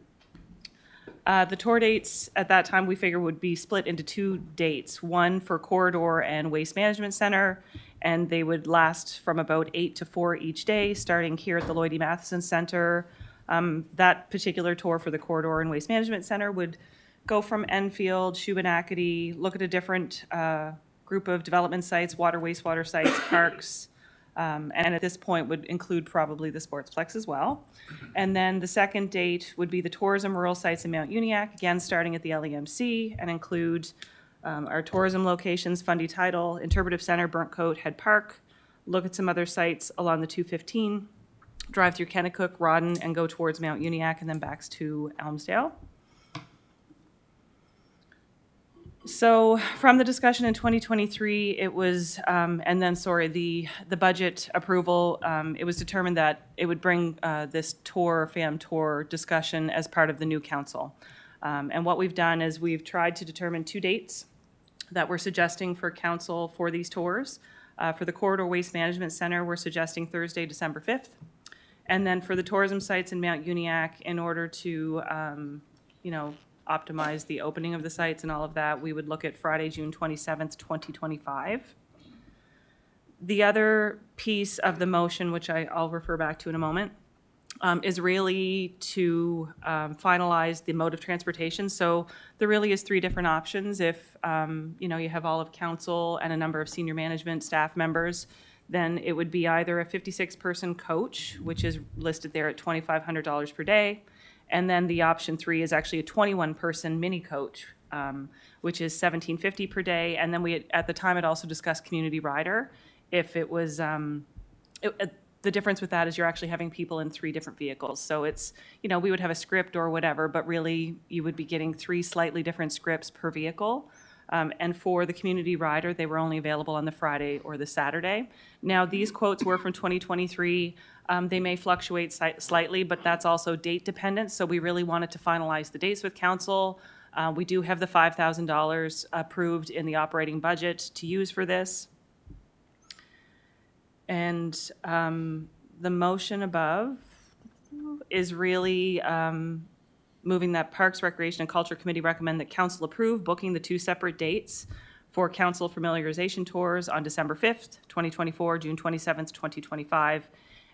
The tour dates at that time we figure would be split into 2 dates, one for Corridor and Waste Management Center, and they would last from about 8 to 4 each day, starting here at the Lloyd E. Matheson Center. That particular tour for the Corridor and Waste Management Center would go from Enfield, Shubenacadie, look at a different group of development sites, water, wastewater sites, parks, and at this point would include probably the Sportsplex as well. And then the second date would be the tourism rural sites in Mount Uniacke, again starting at the LEMC, and include our tourism locations, Fundy Tidal, Interpretive Center, Burnt Coat, Head Park, look at some other sites along the 215, drive through Kennecook, Rawdon, and go towards Mount Uniacke and then back to Elmsdale. So from the discussion in 2023, it was, and then, sorry, the budget approval, it was determined that it would bring this tour, FAM tour discussion as part of the new council. And what we've done is we've tried to determine 2 dates that we're suggesting for council for these tours. For the Corridor Waste Management Center, we're suggesting Thursday, December 5th. And then for the tourism sites in Mount Uniacke, in order to, optimize the opening of the sites and all of that, we would look at Friday, June 27th, 2025. The other piece of the motion, which I'll refer back to in a moment, is really to finalize the mode of transportation. So there really is three different options. If you have all of council and a number of senior management staff members, then it would be either a 56-person coach, which is listed there at $2,500 per day, and then the option 3 is actually a 21-person mini coach, which is $1,750 per day. And then at the time, it also discussed community rider. If it was the difference with that is you're actually having people in 3 different vehicles. So it's, we would have a script or whatever, but really you would be getting 3 slightly different scripts per vehicle. And for the community rider, they were only available on the Friday or the Saturday. Now, these quotes were from 2023. They may fluctuate slightly, but that's also date dependent. So we really wanted to finalize the dates with council. We do have the $5,000 approved in the operating budget to use for this. And the motion above is really moving that Parks, Recreation, and Culture Committee recommend that council approve booking the 2 separate dates for council familiarization tours on December 5th, 2024, June 27th, 2025,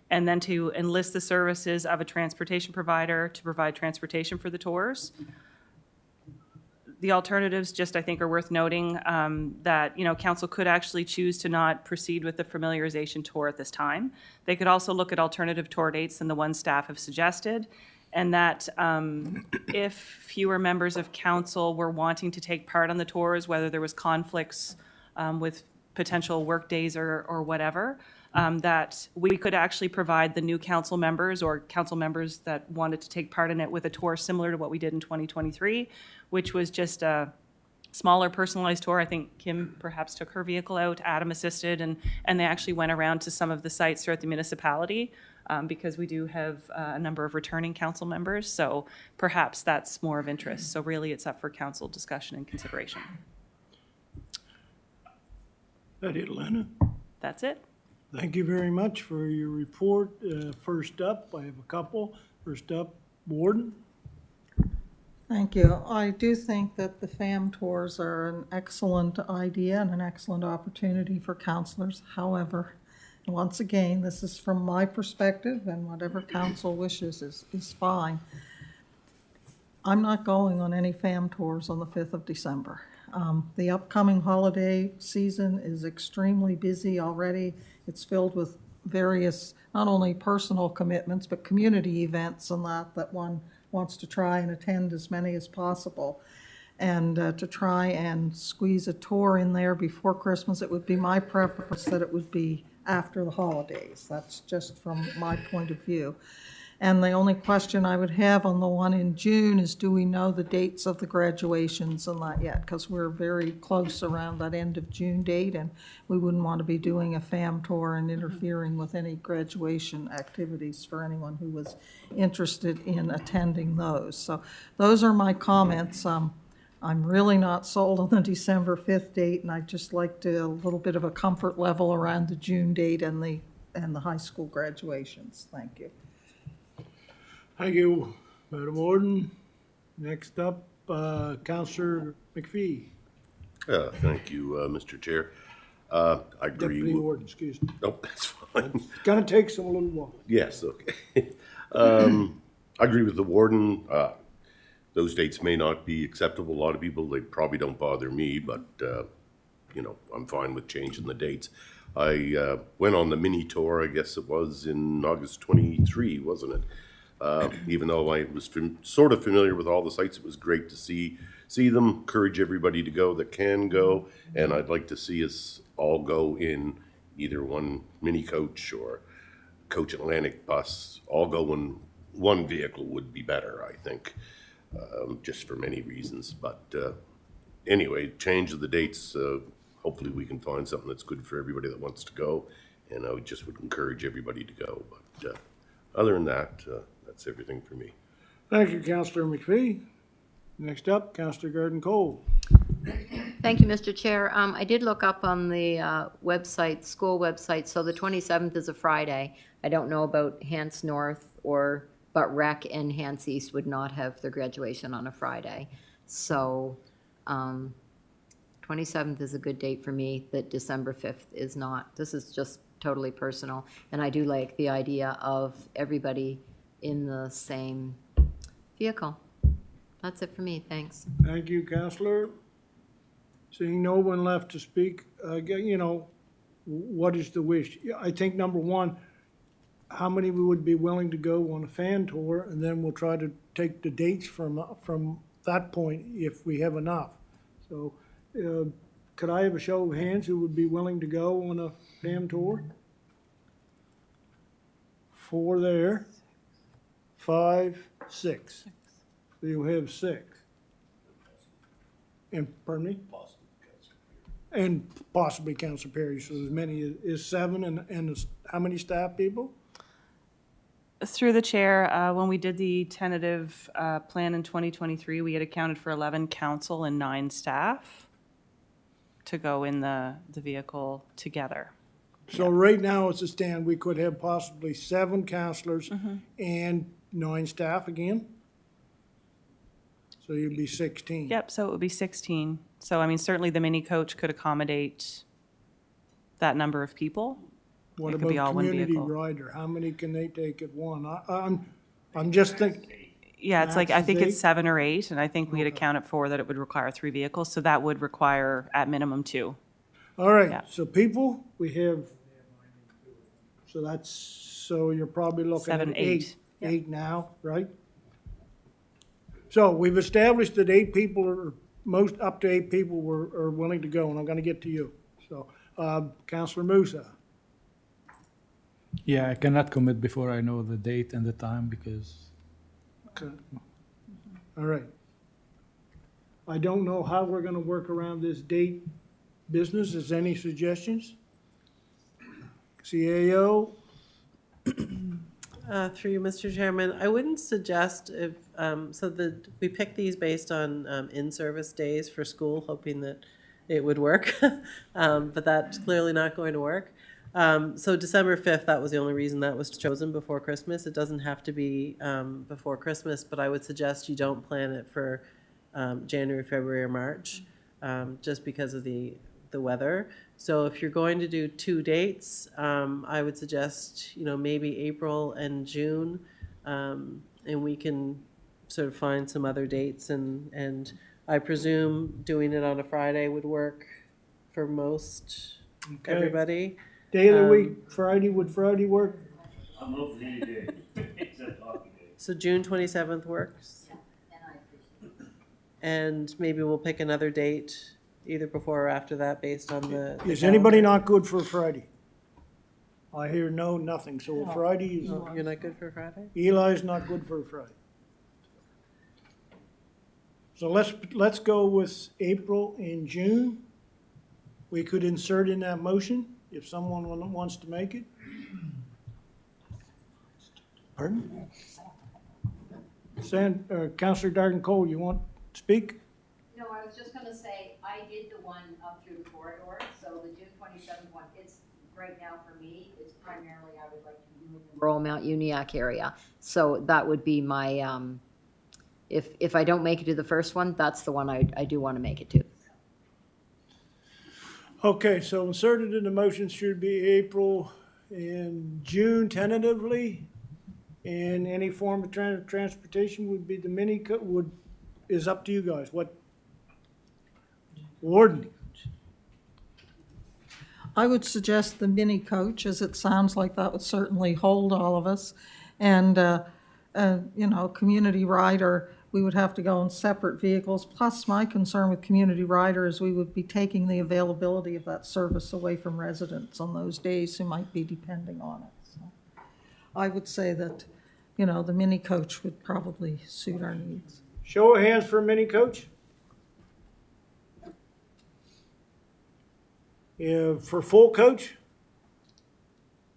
and then to enlist the services of a transportation provider to provide transportation for the tours. The alternatives, just I think, are worth noting that, council could actually choose to not proceed with the familiarization tour at this time. They could also look at alternative tour dates than the ones staff have suggested, and that if fewer members of council were wanting to take part on the tours, whether there was conflicts with potential work days or whatever, that we could actually provide the new council members or council members that wanted to take part in it with a tour similar to what we did in 2023, which was just a smaller personalized tour. I think Kim perhaps took her vehicle out, Adam assisted, and they actually went around to some of the sites throughout the municipality because we do have a number of returning council members, so perhaps that's more of interest. So really it's up for council discussion and consideration. That it, Lena? That's it. Thank you very much for your report. First up, I have a couple. First up, Warden. Thank you. I do think that the FAM tours are an excellent idea and an excellent opportunity for counselors. However, once again, this is from my perspective, and whatever council wishes is fine. I'm not going on any FAM tours on the 5th of December. The upcoming holiday season is extremely busy already. It's filled with various, not only personal commitments, but community events and that one wants to try and attend as many as possible. And to try and squeeze a tour in there before Christmas, it would be my preference that it would be after the holidays. That's just from my point of view. And the only question I would have on the one in June is, do we know the dates of the graduations and that yet? Because we're very close around that end of June date, and we wouldn't want to be doing a FAM tour and interfering with any graduation activities for anyone who was interested in attending those. So those are my comments. I'm really not sold on the December 5th date, and I'd just like a little bit of a comfort level around the June date and the high school graduations. Thank you. Thank you, Madam Warden. Next up, Councillor McPhee. Thank you, Mr. Chair. I agree. Deputy Warden, excuse me. Nope, that's fine. It's gonna take some little while. Yes, okay. I agree with the warden. Those dates may not be acceptable. A lot of people, they probably don't bother me, but, I'm fine with changing the dates. I went on the mini tour, I guess it was in August 23, wasn't it? Even though I was sort of familiar with all the sites, it was great to see them, encourage everybody to go that can go, and I'd like to see us all go in either one mini coach or Coach Atlantic bus. All go in one vehicle would be better, I think, just for many reasons. But anyway, change of the dates, hopefully we can find something that's good for everybody that wants to go, and I would encourage everybody to go. But other than that, that's everything for me. Thank you, Councillor McPhee. Next up, Councillor Garden Cole. Thank you, Mr. Chair. I did look up on the website, school website, so the 27th is a Friday. I don't know about Hants North but Rec and Hants East would not have their graduation on a Friday. So 27th is a good date for me, but December 5th is not. This is just totally personal. And I do like the idea of everybody in the same vehicle. That's it for me, thanks. Thank you, Counselor. Seeing no one left to speak, what is the wish? Yeah, I think number one, how many we would be willing to go on a fan tour, and then we'll try to take the dates from that point if we have enough. So, could I have a show of hands who would be willing to go on a fan tour? 4 there, 5, 6. So you'll have 6. And, pardon me? And possibly Council Perry, so as many as 7, and how many staff people? Through the chair, when we did the tentative plan in 2023, we had accounted for 11 council and 9 staff to go in the vehicle together. So right now, as it stands, we could have possibly 7 councilors Mm-hmm. and 9 staff again? So you'd be 16. Yep, so it would be 16. So, I mean, certainly the mini coach could accommodate that number of people. What It could be all about one community vehicle. rider? How many can they take at one? I'm just thinking, Yeah, it's like, I Max is think it's 8? 7 or 8, and I think we had accounted for that it would require 3 vehicles, so that would require at minimum 2. all right, Yeah. so people, we have, so you're probably looking at 7, 8. 8. 8 now, right? So we've established that 8 people are, most up to 8 people are willing to go, and I'm gonna get to you. So, Councilor Musa, Yeah, I cannot commit before I know the date and the time because okay. All right. I don't know how we're gonna work around this date business. Is any suggestions? CAO? Through you, Mr. Chairman, I wouldn't suggest if, we pick these based on in-service days for school, hoping that it would work, but that's clearly not going to work. So December 5th, that was the only reason that was chosen before Christmas. It doesn't have to be before Christmas, but I would suggest you don't plan it for January, February, or March, just because of the weather. So if you're going to do 2 dates, I would suggest, maybe April and June, and we can sort of find some other dates, and I presume doing it on a Friday would work for most everybody. Day of the week, Friday, would Friday work? I'm open any day, except hockey day. So June 27th works? And maybe we'll pick another date either before or after that based on the Is anybody calendar. not good for Friday? I hear no, nothing, so Friday is, Oh, you're not good for Friday? Eli's not good for Friday. So let's go with April and June. We could insert in that motion if someone wants to make it. Pardon? Councilor Dargan Cole, you want to speak? No, I was just gonna say, I did the one up through the corridor, so the June 27th one, it's, right now for me, it's primarily, I would like to do in the Rural Mount Uniac area. So that would be my, if I don't make it to the first one, that's the one I do want to make it to. Okay, so inserted in the motion should be April and June tentatively. And any form of transportation would be the is up to you guys. What? Warden? I would suggest the mini coach, as it sounds like that would certainly hold all of us. And, community rider, we would have to go in separate vehicles. Plus, my concern with community rider is we would be taking the availability of that service away from residents on those days who might be depending on it. So I would say that, the mini coach would probably suit our needs. Show of hands for a mini coach. Yeah, for full coach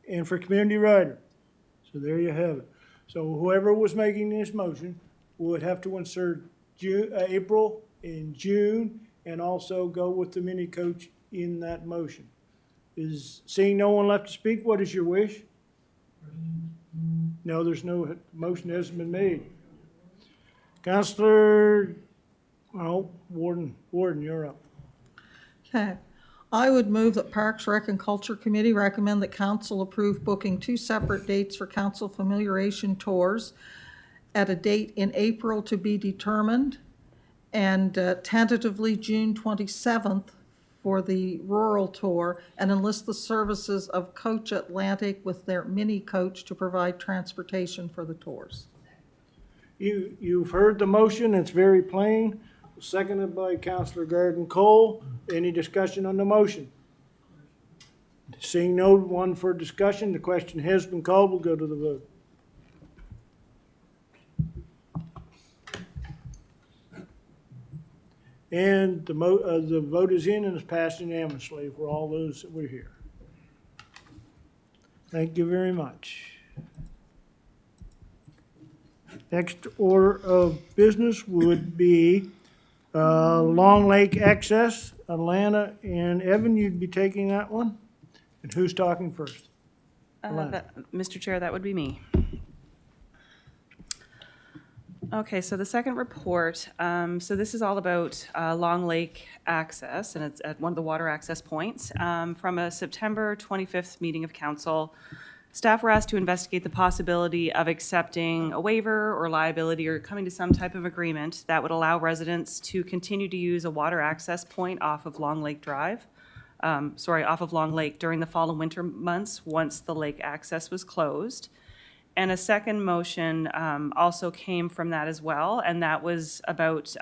and for community rider. So there you have it. So whoever was making this motion would have to insert April and June and also go with the mini coach in that motion. Is seeing no one left to speak, what is your wish? No, there's no motion hasn't been made. Councilor, Warden, you're up. Okay. I would move that Parks, Rec, and Culture Committee recommend that council approve booking 2 separate dates for council familiarization tours at a date in April to be determined, and tentatively June 27th for the rural tour, and enlist the services of Coach Atlantic with their mini coach to provide transportation for the tours. You've heard the motion, it's very plain, seconded by Councillor Garden Cole. Any discussion on the motion? Seeing no one for discussion, the question has been called, we'll go to the vote. And the vote is in and is passed unanimously for all those that were here. Thank you very much. Next order of business would be Long Lake Access. Atlanta and Evan, you'd be taking that one? And who's talking first? Mr. Chair, that would be me. Okay, so the second report, so this is all about Long Lake access, and it's at one of the water access points. From a September 25th meeting of council, staff were asked to investigate the possibility of accepting a waiver or liability or coming to some type of agreement that would allow residents to continue to use a water access point off of Long Lake Drive, off of Long Lake during the fall and winter months once the lake access was closed. And a second motion also came from that as well, and that was about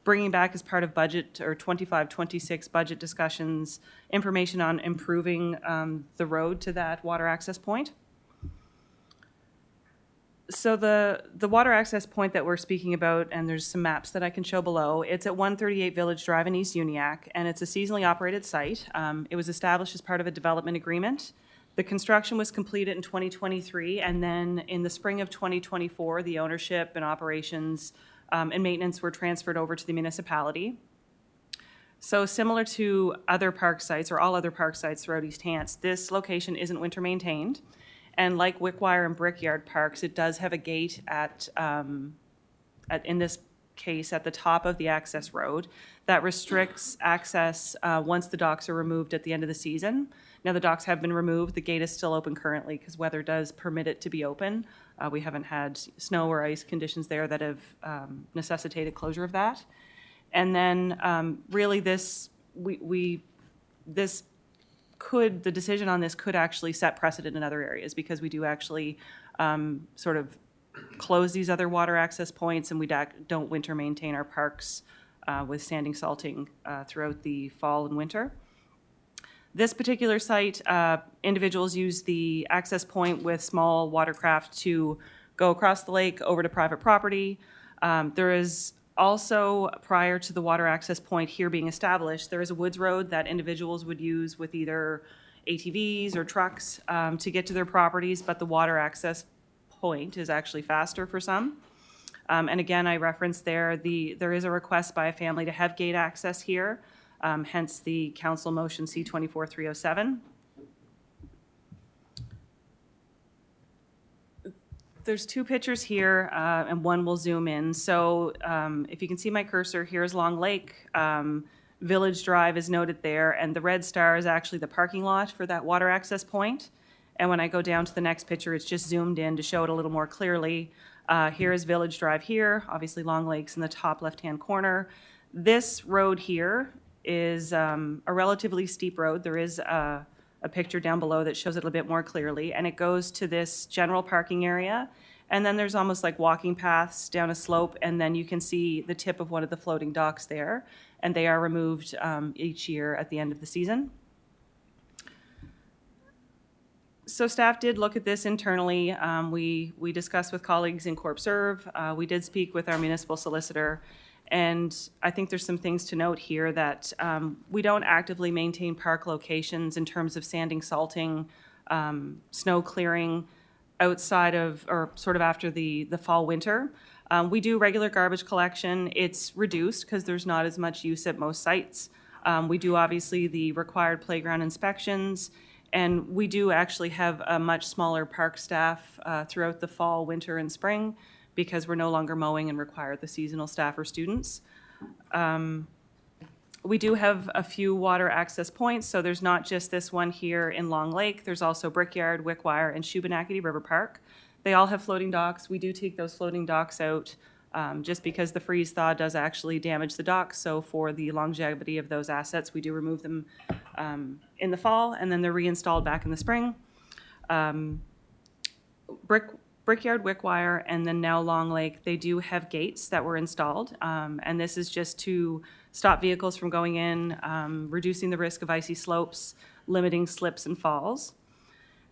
bringing back as part of budget or 25-26 budget discussions information on improving the road to that water access point. So the water access point that we're speaking about, and there's some maps that I can show below, it's at 138 Village Drive in East Uniacke, and it's a seasonally operated site. It was established as part of a development agreement. The construction was completed in 2023, and then in the spring of 2024, the ownership and operations and maintenance were transferred over to the municipality. So similar to other park sites, or all other park sites throughout East Hants, this location isn't winter maintained. And like Wickwire and Brickyard Parks, it does have a gate in this case, at the top of the access road that restricts access once the docks are removed at the end of the season. Now, the docks have been removed. The gate is still open currently because weather does permit it to be open. We haven't had snow or ice conditions there that have necessitated closure of that. And then really the decision on this could actually set precedent in other areas because we do actually sort of close these other water access points, and we don't winter maintain our parks with sanding, salting throughout the fall and winter. This particular site, individuals use the access point with small watercraft to go across the lake over to private property. There is also, prior to the water access point here being established, there is a woods road that individuals would use with either ATVs or trucks to get to their properties, but the water access point is actually faster for some. And again, I referenced there is a request by a family to have gate access here, hence the council motion C-24-307. There's two pictures here, and one will zoom in. So if you can see my cursor, here's Long Lake. Village Drive is noted there, and the red star is actually the parking lot for that water access point. And when I go down to the next picture, it's just zoomed in to show it a little more clearly. Here is Village Drive here. Obviously, Long Lake's in the top left-hand corner. This road here is a relatively steep road. There is a picture down below that shows it a little bit more clearly, and it goes to this general parking area. And then there's almost like walking paths down a slope, and then you can see the tip of one of the floating docks there, and they are removed each year at the end of the season. So staff did look at this internally. We discussed with colleagues in Corp Serve. We did speak with our municipal solicitor, and I think there's some things to note here that we don't actively maintain park locations in terms of sanding, salting, snow clearing outside of, or sort of after the fall, winter. We do regular garbage collection. It's reduced because there's not as much use at most sites. We do obviously the required playground inspections, and we do actually have a much smaller park staff throughout the fall, winter, and spring because we're no longer mowing and require the seasonal staff or students. We do have a few water access points, so there's not just this one here in Long Lake. There's also Brickyard, Wickwire, and Shubenacadie River Park. They all have floating docks. We do take those floating docks out just because the freeze thaw does actually damage the docks. So for the longevity of those assets, we do remove them in the fall, and then they're reinstalled back in the spring. Brickyard, Wickwire, and then now Long Lake, they do have gates that were installed. And this is just to stop vehicles from going in, reducing the risk of icy slopes, limiting slips and falls.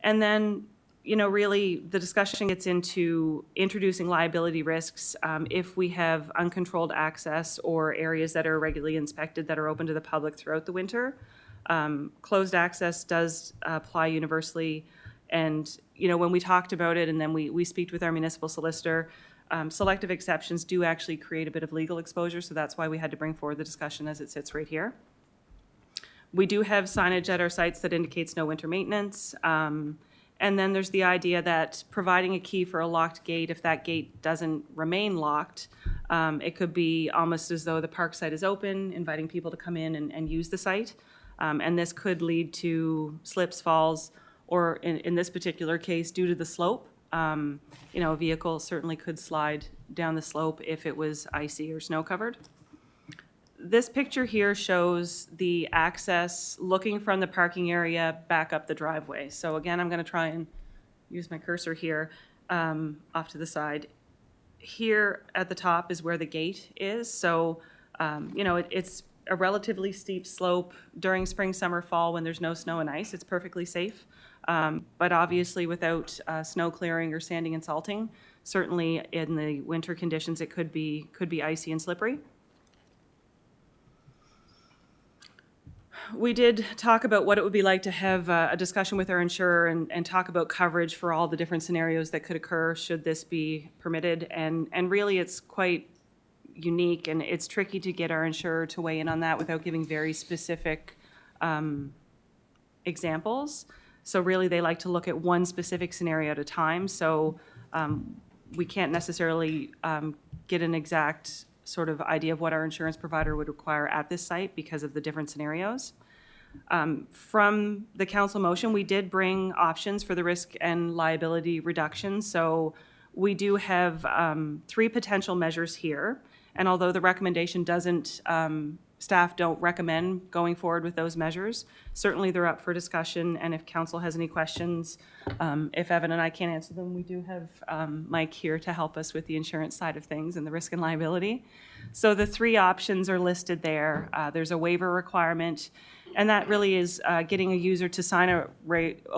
And then, you know, really the discussion gets into introducing liability risks if we have uncontrolled access or areas that are irregularly inspected that are open to the public throughout the winter. Closed access does apply universally. And, you know, when we talked about it and then we speak with our municipal solicitor, selective exceptions do actually create a bit of legal exposure, so that's why we had to bring forward the discussion as it sits right here. We do have signage at our sites that indicates no winter maintenance. And then there's the idea that providing a key for a locked gate, if that gate doesn't remain locked, it could be almost as though the park site is open, inviting people to come in and use the site. And this could lead to slips, falls, or in this particular case, due to the slope, you know, a vehicle certainly could slide down the slope if it was icy or snow covered. This picture here shows the access looking from the parking area back up the driveway. So again, I'm going to try and use my cursor here off to the side. Here at the top is where the gate is. So, you know, it's a relatively steep slope during spring, summer, fall when there's no snow and ice. It's perfectly safe. But obviously without snow clearing or sanding and salting, certainly in the winter conditions, it could be icy and slippery. We did talk about what it would be like to have a discussion with our insurer and talk about coverage for all the different scenarios that could occur should this be permitted. And really it's quite unique and it's tricky to get our insurer to weigh in on that without giving very specific examples. So really they like to look at one specific scenario at a time. So we can't necessarily get an exact sort of idea of what our insurance provider would require at this site because of the different scenarios. From the council motion, we did bring options for the risk and liability reduction. So we do have 3 potential measures here. And although the recommendation doesn't, staff don't recommend going forward with those measures, certainly they're up for discussion. And if council has any questions, if Evan and I can't answer them, we do have Mike here to help us with the insurance side of things and the risk and liability. So the 3 options are listed there. There's a waiver requirement, and that really is getting a user to sign a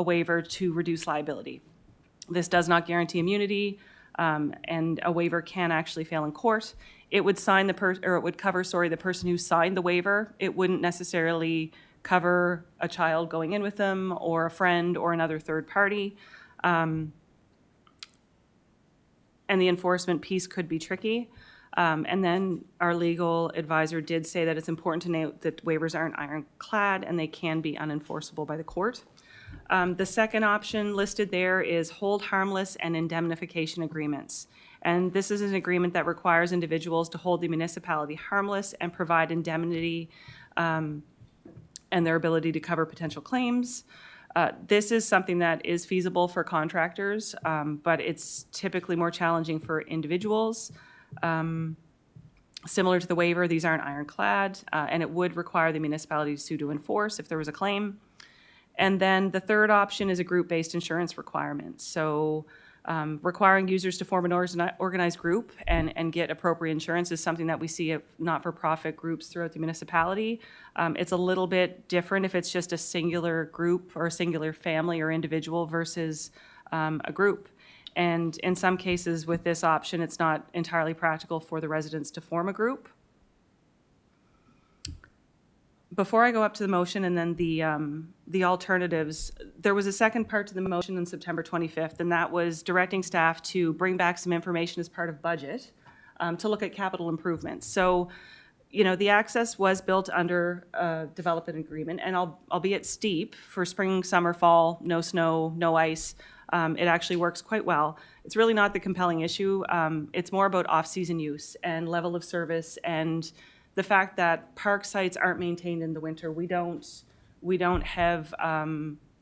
waiver to reduce liability. This does not guarantee immunity, and a waiver can actually fail in court. It would sign it would cover, the person who signed the waiver. It wouldn't necessarily cover a child going in with them or a friend or another third party. And the enforcement piece could be tricky. And then our legal advisor did say that it's important to note that waivers aren't ironclad and they can be unenforceable by the court. The second option listed there is hold harmless and indemnification agreements. And this is an agreement that requires individuals to hold the municipality harmless and provide indemnity and their ability to cover potential claims. This is something that is feasible for contractors, but it's typically more challenging for individuals. Similar to the waiver, these aren't ironclad, and it would require the municipality to sue to enforce if there was a claim. And then the third option is a group-based insurance requirement. So requiring users to form an organized group and get appropriate insurance is something that we see at not-for-profit groups throughout the municipality. It's a little bit different if it's just a singular group or a singular family or individual versus a group. And in some cases with this option, it's not entirely practical for the residents to form a group. Before I go up to the motion and then the alternatives, there was a second part to the motion on September 25th, and that was directing staff to bring back some information as part of budget to look at capital improvements. So, you know, the access was built under a development agreement, and albeit steep for spring, summer, fall, no snow, no ice, it actually works quite well. It's really not the compelling issue. It's more about off-season use and level of service and the fact that park sites aren't maintained in the winter. We don't have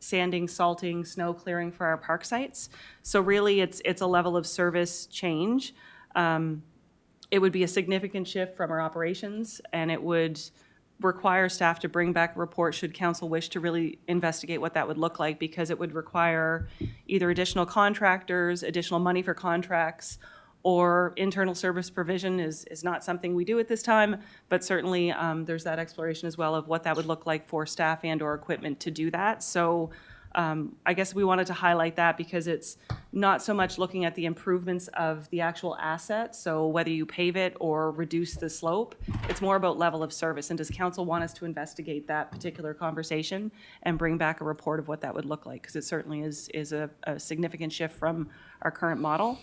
sanding, salting, snow clearing for our park sites. So really, it's a level of service change. It would be a significant shift from our operations, and it would require staff to bring back a report should council wish to really investigate what that would look like, because it would require either additional contractors, additional money for contracts, or internal service provision is not something we do at this time, but certainly there's that exploration as well of what that would look like for staff and or equipment to do that. So I guess we wanted to highlight that because it's not so much looking at the improvements of the actual asset, so whether you pave it or reduce the slope, it's more about level of service. And does council want us to investigate that particular conversation and bring back a report of what that would look like? Because it certainly is a significant shift from our current model.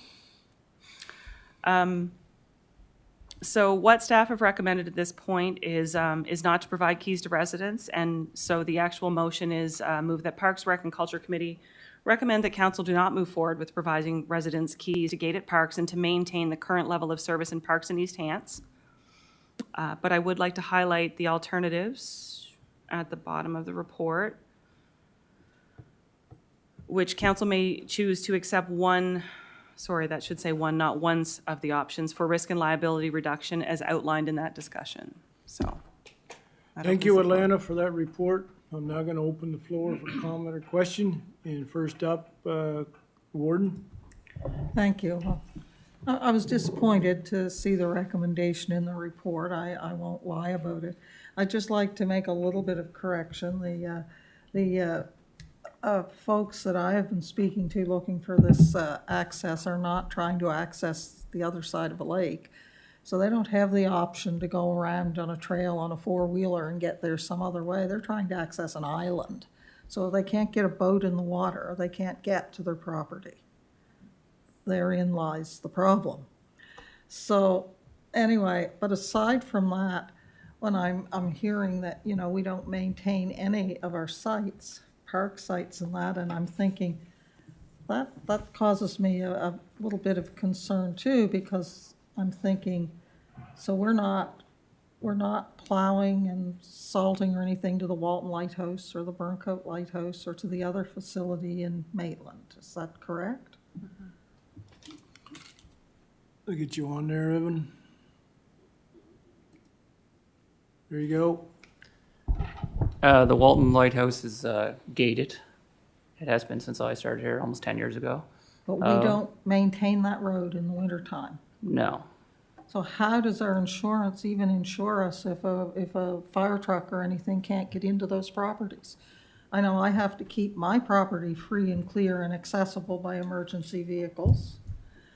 So what staff have recommended at this point is not to provide keys to residents, and so the actual motion is move that Parks, Rec, and Culture Committee recommend that council do not move forward with providing residents keys to gated parks and to maintain the current level of service in parks in East Hants. But I would like to highlight the alternatives at the bottom of the report, which council may choose to accept one. Sorry, that should say one, not ones of the options for risk and liability reduction as outlined in that discussion. So. Thank you, Atlanta, for that report. I'm now going to open the floor for comment or question. And first up, Warden. Thank you. I was disappointed to see the recommendation in the report. I won't lie about it. I'd just like to make a little bit of correction. The folks that I have been speaking to looking for this access are not trying to access the other side of a lake. So they don't have the option to go around on a trail on a four-wheeler and get there some other way. They're trying to access an island. So they can't get a boat in the water. They can't get to their property. Therein lies the problem. So anyway, but aside from that, when I'm hearing that, you know, we don't maintain any of our sites, park sites and that, and I'm thinking that causes me a little bit of concern too, because I'm thinking, so we're not plowing and salting or anything to the Walton Lighthouse or the Burncoat Lighthouse or to the other facility in Maitland. Is that correct? I'll get you on there, Evan. There you go. The Walton Lighthouse is gated. It has been since I started here almost 10 years ago. But we don't maintain that road in the wintertime. No. So how does our insurance even insure us if a fire truck or anything can't get into those properties? I know I have to keep my property free and clear and accessible by emergency vehicles.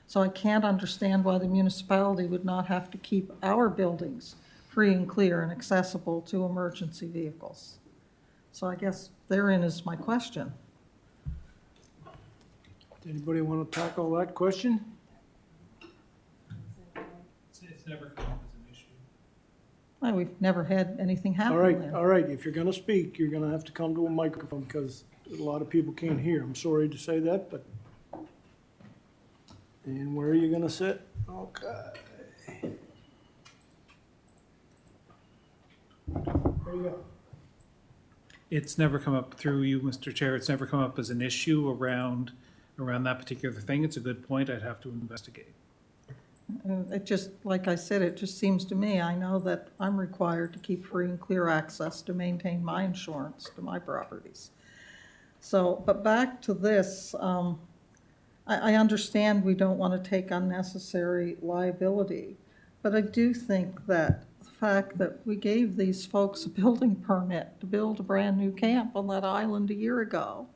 So I can't understand why the municipality would not have to keep our buildings free and clear and accessible to emergency vehicles. So I guess therein is my question. Does anybody want to tackle that question? It's never come up as an issue. Well, we've never had anything happen there. All right. If you're going to speak, you're going to have to come to a microphone because a lot of people can't hear. I'm sorry to say that, but. And where are you going to sit? Okay. There you go. It's never come up through you, Mr. Chair. It's never come up as an issue around that particular thing. It's a good point. I'd have to investigate. It just, like I said, it just seems to me, I know that I'm required to keep free and clear access to maintain my insurance to my properties. So, but back to this, I understand we don't want to take unnecessary liability, but I do think that the fact that we gave these folks a building permit to build a brand new camp on that island a year ago,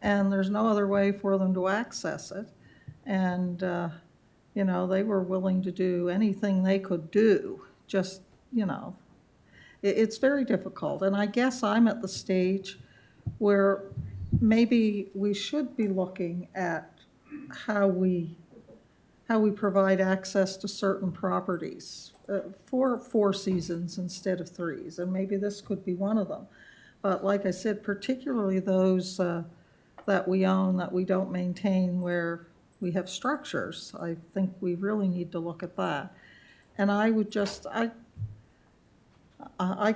and there's no other way for them to access it, and you know, they were willing to do anything they could do, just, you know, it's very difficult. And I guess I'm at the stage where maybe we should be looking at how we provide access to certain properties for 4 seasons instead of 3s, and maybe this could be one of them. But like I said, particularly those that we own that we don't maintain where we have structures, I think we really need to look at that. And I would just, I,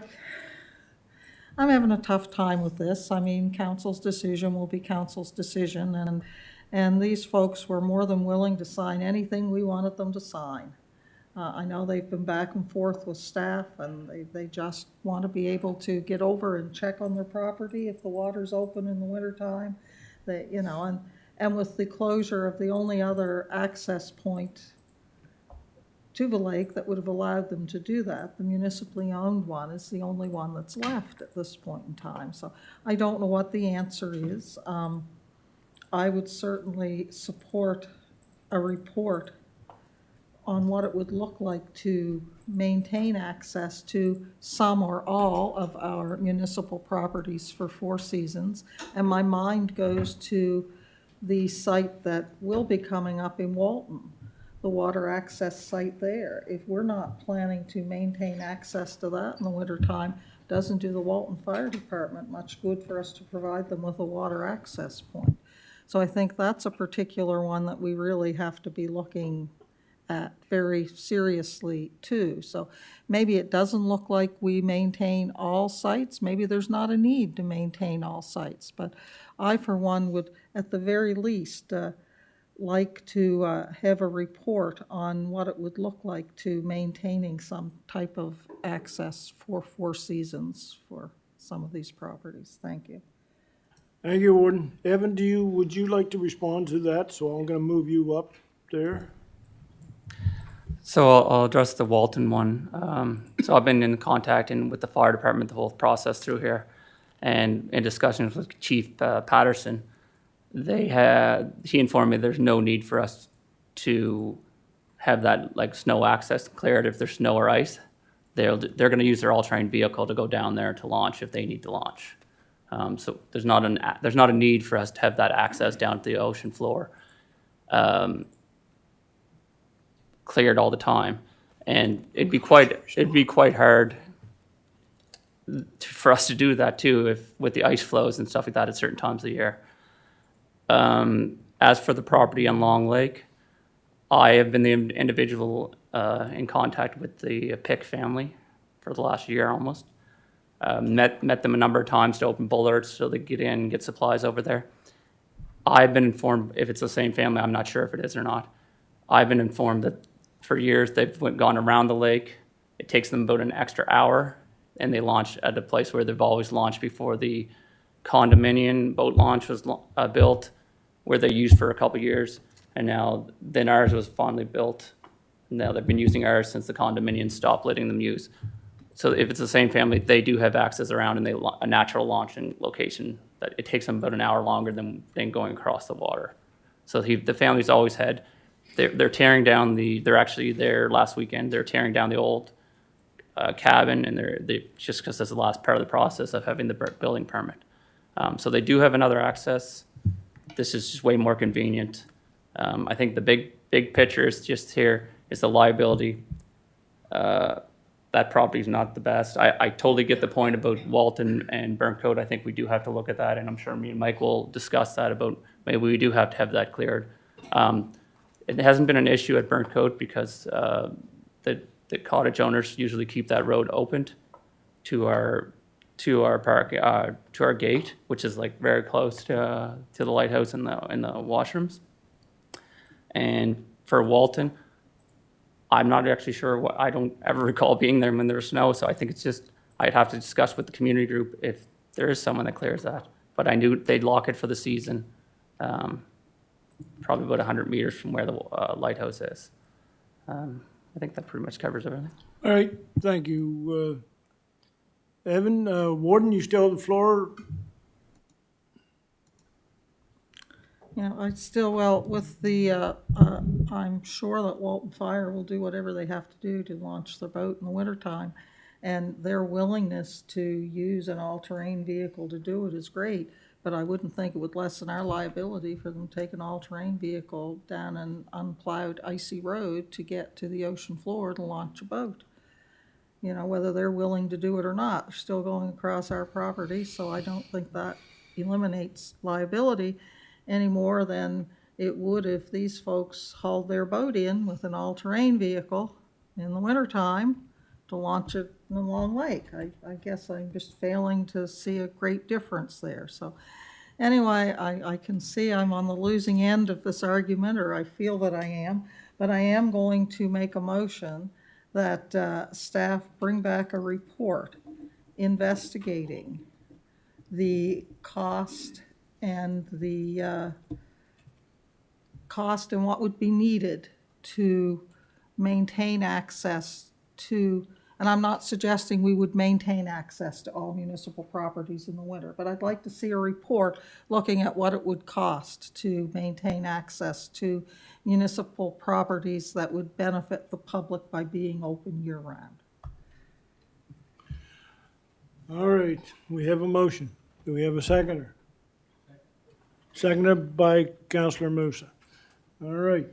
I'm having a tough time with this. I mean, council's decision will be council's decision, and these folks were more than willing to sign anything we wanted them to sign. I know they've been back and forth with staff, and they just want to be able to get over and check on their property if the water's open in the wintertime. They, you know, and with the closure of the only other access point to the lake that would have allowed them to do that, the municipally owned one is the only one that's left at this point in time. So I don't know what the answer is. I would certainly support a report on what it would look like to maintain access to some or all of our municipal properties for 4 seasons. And my mind goes to the site that will be coming up in Walton, the water access site there. If we're not planning to maintain access to that in the wintertime, doesn't do the Walton Fire Department much good for us to provide them with a water access point. So I think that's a particular one that we really have to be looking at very seriously too. So maybe it doesn't look like we maintain all sites. Maybe there's not a need to maintain all sites. But I, for one, would at the very least like to have a report on what it would look like to maintaining some type of access for 4 seasons for some of these properties. Thank you. Thank you, Warden. Evan, would you like to respond to that? So I'm going to move you up there. So I'll address the Walton one. So I've been in contact with the fire department the whole process through here, and in discussions with Chief Patterson. He informed me there's no need for us to have that like snow access cleared if there's snow or ice. They're going to use their all-terrain vehicle to go down there to launch if they need to launch. So there's not a need for us to have that access down to the ocean floor cleared all the time, and it'd be quite hard for us to do that too with the ice flows and stuff like that at certain times of the year. As for the property on Long Lake, I have been the individual in contact with the Pick family for the last year almost. Met them a number of times to open bullards so they get in and get supplies over there. I've been informed, if it's the same family, I'm not sure if it is or not. I've been informed that for years they've gone around the lake. It takes them about an extra hour, and they launch at a place where they've always launched before the condominium boat launch was built, where they used for a couple years, and then ours was finally built. Now they've been using ours since the condominium stopped letting them use. So if it's the same family, they do have access around, and a natural launching location that it takes them about an hour longer than going across the water. So the family's always had. They're tearing down they're actually there last weekend. They're tearing down the old cabin, and they just because that's the last part of the process of having the building permit. So they do have another access. This is just way more convenient. I think the big picture is just here is the liability. That property is not the best. I totally get the point about Walton and Burncoat. I think we do have to look at that, and I'm sure me and Mike will discuss that about maybe we do have to have that cleared. It hasn't been an issue at Burncoat because the cottage owners usually keep that road opened to our park, to our gate, which is like very close to the lighthouse and the washrooms. And for Walton, I'm not actually sure I don't ever recall being there when there was snow, so I think it's just, I'd have to discuss with the community group if there is someone that clears that. But I knew they'd lock it for the season, probably about 100 meters from where the lighthouse is. I think that pretty much covers everything. All right, thank you. Evan, Warden, you still have the floor. Yeah, with the, I'm sure that Walton Fire will do whatever they have to do to launch the boat in the wintertime. And their willingness to use an all-terrain vehicle to do it is great, but I wouldn't think it would lessen our liability for them to take an all-terrain vehicle down an unplowed, icy road to get to the ocean floor to launch a boat. You know, whether they're willing to do it or not, they're still going across our property, so I don't think that eliminates liability any more than it would if these folks hauled their boat in with an all-terrain vehicle in the wintertime to launch it in Long Lake. I guess I'm just failing to see a great difference there. So anyway, I can see I'm on the losing end of this argument, or I feel that I am, but I am going to make a motion that staff bring back a report investigating the cost and what would be needed to maintain access to, and I'm not suggesting we would maintain access to all municipal properties in the winter, but I'd like to see a report looking at what it would cost to maintain access to municipal properties that would benefit the public by being open year-round. All right, we have a motion. Do we have a seconder? Seconded by Councillor Musa. All right.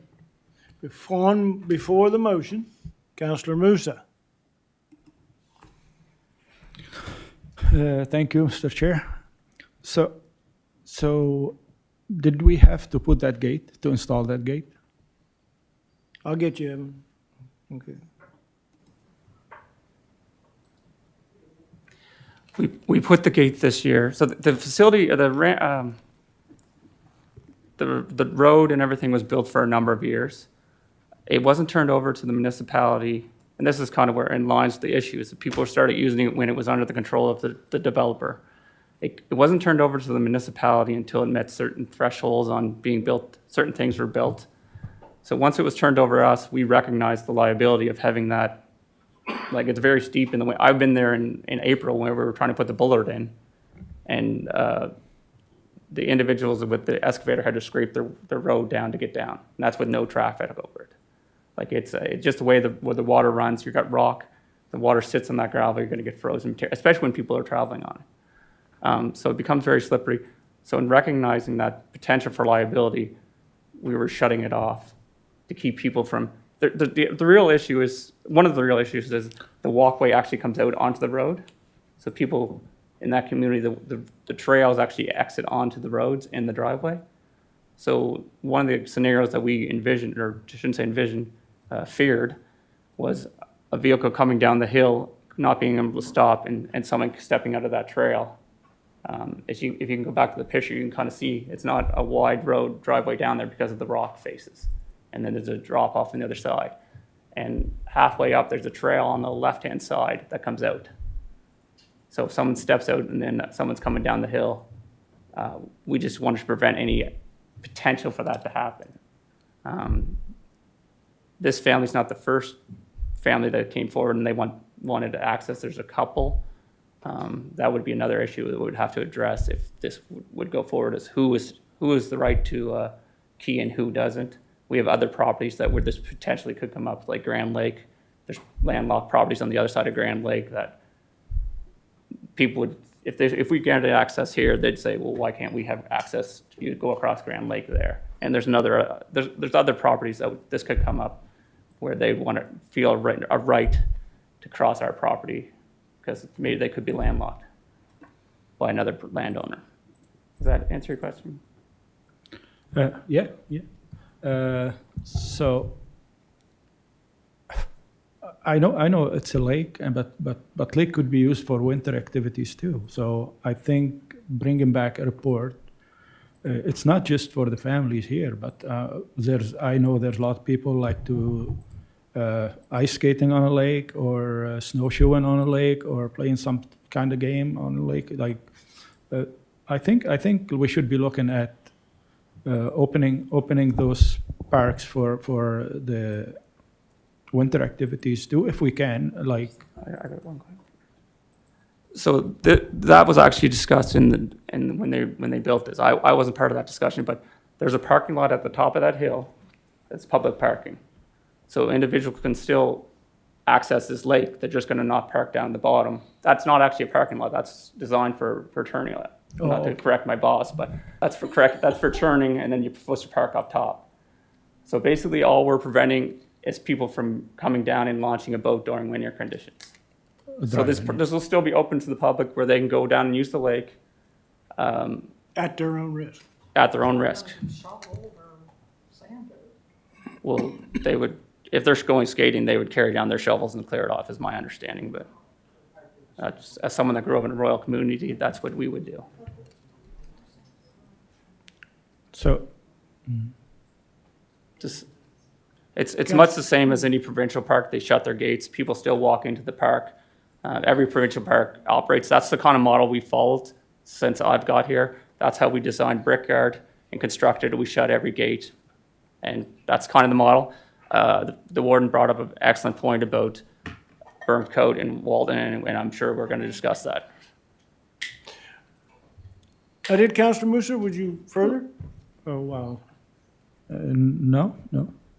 Before the motion, Councillor Musa. Thank you, Mr. Chair. So did we have to put that gate, to install that gate? I'll get you, Evan. Okay. We put the gate this year. So the facility, the road and everything was built for a number of years. It wasn't turned over to the municipality, and this is kind of where in lines the issue is that people started using it when it was under the control of the developer. It wasn't turned over to the municipality until it met certain thresholds on being built, certain things were built. So once it was turned over to us, we recognized the liability of having that. Like, it's very steep in the way. I've been there in April when we were trying to put the bullard in, and the individuals with the excavator had to scrape the road down to get down. And that's with no traffic over it. Like, it's just the way where the water runs. You've got rock, the water sits on that gravel, you're going to get frozen, especially when people are traveling on it. So it becomes very slippery. So in recognizing that potential for liability, we were shutting it off to keep people from. The real issue is, one of the real issues is the walkway actually comes out onto the road. So people in that community, the trails actually exit onto the roads in the driveway. So one of the scenarios that we envisioned, or I shouldn't say envisioned, feared, was a vehicle coming down the hill, not being able to stop, and someone stepping out of that trail. If you can go back to the picture, you can kind of see it's not a wide road driveway down there because of the rock faces. And then there's a drop off on the other side. And halfway up, there's a trail on the left-hand side that comes out. So if someone steps out and then someone's coming down the hill, we just wanted to prevent any potential for that to happen. This family's not the first family that came forward and they wanted to access. There's a couple. That would be another issue that we would have to address if this would go forward, is who is the right to key and who doesn't. We have other properties where this potentially could come up, like Grand Lake. There's landlocked properties on the other side of Grand Lake that people would, if we granted access here, they'd say, well, why can't we have access to go across Grand Lake there? And there's other properties that this could come up where they want to feel a right to cross our property because maybe they could be landlocked by another landowner. Does that answer your question? Yeah. So I know it's a lake, but lake could be used for winter activities too. So I think bringing back a report, it's not just for the families here, but I know there's a lot of people like to ice skating on a lake or snowshoeing on a lake or playing some kind of game on a lake. Like I think we should be looking at opening those parks for the winter activities too, if we can. Like, I got one question. So that was actually discussed when they built this. I wasn't part of that discussion, but there's a parking lot at the top of that hill that's public parking. So individuals can still access this lake. They're just going to not park down the bottom. That's not actually a parking lot. That's designed for turning. Not to correct my boss, but that's for turning, and then you're supposed to park up top. So basically, all we're preventing is people from coming down and launching a boat during winter conditions. So this will still be open to the public where they can go down and use the lake. At their own risk. At their own risk. Well, they would if they're going skating, they would carry down their shovels and clear it off, is my understanding, but as someone that grew up in a rural community, that's what we would do. So, Just, it's much the same as any provincial park. They shut their gates. People still walk into the park. Every provincial park operates. That's the kind of model we followed since I've got here. That's how we designed Brickyard and constructed it. We shut every gate, and that's kind of the model. The warden brought up an excellent point about Burnt Coat and Walden, and I'm sure we're going to discuss that. I did, Councillor Musa, would you further? oh, wow. No,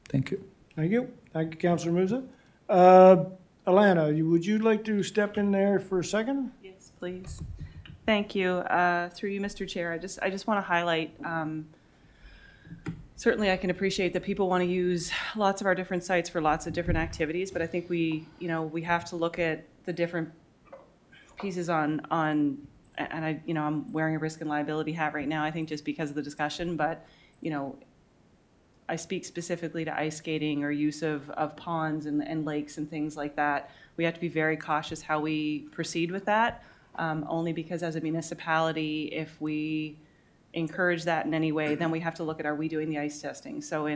thank you. Thank you. Thank you, Councillor Musa. Alana, would you like to step in there for a second? Yes, please. Thank you. Through you, Mr. Chair, I just want to highlight, certainly I can appreciate that people want to use lots of our different sites for lots of different activities, but I think we have to look at the different pieces on, and I'm wearing a risk and liability hat right now, I think just because of the discussion, but, I speak specifically to ice skating or use of ponds and lakes and things like that. We have to be very cautious how we proceed with that, only because as a municipality, if we encourage that in any way, then we have to look at, are we doing the ice testing? So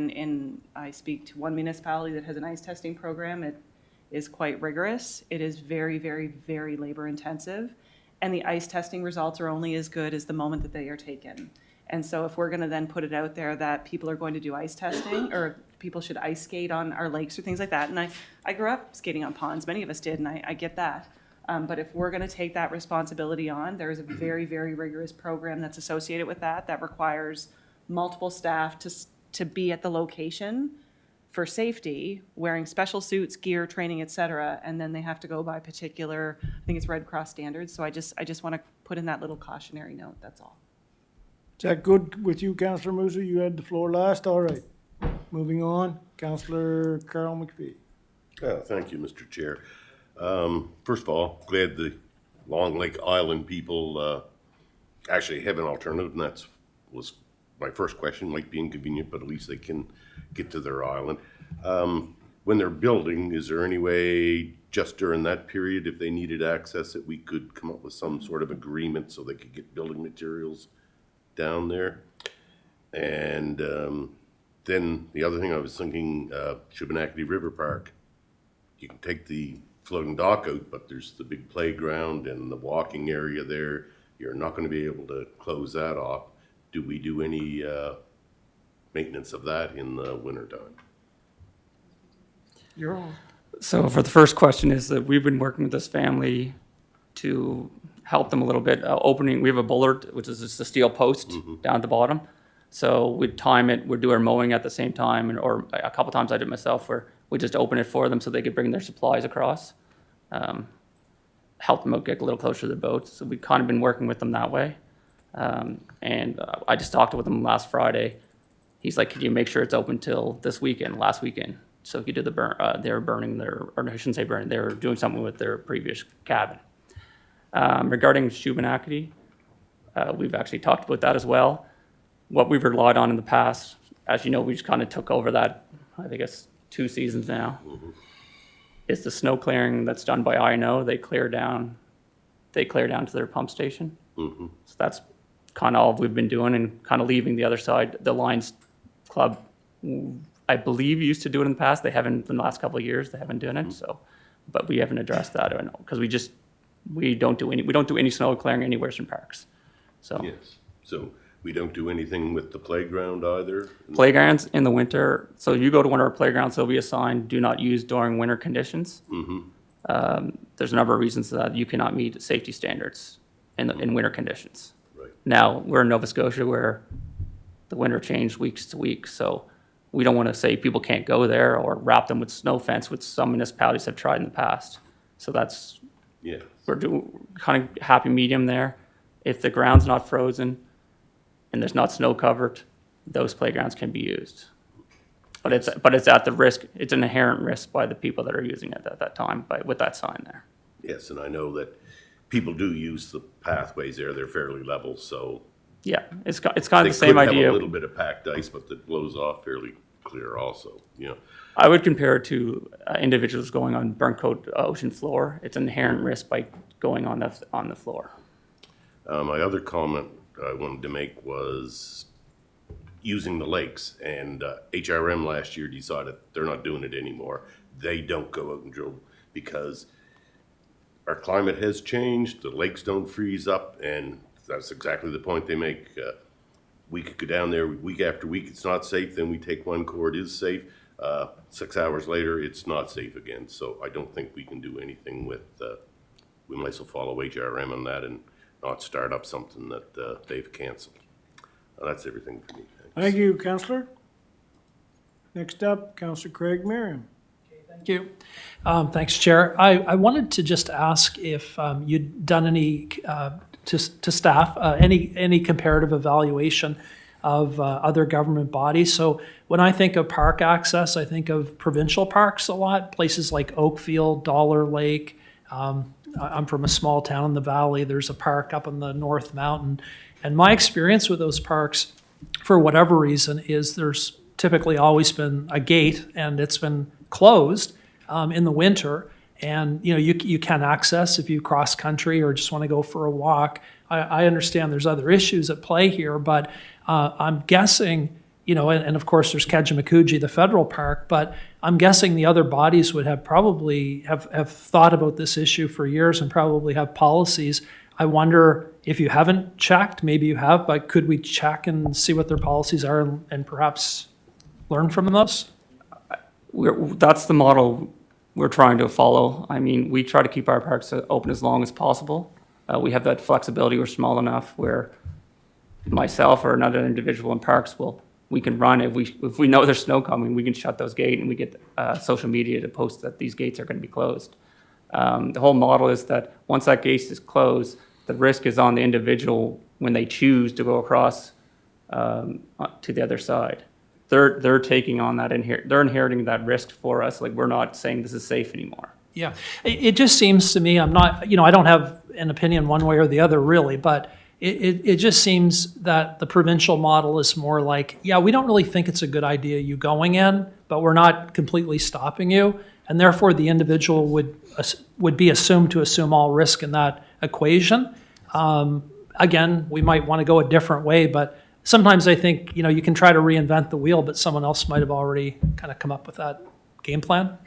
I speak to one municipality that has an ice testing program. It is quite rigorous. It is very, very, very labor intensive. And the ice testing results are only as good as the moment that they are taken. And so if we're going to then put it out there that people are going to do ice testing or people should ice skate on our lakes or things like that, and I grew up skating on ponds, many of us did, and I get that. But if we're going to take that responsibility on, there is a very, very rigorous program that's associated with that requires multiple staff to be at the location for safety, wearing special suits, gear, training, et cetera, and then they have to go by particular, I think it's Red Cross standards. So I just want to put in that little cautionary note, that's all. Is that good with you, Councillor Musa? You had the floor last. All right. Moving on, Councillor Carl McPhee. Thank you, Mr. Chair. First of all, glad the Long Lake Island people actually have an alternative, and that was my first question. Might be inconvenient, but at least they can get to their island. When they're building, is there any way just during that period, if they needed access, that we could come up with some sort of agreement so they could get building materials down there? And then the other thing I was thinking, Shubenacadie River Park, you can take the floating dock out, but there's the big playground and the walking area there. You're not going to be able to close that off. Do we do any maintenance of that in the wintertime? You're on. So for the first question is that we've been working with this family to help them a little bit. We have a bollard, which is just a steel post down at the bottom. So we'd time it, we'd do our mowing at the same time, or a couple times I did myself where we just open it for them so they could bring their supplies across. Help them out, get a little closer to the boat. So we've kind of been working with them that way. And I just talked with him last Friday. He's like, "Can you make sure it's open till this weekend, last weekend?" So he did they were burning or I shouldn't say burning, they were doing something with their previous cabin. Regarding Shubenacadie, we've actually talked about that as well. What we've relied on in the past, as you know, we just kind of took over that, I think it's 2 seasons now, is the snow clearing that's done by INO. They clear down to their pump station. So that's kind of all we've been doing, and kind of leaving the other side. The Lions Club, I believe, used to do it in the past. They haven't in the last couple of years. They haven't done it. So, but we haven't addressed that because we don't do any snow clearing in any Western parks. So yes. So we don't do anything with the playground either? Playgrounds in the winter. So you go to one of our playgrounds, they'll be a sign, do not use during winter conditions. There's a number of reasons that you cannot meet safety standards in winter conditions. Right. Now, we're in Nova Scotia where the winter changed weeks to weeks, so we don't want to say people can't go there or wrap them with snow fence, which some municipalities have tried in the past. So that's, we're doing kind of happy medium there. If the ground's not frozen and there's not snow covered, those playgrounds can be used. But it's at the risk, it's an inherent risk by the people that are using it at that time with that sign there. Yes, and I know that people do use the pathways there. They're fairly level, so. Yeah, it's kind of the same They idea. could have a little bit of packed ice, but that blows off fairly clear also, you know. I would compare it to individuals going on burnt coat ocean floor. It's an inherent risk by going on the floor. My other comment I wanted to make was using the lakes, and HRM last year decided they're not doing it anymore. They don't go out and drill because our climate has changed, the lakes don't freeze up, and that's exactly the point they make. We could go down there week after week, it's not safe, then we take one core, it is safe. 6 hours later, it's not safe again, so I don't think we can do anything with, we might as well follow HRM on that and not start up something that they've canceled. That's everything for me. Thank you, Councillor. Next up, Councillor Craig Merriam. Thank you. Thanks, Chair. I wanted to just ask if you'd done any, to staff, any comparative evaluation of other government bodies. So when I think of park access, I think of provincial parks a lot, places like Oakfield, Dollar Lake. I'm from a small town in the valley. There's a park up in the North Mountain. And my experience with those parks, for whatever reason, is there's typically always been a gate and it's been closed in the winter. And you can access if you cross country or just want to go for a walk. I understand there's other issues at play here, but I'm guessing, and of course there's Kejimkujee, the federal park, but I'm guessing the other bodies would have probably have thought about this issue for years and probably have policies. I wonder if you haven't checked, maybe you have, but could we check and see what their policies are and perhaps learn from those? That's the model we're trying to follow. I mean, we try to keep our parks open as long as possible. We have that flexibility. We're small enough where myself or another individual in parks we can run. If we know there's snow coming, we can shut those gates and we get social media to post that these gates are going to be closed. The whole model is that once that gate is closed, the risk is on the individual when they choose to go across to the other side. They're taking on that, they're inheriting that risk for us. Like, we're not saying this is safe anymore. Yeah, it just seems to me, I'm not, I don't have an opinion one way or the other really, but it just seems that the provincial model is more like, yeah, we don't really think it's a good idea you going in, but we're not completely stopping you. And therefore the individual would be assumed to assume all risk in that equation. Again, we might want to go a different way, but sometimes I think, you can try to reinvent the wheel, but someone else might have already kind of come up with that game plan.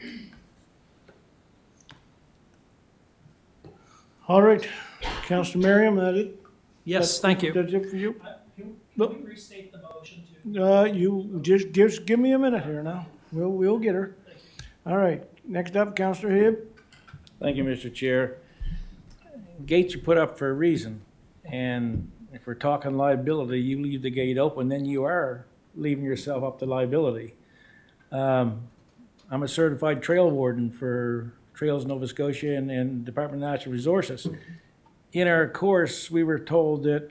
All right, Councillor Merriam, that it? Yes, thank you. That's it for you? Can we restate the motion You just give me a minute here now. We'll get her. All right, next up, Councillor Hibb. Thank you, Mr. Chair. Gates are put up for a reason, and if we're talking liability, you leave the gate open, then you are leaving yourself up to liability. I'm a certified trail warden for Trails Nova Scotia and Department of Natural Resources. In our course, we were told that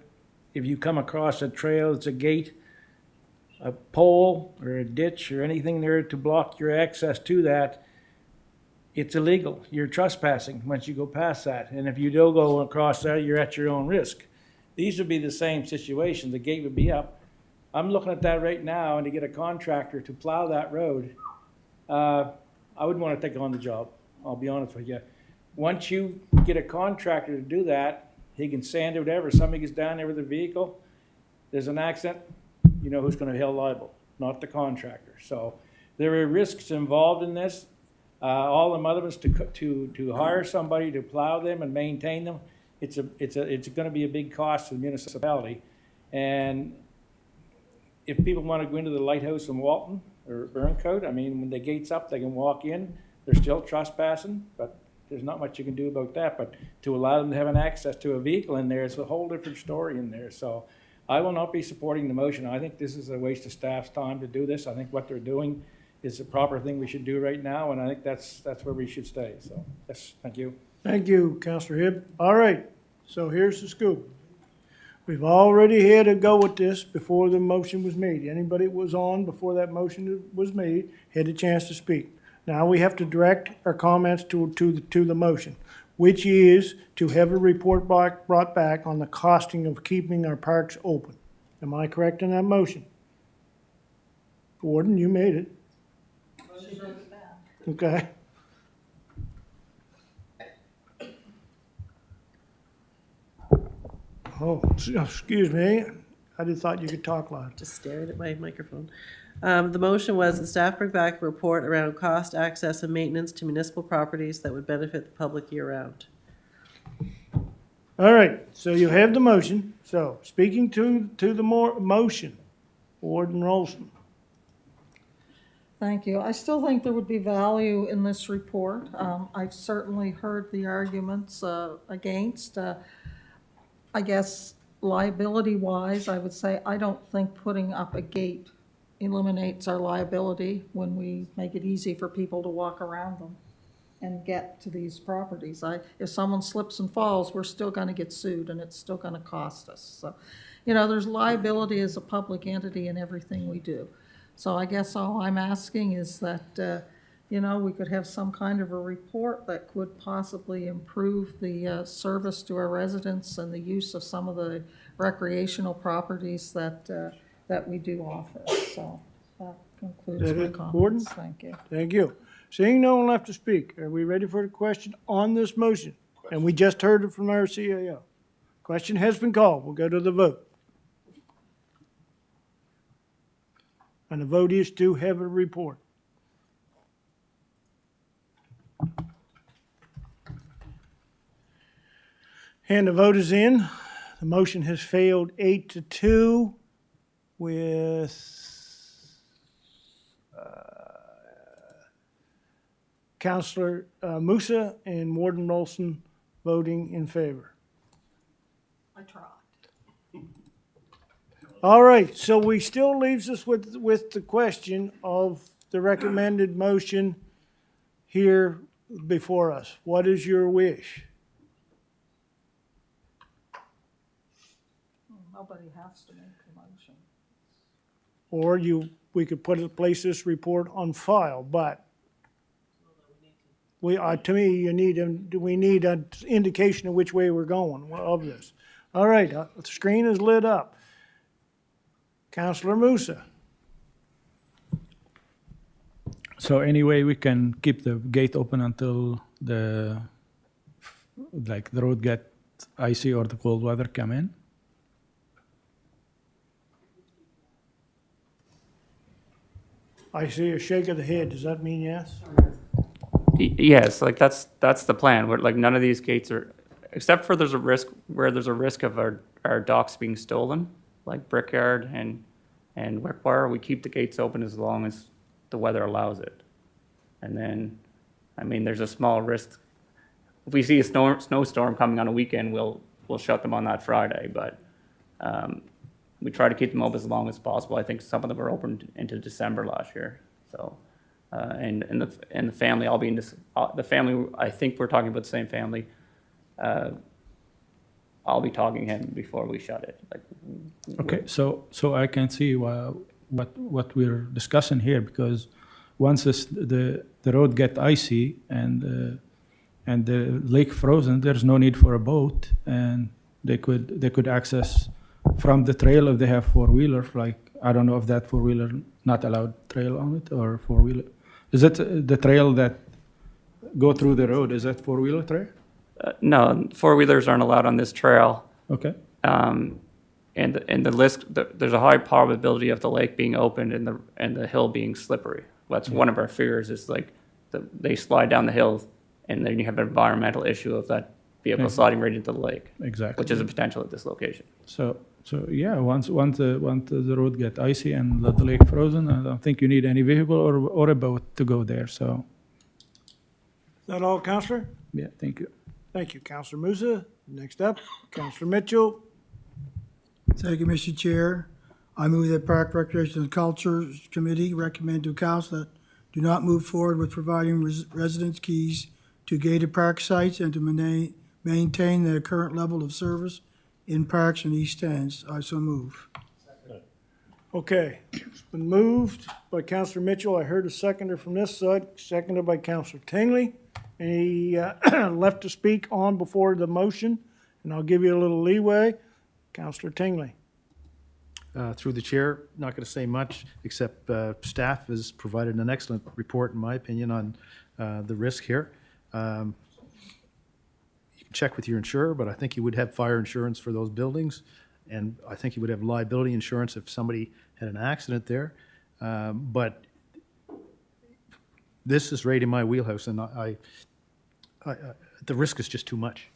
if you come across a trail, it's a gate, a pole, or a ditch, or anything there to block your access to that, it's illegal. You're trespassing once you go past that. And if you do go across that, you're at your own risk. These would be the same situation. The gate would be up. I'm looking at that right now, and to get a contractor to plow that road, I wouldn't want to take on the job. I'll be honest with you. Once you get a contractor to do that, he can sand it, whatever. Somebody gets down there with a vehicle, there's an accident, you know who's going to be held liable, not the contractor. So there are risks involved in this. All the others to hire somebody to plow them and maintain them, it's going to be a big cost to the municipality. And if people want to go into the lighthouse in Walton or Burncoat, I mean, when the gate's up, they can walk in. They're still trespassing, but there's not much you can do about that. But to allow them to have an access to a vehicle in there, it's a whole different story in there. So I will not be supporting the motion. I think this is a waste of staff's time to do this. I think what they're doing is the proper thing we should do right now, and I think that's where we should stay. So, yes, thank you. Thank you, Councillor Hibb. All right, so here's the scoop. We've already had a go at this before the motion was made. Anybody that was on before that motion was made had a chance to speak. Now we have to direct our comments to the motion, which is to have a report brought back on the costing of keeping our parks open. Am I correct in that motion? Warden, you made it. Okay. Oh, excuse me. I just thought you could talk loud. Just staring at my microphone. The motion was that staff bring back a report around cost, access, and maintenance to municipal properties that would benefit the public year-round. All right, so you have the motion. So speaking to the motion, Warden Rolston. Thank you. I still think there would be value in this report. I've certainly heard the arguments against. I guess liability-wise, I would say I don't think putting up a gate eliminates our liability when we make it easy for people to walk around them and get to these properties. If someone slips and falls, we're still going to get sued, and it's still going to cost us. So, there's liability as a public entity in everything we do. So I guess all I'm asking is that, we could have some kind of a report that could possibly improve the service to our residents and the use of some of the recreational properties that we do offer. So that concludes my Warden? comments. Thank you. Thank you. Seeing no one left to speak, are we ready for the question on this motion? And we just heard it from our CAO. Question has been called. We'll go to the vote. And the vote is to have a report. And the vote is in. The motion has failed 8-2 with Councilor Musa and Warden Rolston voting in favor. I tried. All right, so we still leaves us with the question of the recommended motion here before us. What is your wish? Nobody has to make a motion. Or we could place this report on file, but to me, we need an indication of which way we're going of this. All right, the screen is lit up. Councilor Musa. So anyway, we can keep the gate open until the road get icy or the cold weather come in? I see a shake of the head. Does that mean yes? Yes, that's the plan. None of these gates are, except for there's a risk of our docks being stolen, like Brickyard and Wickbar. We keep the gates open as long as the weather allows it. And then, there's a small risk. If we see a snowstorm coming on a weekend, we'll shut them on that Friday. But we try to keep them open as long as possible. I think some of them were open into December last year. So, and the family, I'll be in this. The family, I think we're talking about the same family. I'll be talking to him before we shut it. Okay, so I can see what we're discussing here, because once the road get icy and the lake frozen, there's no need for a boat, and they could access from the trail if they have four-wheeler. I don't know if that four-wheeler not allowed trail on it or four-wheeler. Is it the trail that go through the road? Is that four-wheeler trail? No, four-wheelers aren't allowed on this trail. Okay. And the list, there's a high probability of the lake being open and the hill being slippery. That's one of our fears is they slide down the hill, and then you have an environmental issue of that vehicle sliding right into the lake. Exactly. Which is a potential at this location. So yeah, once the road get icy and the lake frozen, I don't think you need any vehicle or a boat to go there. So. Is that all, Councilor? Yeah, thank you. Thank you, Councilor Musa. Next up, Councilor Mitchell. Thank you, Mr. Chair. I move that Park, Recreation, and Culture Committee recommend to council that do not move forward with providing residents keys to gated park sites and to maintain their current level of service in parks and East Ends. I so move. Okay, it's been moved by Councilor Mitchell. I heard a seconder from this side, seconded by Councilor Tingley. Any left to speak on before the motion? And I'll give you a little leeway. Councilor Tingley. Through the chair, not going to say much, except staff has provided an excellent report, in my opinion, on the risk here. You can check with your insurer, but I think you would have fire insurance for those buildings, and I think you would have liability insurance if somebody had an accident there. But this is right in my wheelhouse, and the risk is just too much.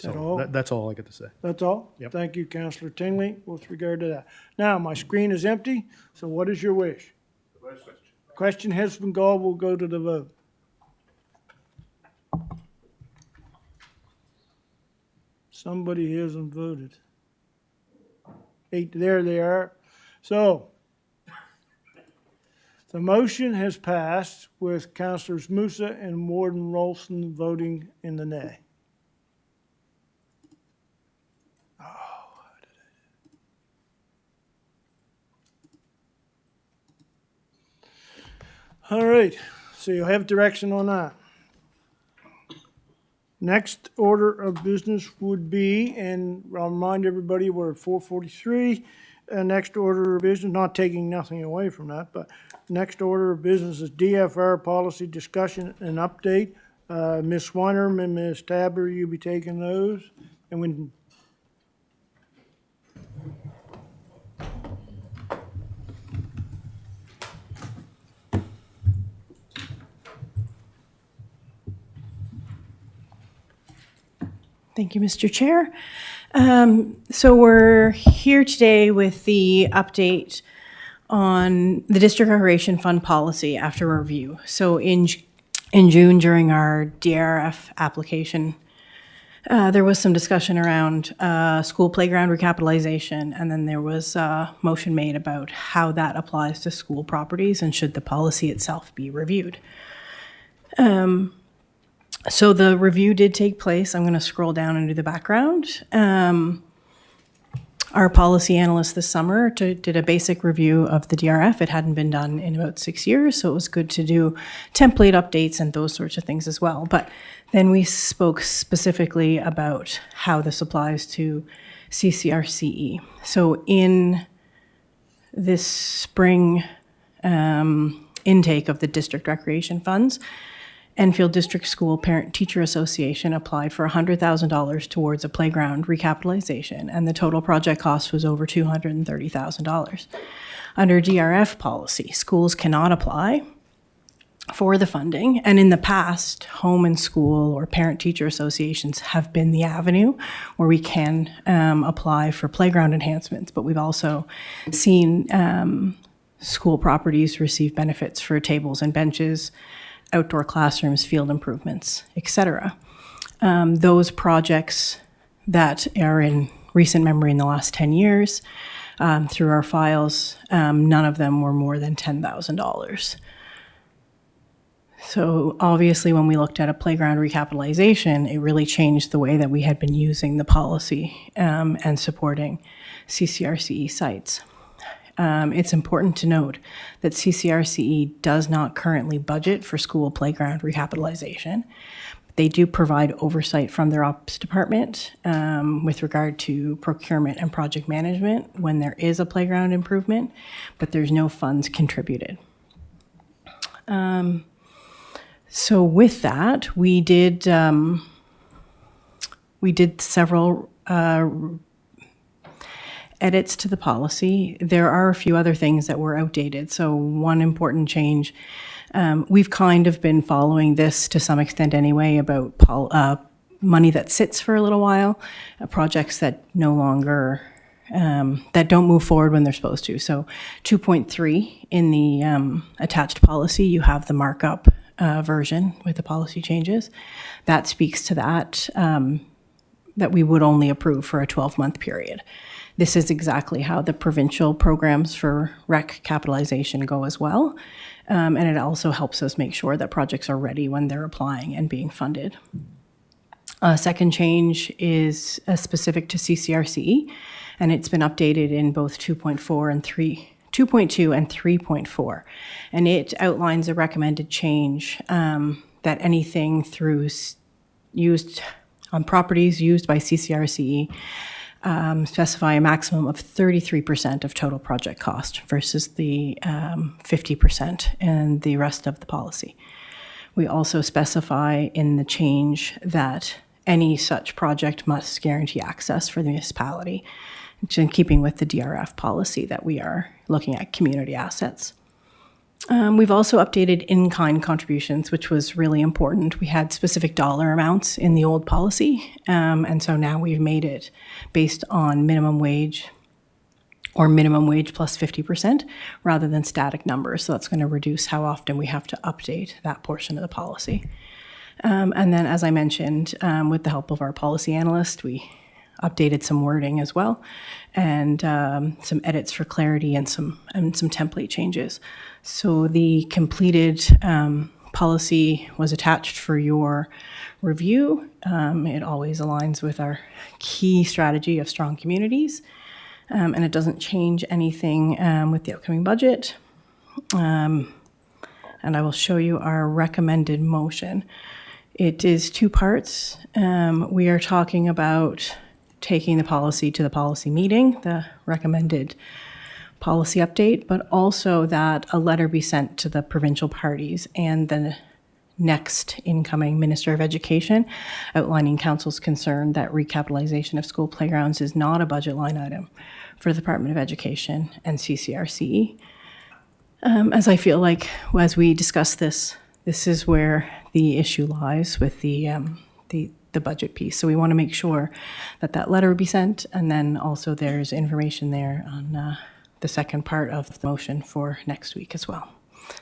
That all? That's all I got to say. That's all? Yep. Thank you, Councillor Tingley, with regard to that. Now, my screen is empty, so what is your wish? Question has been called, we'll go to the vote. Somebody hasn't voted. 8, there they are. So, the motion has passed with Councillors Musa and Warden Rolston voting in the nay. All right, so you'll have direction on that. Next order of business would be, and I'll remind everybody, we're at 4:43. Next order of business, not taking nothing away from that, but next order of business is DFR policy discussion and update. Ms. Weiner and Ms. Tabler, you'll be taking those. And when Thank you, Mr. Chair. So we're here today with the update on the District Recreation Fund policy after review. So in June, during our DRF application, there was some discussion around school playground recapitalization, and then there was a motion made about how that applies to school properties and should the policy itself be reviewed. So the review did take place. I'm going to scroll down into the background. Our policy analyst this summer did a basic review of the DRF. It hadn't been done in about 6 years, so it was good to do template updates and those sorts of things as well. But then we spoke specifically about how this applies to CCRCE. So in this spring intake of the district recreation funds, Enfield District School Parent Teacher Association applied for $100,000 towards a playground recapitalization, and the total project cost was over $230,000. Under DRF policy, schools cannot apply for the funding, and in the past, home and school or parent teacher associations have been the avenue where we can apply for playground enhancements, but we've also seen school properties receive benefits for tables and benches, outdoor classrooms, field improvements, etc. Those projects that are in recent memory in the last 10 years, through our files, none of them were more than $10,000. So obviously when we looked at a playground recapitalization, it really changed the way that we had been using the policy and supporting CCRCE sites. It's important to note that CCRCE does not currently budget for school playground recapitalization. They do provide oversight from their ops department with regard to procurement and project management when there is a playground improvement, but there's no funds contributed. So with that, we did several edits to the policy. There are a few other things that were outdated. So one important change, we've kind of been following this to some extent anyway about money that sits for a little while, projects that no longer, that don't move forward when they're supposed to. So 2.3 in the attached policy, you have the markup version with the policy changes. That speaks to that, that we would only approve for a 12-month period. This is exactly how the provincial programs for rec capitalization go as well. And it also helps us make sure that projects are ready when they're applying and being funded. Second change is specific to CCRCE, and it's been updated in both 2.4 and 2.2 and 3.4. And it outlines a recommended change that anything used on properties used by CCRCE specify a maximum of 33% of total project cost versus the 50% in the rest of the policy. We also specify in the change that any such project must guarantee access for the municipality, which in keeping with the DRF policy that we are looking at community assets. We've also updated in-kind contributions, which was really important. We had specific dollar amounts in the old policy, and so now we've made it based on minimum wage or minimum wage plus 50% rather than static numbers. So that's going to reduce how often we have to update that portion of the policy. And then, as I mentioned, with the help of our policy analyst, we updated some wording as well, and some edits for clarity and some template changes. So the completed policy was attached for your review. It always aligns with our key strategy of strong communities, and it doesn't change anything with the upcoming budget. And I will show you our recommended motion. It is two parts. We are talking about taking the policy to the policy meeting, the recommended policy update, but also that a letter be sent to the provincial parties and the next incoming Minister of Education outlining Council's concern that recapitalization of school playgrounds is not a budget line item for the Department of Education and CCRCE. As I feel like as we discuss this, this is where the issue lies with the budget piece. So we want to make sure that that letter be sent, and then also there's information there on the second part of the motion for next week as well.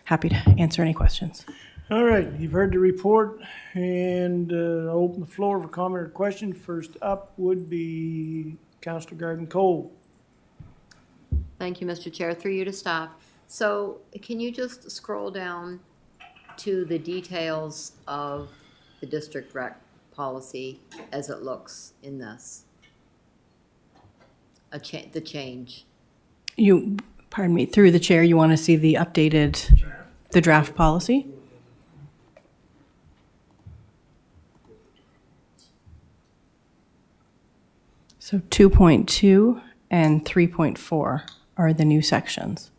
Happy to answer any questions. All right, you've heard the report, and I'll open the floor for comment or question. First up would be Councillor Garden-Cole. Thank you, Mr. Chair. Through you to staff. So can you just scroll down to the details of the district rec policy as it looks in this? The change. Pardon me, through the chair, you want to see the updated, the draft policy? So 2.2 and 3.4 are the new sections.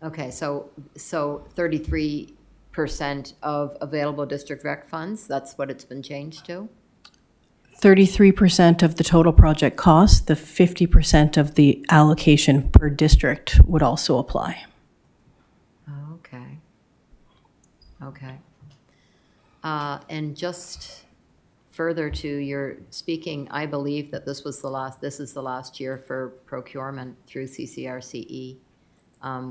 Okay, so 33% of available district rec funds, that's what it's been changed to? 33% of the total project cost, the 50% of the allocation per district would also apply. Okay. Okay. And just further to your speaking, I believe that this is the last year for procurement through CCRCE,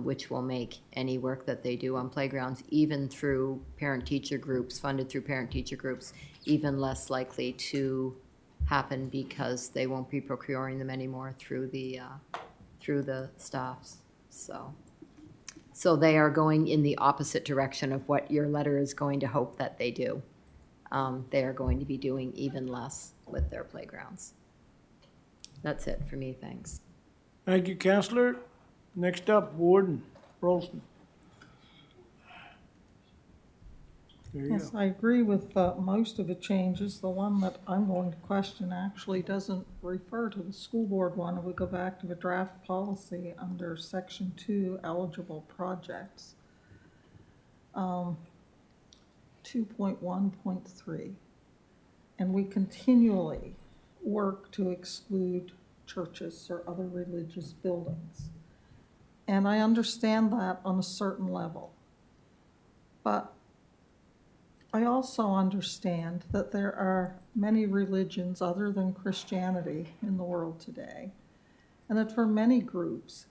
which will make any work that they do on playgrounds, even through parent-teacher groups, funded through parent-teacher groups, even less likely to happen because they won't be procuring them anymore through the staffs. So they are going in the opposite direction of what your letter is going to hope that they do. They are going to be doing even less with their playgrounds. That's it for me, thanks. Thank you, Councillor. Next up, Warden Rolston. There you Yes, go. I agree with most of the changes. The one that I'm going to question actually doesn't refer to the school board one. It would go back to the draft policy under section 2, eligible projects. 2.1.3. And we continually work to exclude churches or other religious buildings. And I understand that on a certain level. But I also understand that there are many religions other than Christianity in the world today, and that for many groups,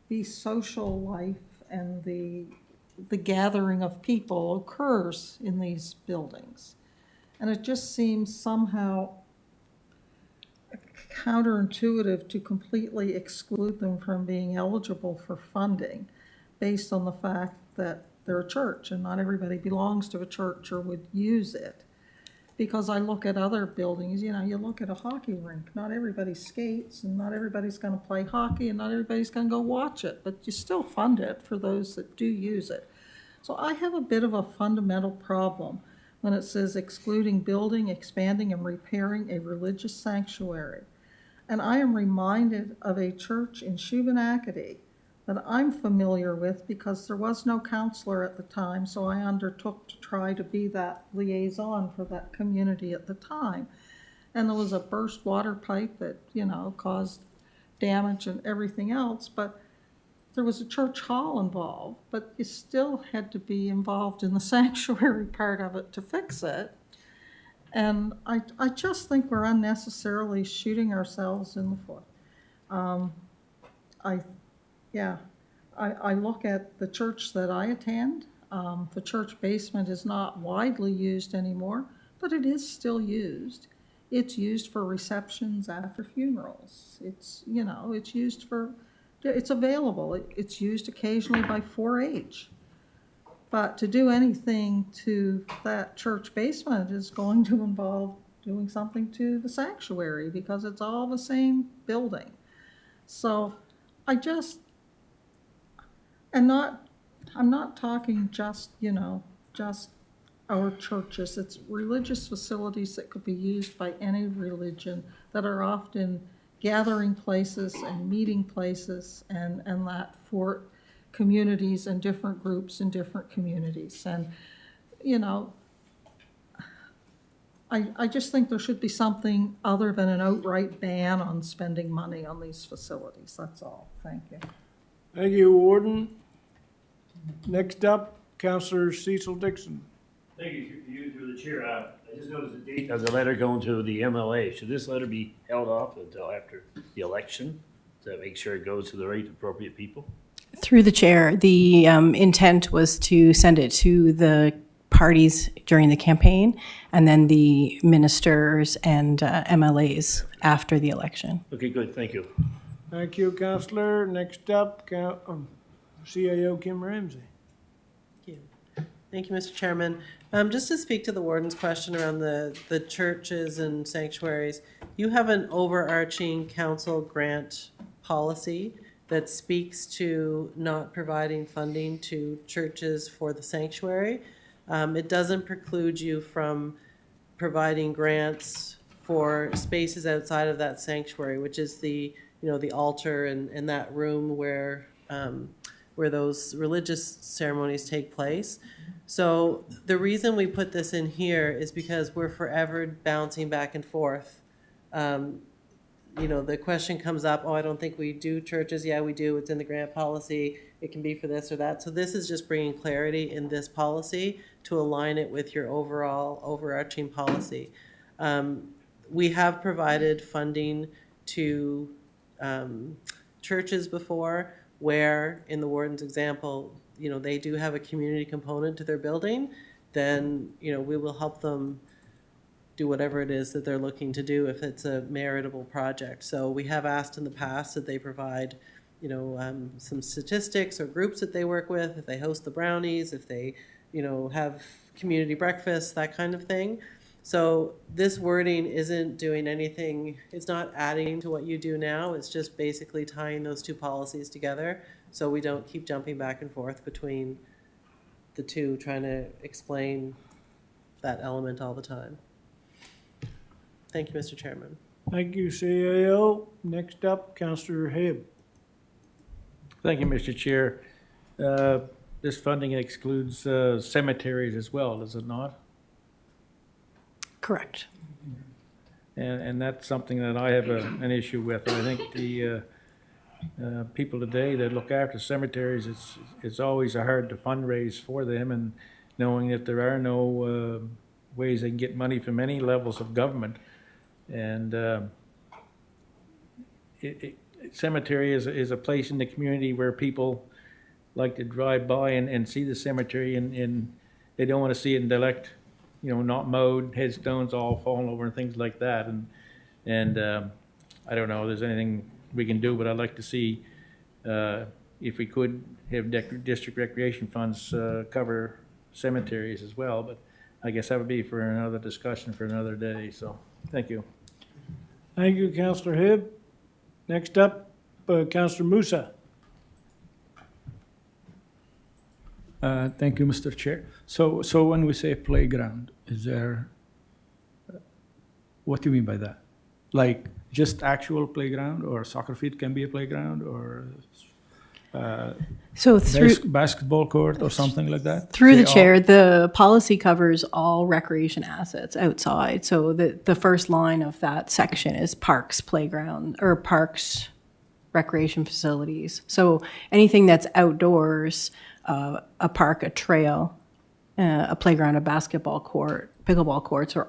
the social life and the gathering of people occurs in these buildings. And it just seems somehow counterintuitive to completely exclude them from being eligible for funding based on the fact that they're a church and not everybody belongs to a church or would use it. Because I look at other buildings, you look at a hockey rink, not everybody skates and not everybody's going to play hockey and not everybody's going to go watch it, but you still fund it for those that do use it. So I have a bit of a fundamental problem when it says excluding building, expanding, and repairing a religious sanctuary. And I am reminded of a church in Shubenacadie that I'm familiar with because there was no counselor at the time, so I undertook to try to be that liaison for that community at the time. And there was a burst water pipe that, caused damage and everything else, but there was a church hall involved, but you still had to be involved in the sanctuary part of it to fix it. And I just think we're unnecessarily shooting ourselves in the foot. I look at the church that I attend. The church basement is not widely used anymore, but it is still used. It's used for receptions after funerals. It's used for, it's available. It's used occasionally by 4-H. But to do anything to that church basement is going to involve doing something to the sanctuary because it's all the same building. So I'm not talking just our churches. It's religious facilities that could be used by any religion that are often gathering places and meeting places and that for communities and different groups in different communities. And, I just think there should be something other than an outright ban on spending money on these facilities. That's all. Thank you. Thank you, Warden. Next up, Councillor Cecil Dixon. Thank you through the chair. I just noticed the date of the letter going to the MLA. Should this letter be held off until after the election to make sure it goes to the right appropriate people? Through the chair, the intent was to send it to the parties during the campaign and then the ministers and MLAs after the election. Okay, good. Thank you. Thank you, Councillor. Next up, CAO Kim Ramsey. Thank you, Mr. Chairman. Just to speak to the warden's question around the churches and sanctuaries, you have an overarching council grant policy that speaks to not providing funding to churches for the sanctuary. It doesn't preclude you from providing grants for spaces outside of that sanctuary, which is the altar and that room where those religious ceremonies take place. So the reason we put this in here is because we're forever bouncing back and forth. The question comes up, I don't think we do churches. Yeah, we do. It's in the grant policy. It can be for this or that. So this is just bringing clarity in this policy to align it with your overall overarching policy. We have provided funding to churches before where, in the warden's example, they do have a community component to their building, then, we will help them do whatever it is that they're looking to do if it's a meritable project. So we have asked in the past that they provide, some statistics or groups that they work with, if they host the brownies, if they, have community breakfast, that kind of thing. So this wording isn't doing anything, it's not adding to what you do now, it's just basically tying those two policies together so we don't keep jumping back and forth between the two, trying to explain that element all the time. Thank you, Mr. Chairman. Thank you, CAO. Next up, Councillor Hibb. Thank you, Mr. Chair. This funding excludes cemeteries as well, does it not? Correct. And that's something that I have an issue with. I think the people today that look after cemeteries, it's always hard to fundraise for them, and knowing that there are no ways they can get money from any levels of government. And cemetery is a place in the community where people like to drive by and see the cemetery, and they don't want to see it neglect, not mowed, headstones all falling over and things like that. And I don't know if there's anything we can do, but I'd like to see if we could have district recreation funds cover cemeteries as well. But I guess that would be for another discussion for another day. So thank you. Thank you, Councillor Hibb. Next up, Councillor Musa. Thank you, Mr. Chair. So when we say playground, is there, what do you mean by that? Like just actual playground, or soccer field can be a playground, or So through basketball court or something like that? through Say the chair, the policy covers all recreation assets outside. So the first line of that section is parks, playground, or parks, recreation facilities. So anything that's outdoors, a park, a trail, a playground, a basketball court, pickleball courts are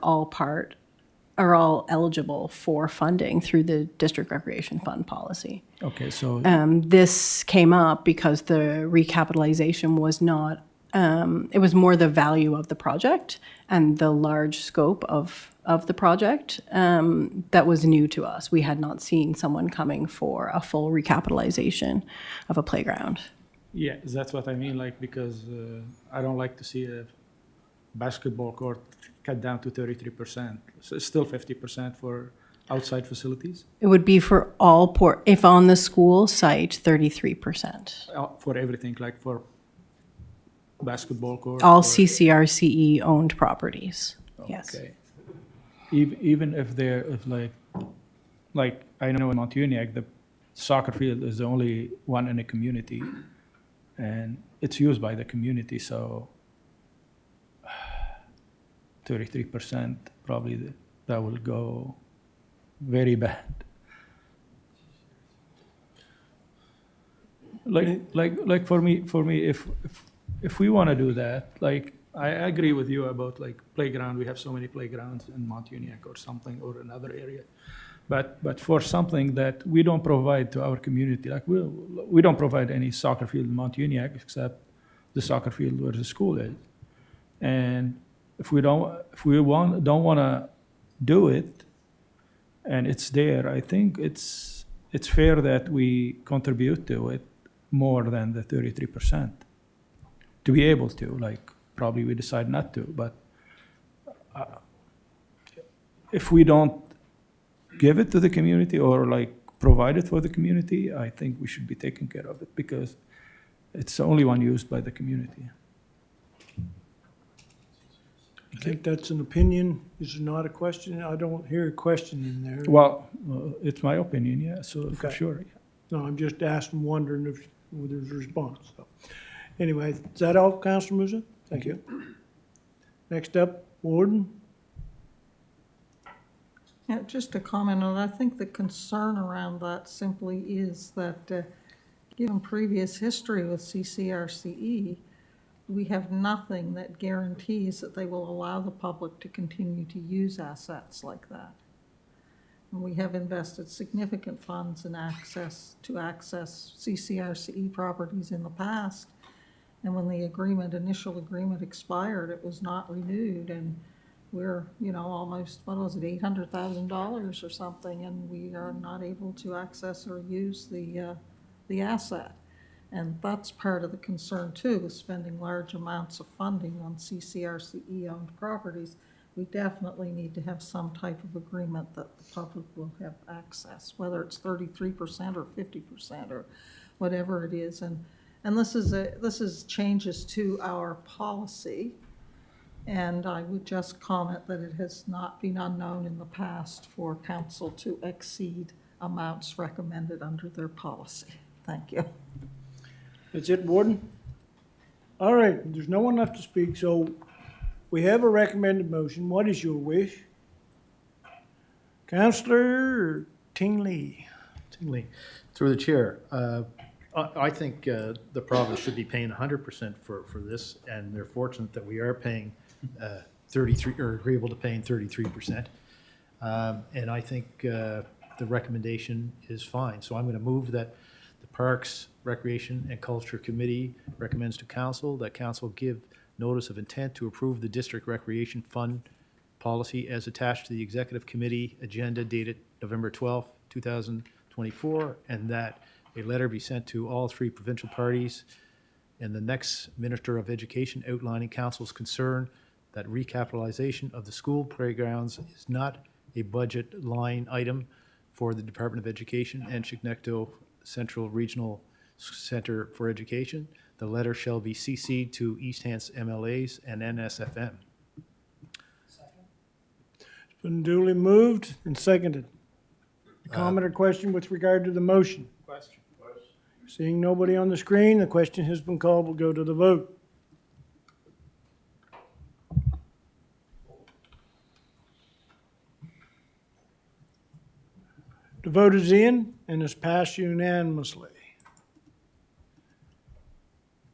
all eligible for funding through the district recreation fund policy. Okay, so This came up because the recapitalization was not, it was more the value of the project and the large scope of the project that was new to us. We had not seen someone coming for a full recapitalization of a playground. yeah, that's what I mean. Like because I don't like to see a basketball court cut down to 33%. So it's still 50% for outside facilities It would be for all if on the school site, 33%. for everything, like for basketball court. All or- CCRCE owned properties, yes. Okay. Even if they're, if like I know in Montuniac, the soccer field is the only one in the community, and it's used by the community, so 33% probably that will go very bad. Like for me, if we want to do that, like I agree with you about like playground. We have so many playgrounds in Montuniac or something or another area, but for something that we don't provide to our community, like we don't provide any soccer field in Montuniac except the soccer field where the school is, and if we don't want to do it, and it's there, I think it's fair that we contribute to it more than the 33%. To be able to, like, probably we decide not to, but if we don't give it to the community or like provide it for the community, I think we should be taking care of it because it's the only one used by the community. I think that's an opinion. Is it not a question? I don't hear a question in there. Well, it's my opinion, yeah, so for Okay. sure. Yeah. No, I'm just asking, wondering if there's a response. So, anyway, is that all, Councilor Musa? Thank you. Next up, Warden. Yeah, just to comment on, I think the concern around that simply is that, given previous history with CCRCE, we have nothing that guarantees that they will allow the public to continue to use assets like that. And we have invested significant funds in access CCRCE properties in the past. And when the initial agreement expired, it was not renewed, and we're, almost, what was it, $800,000 or something, and we are not able to access or use the asset. And that's part of the concern too, with spending large amounts of funding on CCRCE-owned properties. We definitely need to have some type of agreement that the public will have access, whether it's 33% or 50% or whatever it is. And this is changes to our policy. And I would just comment that it has not been unknown in the past for council to exceed amounts recommended under their policy. Thank you. That's it, Warden? All right, there's no one left to speak, so we have a recommended motion. What is your wish? Councillor Tingley. Through the chair, I think the province should be paying 100% for this, and they're fortunate that we are paying 33, or agreeable to paying 33%. And I think the recommendation is fine. So I'm going to move that the Parks, Recreation, and Culture Committee recommends to Council that Council give notice of intent to approve the District Recreation Fund policy as attached to the Executive Committee agenda dated November 12, 2024, and that a letter be sent to all three provincial parties and the next Minister of Education outlining Council's concern that recapitalization of the school playgrounds is not a budget line item for the Department of Education and Chignecto Central Regional Center for Education, The letter shall be CC'd to East Hants MLAs and NSFM. It's been duly moved and seconded. Comment or question with regard to the motion? Question. Seeing nobody on the screen, the question has been called. We'll go to the vote. The vote is in and is passed unanimously.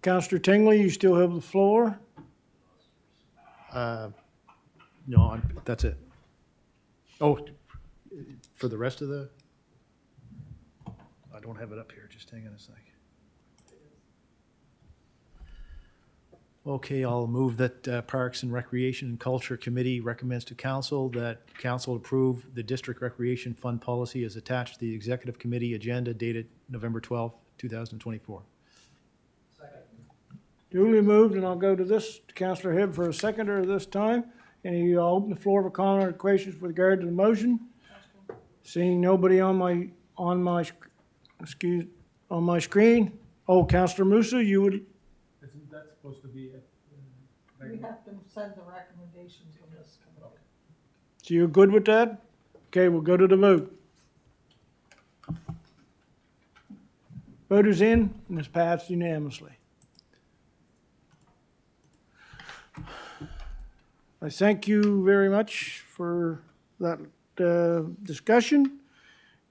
Counselor Tingley, you still have the floor. No, that's it. Oh, for the rest of the, I don't have it up here, just hang on a sec. Okay, I'll move that Parks and Recreation and Culture Committee recommends to council that council approve the district recreation fund policy as attached to the executive committee agenda dated November 12th, 2024. Duly moved, and I'll go to this, to Counselor Hibb for a seconder this time. And I'll open the floor for comment or questions with regard to the motion. Seeing nobody on my screen. Oh, Counselor Musa, you would, Isn't that supposed to be it? We have to send the recommendations from this committee. so you're good with that? Okay, we'll go to the vote. Vote is in and is passed unanimously. I thank you very much for that discussion.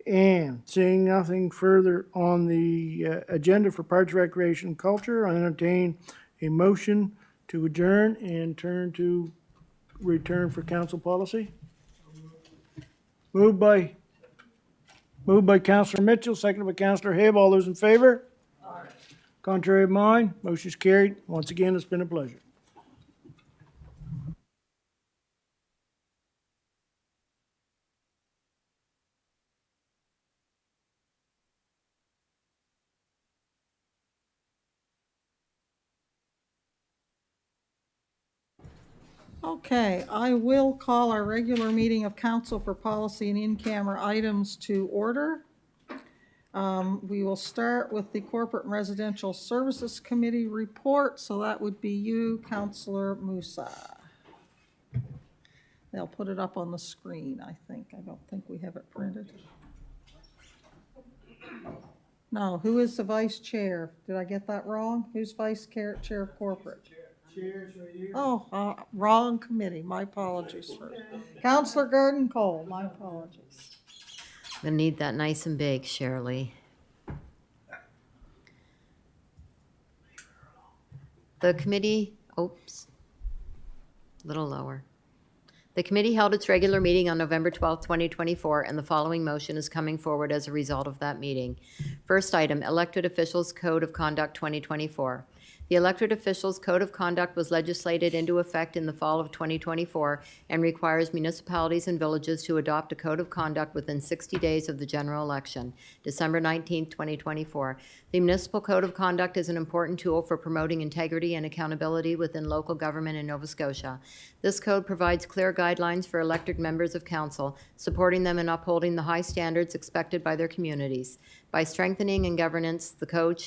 And seeing nothing further on the agenda for Parks, Recreation, and Culture, I entertain a motion to adjourn and return for council policy. Moved by Councillor Mitchell, seconded by Councillor Hibb. All those in favor? Aye. Contrary of mine, motion's carried. Once again, it's been a pleasure. Okay, I will call our regular meeting of council for policy and in-camera items to order. We will start with the Corporate and Residential Services Committee report, so that would be you, Councillor Musa. They'll put it up on the screen, I think. I don't think we have it printed. No, who is the vice chair? Did I get that wrong? Who's vice chair of corporate? Oh, wrong committee. My apologies. Councillor Garden Cole, my apologies. I'm gonna need that nice and big, Shirley. The committee, oops, a little lower. The committee held its regular meeting on November 12th, 2024, and the following motion is coming forward as a result of that meeting. First item, Elected Officials Code of Conduct 2024. The Elected Officials Code of Conduct was legislated into effect in the fall of 2024 and requires municipalities and villages to adopt a code of conduct within 60 days of the general election, December 19, 2024. The Municipal Code of Conduct is an important tool for promoting integrity and accountability within local government in Nova Scotia. This code provides clear guidelines for elected members of council, supporting them in upholding the high standards expected by their communities. By strengthening in governance, the code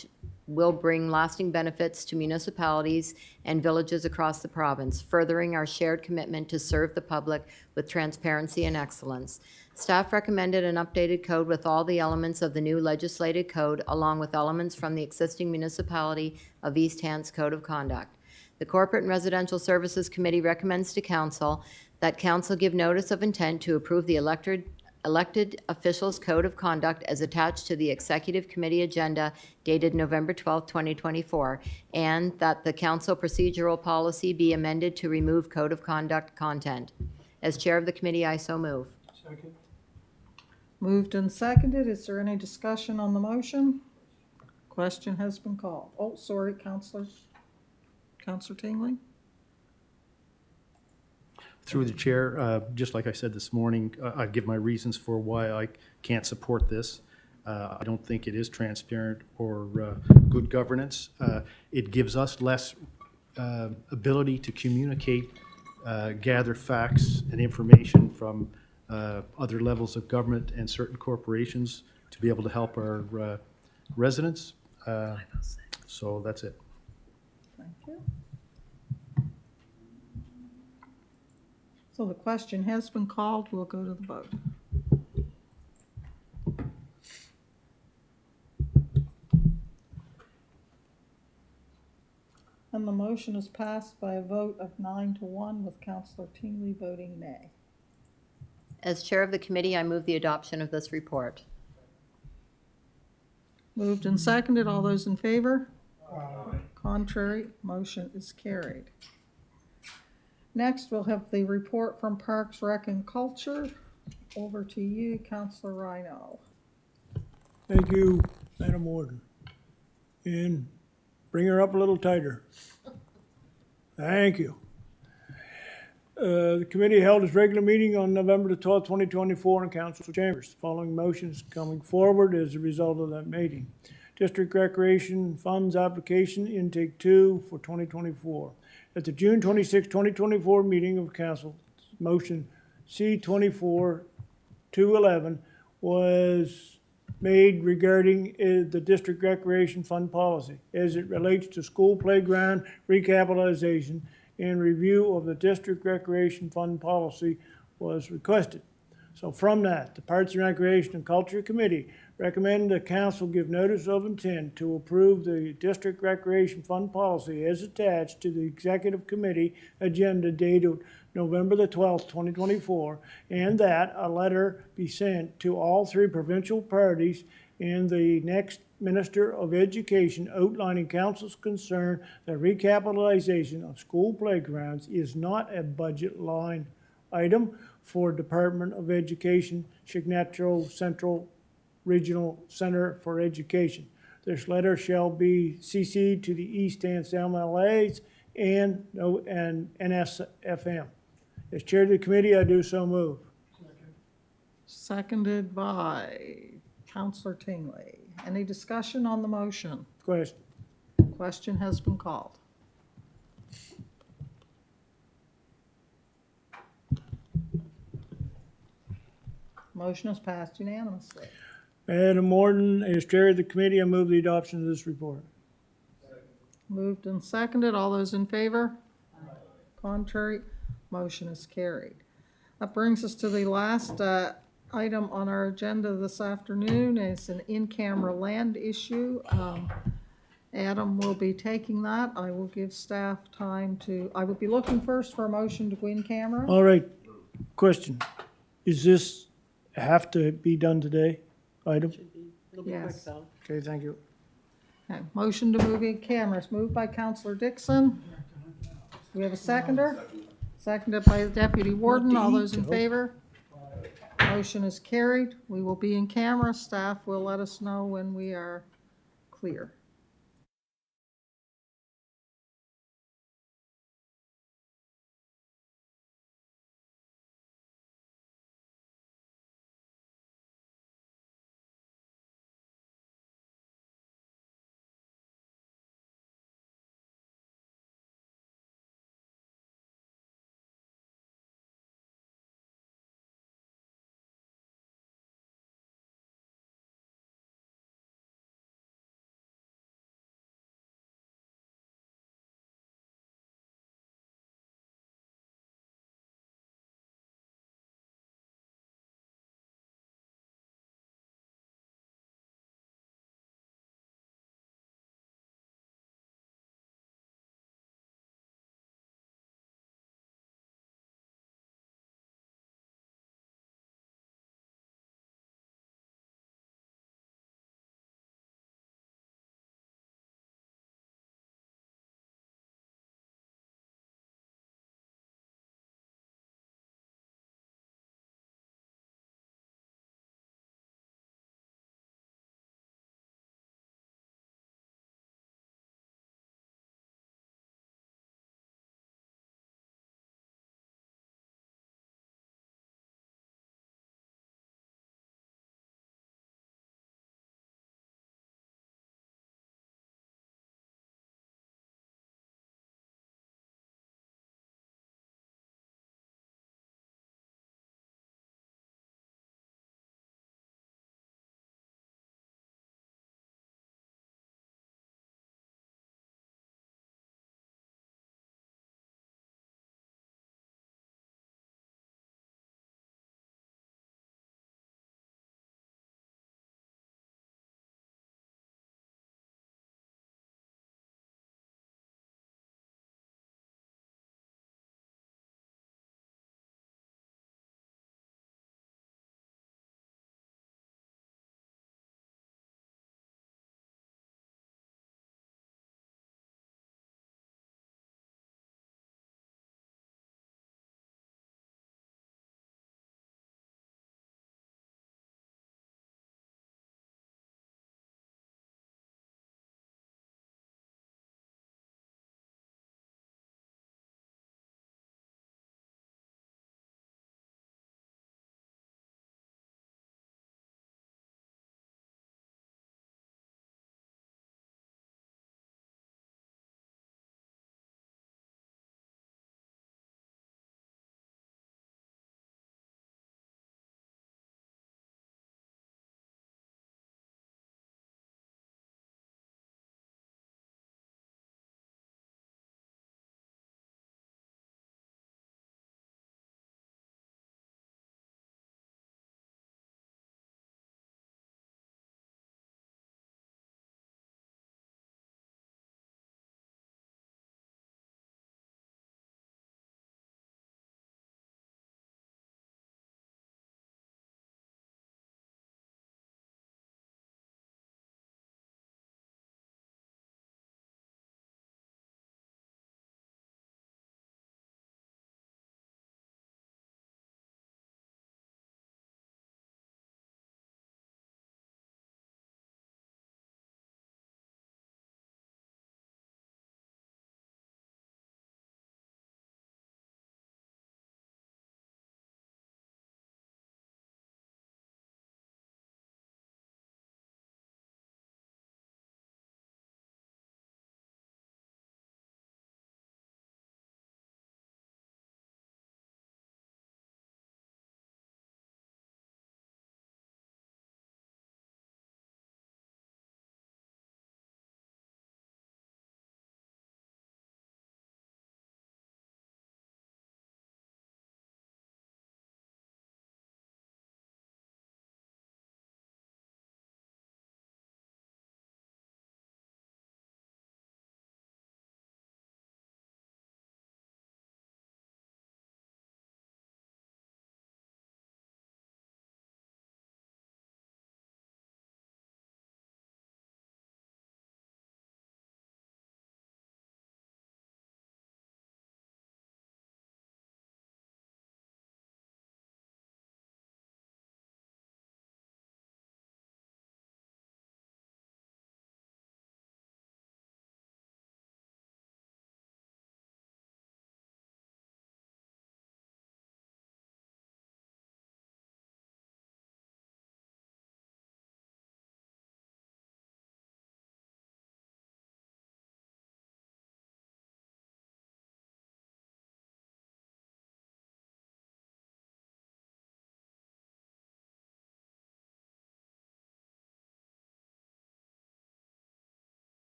will bring lasting benefits to municipalities and villages across the province, furthering our shared commitment to serve the public with transparency and excellence. Staff recommended an updated code with all the elements of the new legislated code, along with elements from the existing municipality of East Hants Code of Conduct. The Corporate and Residential Services Committee recommends to Council that Council give notice of intent to approve the Elected Officials Code of Conduct as attached to the Executive Committee agenda dated November 12, 2024, and that the Council procedural policy be amended to remove Code of Conduct content. As Chair of the Committee, I so move. Second. Moved and seconded. Is there any discussion on the motion? Question has been called. Oh, sorry, Councillor Tingley. Through the chair, just like I said this morning, I give my reasons for why I can't support this. I don't think it is transparent or good governance. It gives us less ability to communicate, gather facts and information from other levels of government and certain corporations to be able to help our residents. So that's it. So the question has been called. We'll go to the vote. And the motion is passed by a vote of 9-1 with Councillor Tingley voting nay. As chair of the committee, I move the adoption of this report. Moved and seconded. All those in favor? Contrary, motion is carried. Next, we'll have the report from Parks, Rec, and Culture. Over to you, Councillor Rhino. Thank you, Madam Warden. And bring her up a little tighter. Thank you. The committee held its regular meeting on November the 12th, 2024 in council chambers. The following motions coming forward as a result of that meeting. District Recreation Funds Application Intake 2 for 2024. At the June 26, 2024 meeting of council, motion C-24-211 was made regarding the district recreation fund policy as it relates to school playground recapitalization, and review of the district recreation fund policy was requested. So from that, the Parks and Recreation and Culture Committee recommend the council give notice of intent to approve the district recreation fund policy as attached to the executive committee agenda dated November the 12th, 2024, and that a letter be sent to all three provincial parties and the next Minister of Education outlining council's concern that recapitalization of school playgrounds is not a budget line item for Department of Education, Chignecto Central Regional Center for Education. This letter shall be CC'd to the East NSMLAs and NSFM. As chair of the committee, I do so move. Seconded by Councillor Tingley. Any discussion on the motion? Question. Question has been called. Motion is passed unanimously. Madam Warden, as chair of the committee, I move the adoption of this report. Moved and seconded. All those in favor? Contrary? Motion is carried. That brings us to the last item on our agenda this afternoon. It's an in-camera land issue. Adam will be taking that. I will give staff time to, I would be looking first for a motion to go in camera. All right, question. Is this have to be done today, item? It'll be quick Yes. though. Okay, thank you. Okay, motion to move in cameras, moved by Councillor Dixon. Do we have a seconder? Seconded by the Deputy Warden. All those in favor? Motion is carried. We will be in camera. Staff will let us know when we are clear.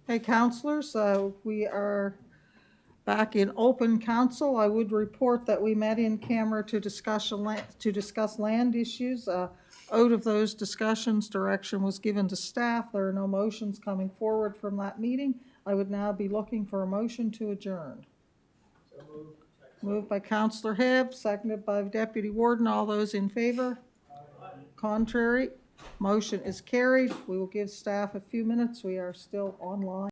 Hey, counselors, we are back in open council. I would report that we met in camera to discuss land issues. Out of those discussions, direction was given to staff. There are no motions coming forward from that meeting. I would now be looking for a motion to adjourn. Moved by Councillor Hibbs, seconded by Deputy Warden. All those in favor? Contrary? Motion is carried. We will give staff a few minutes. We are still online.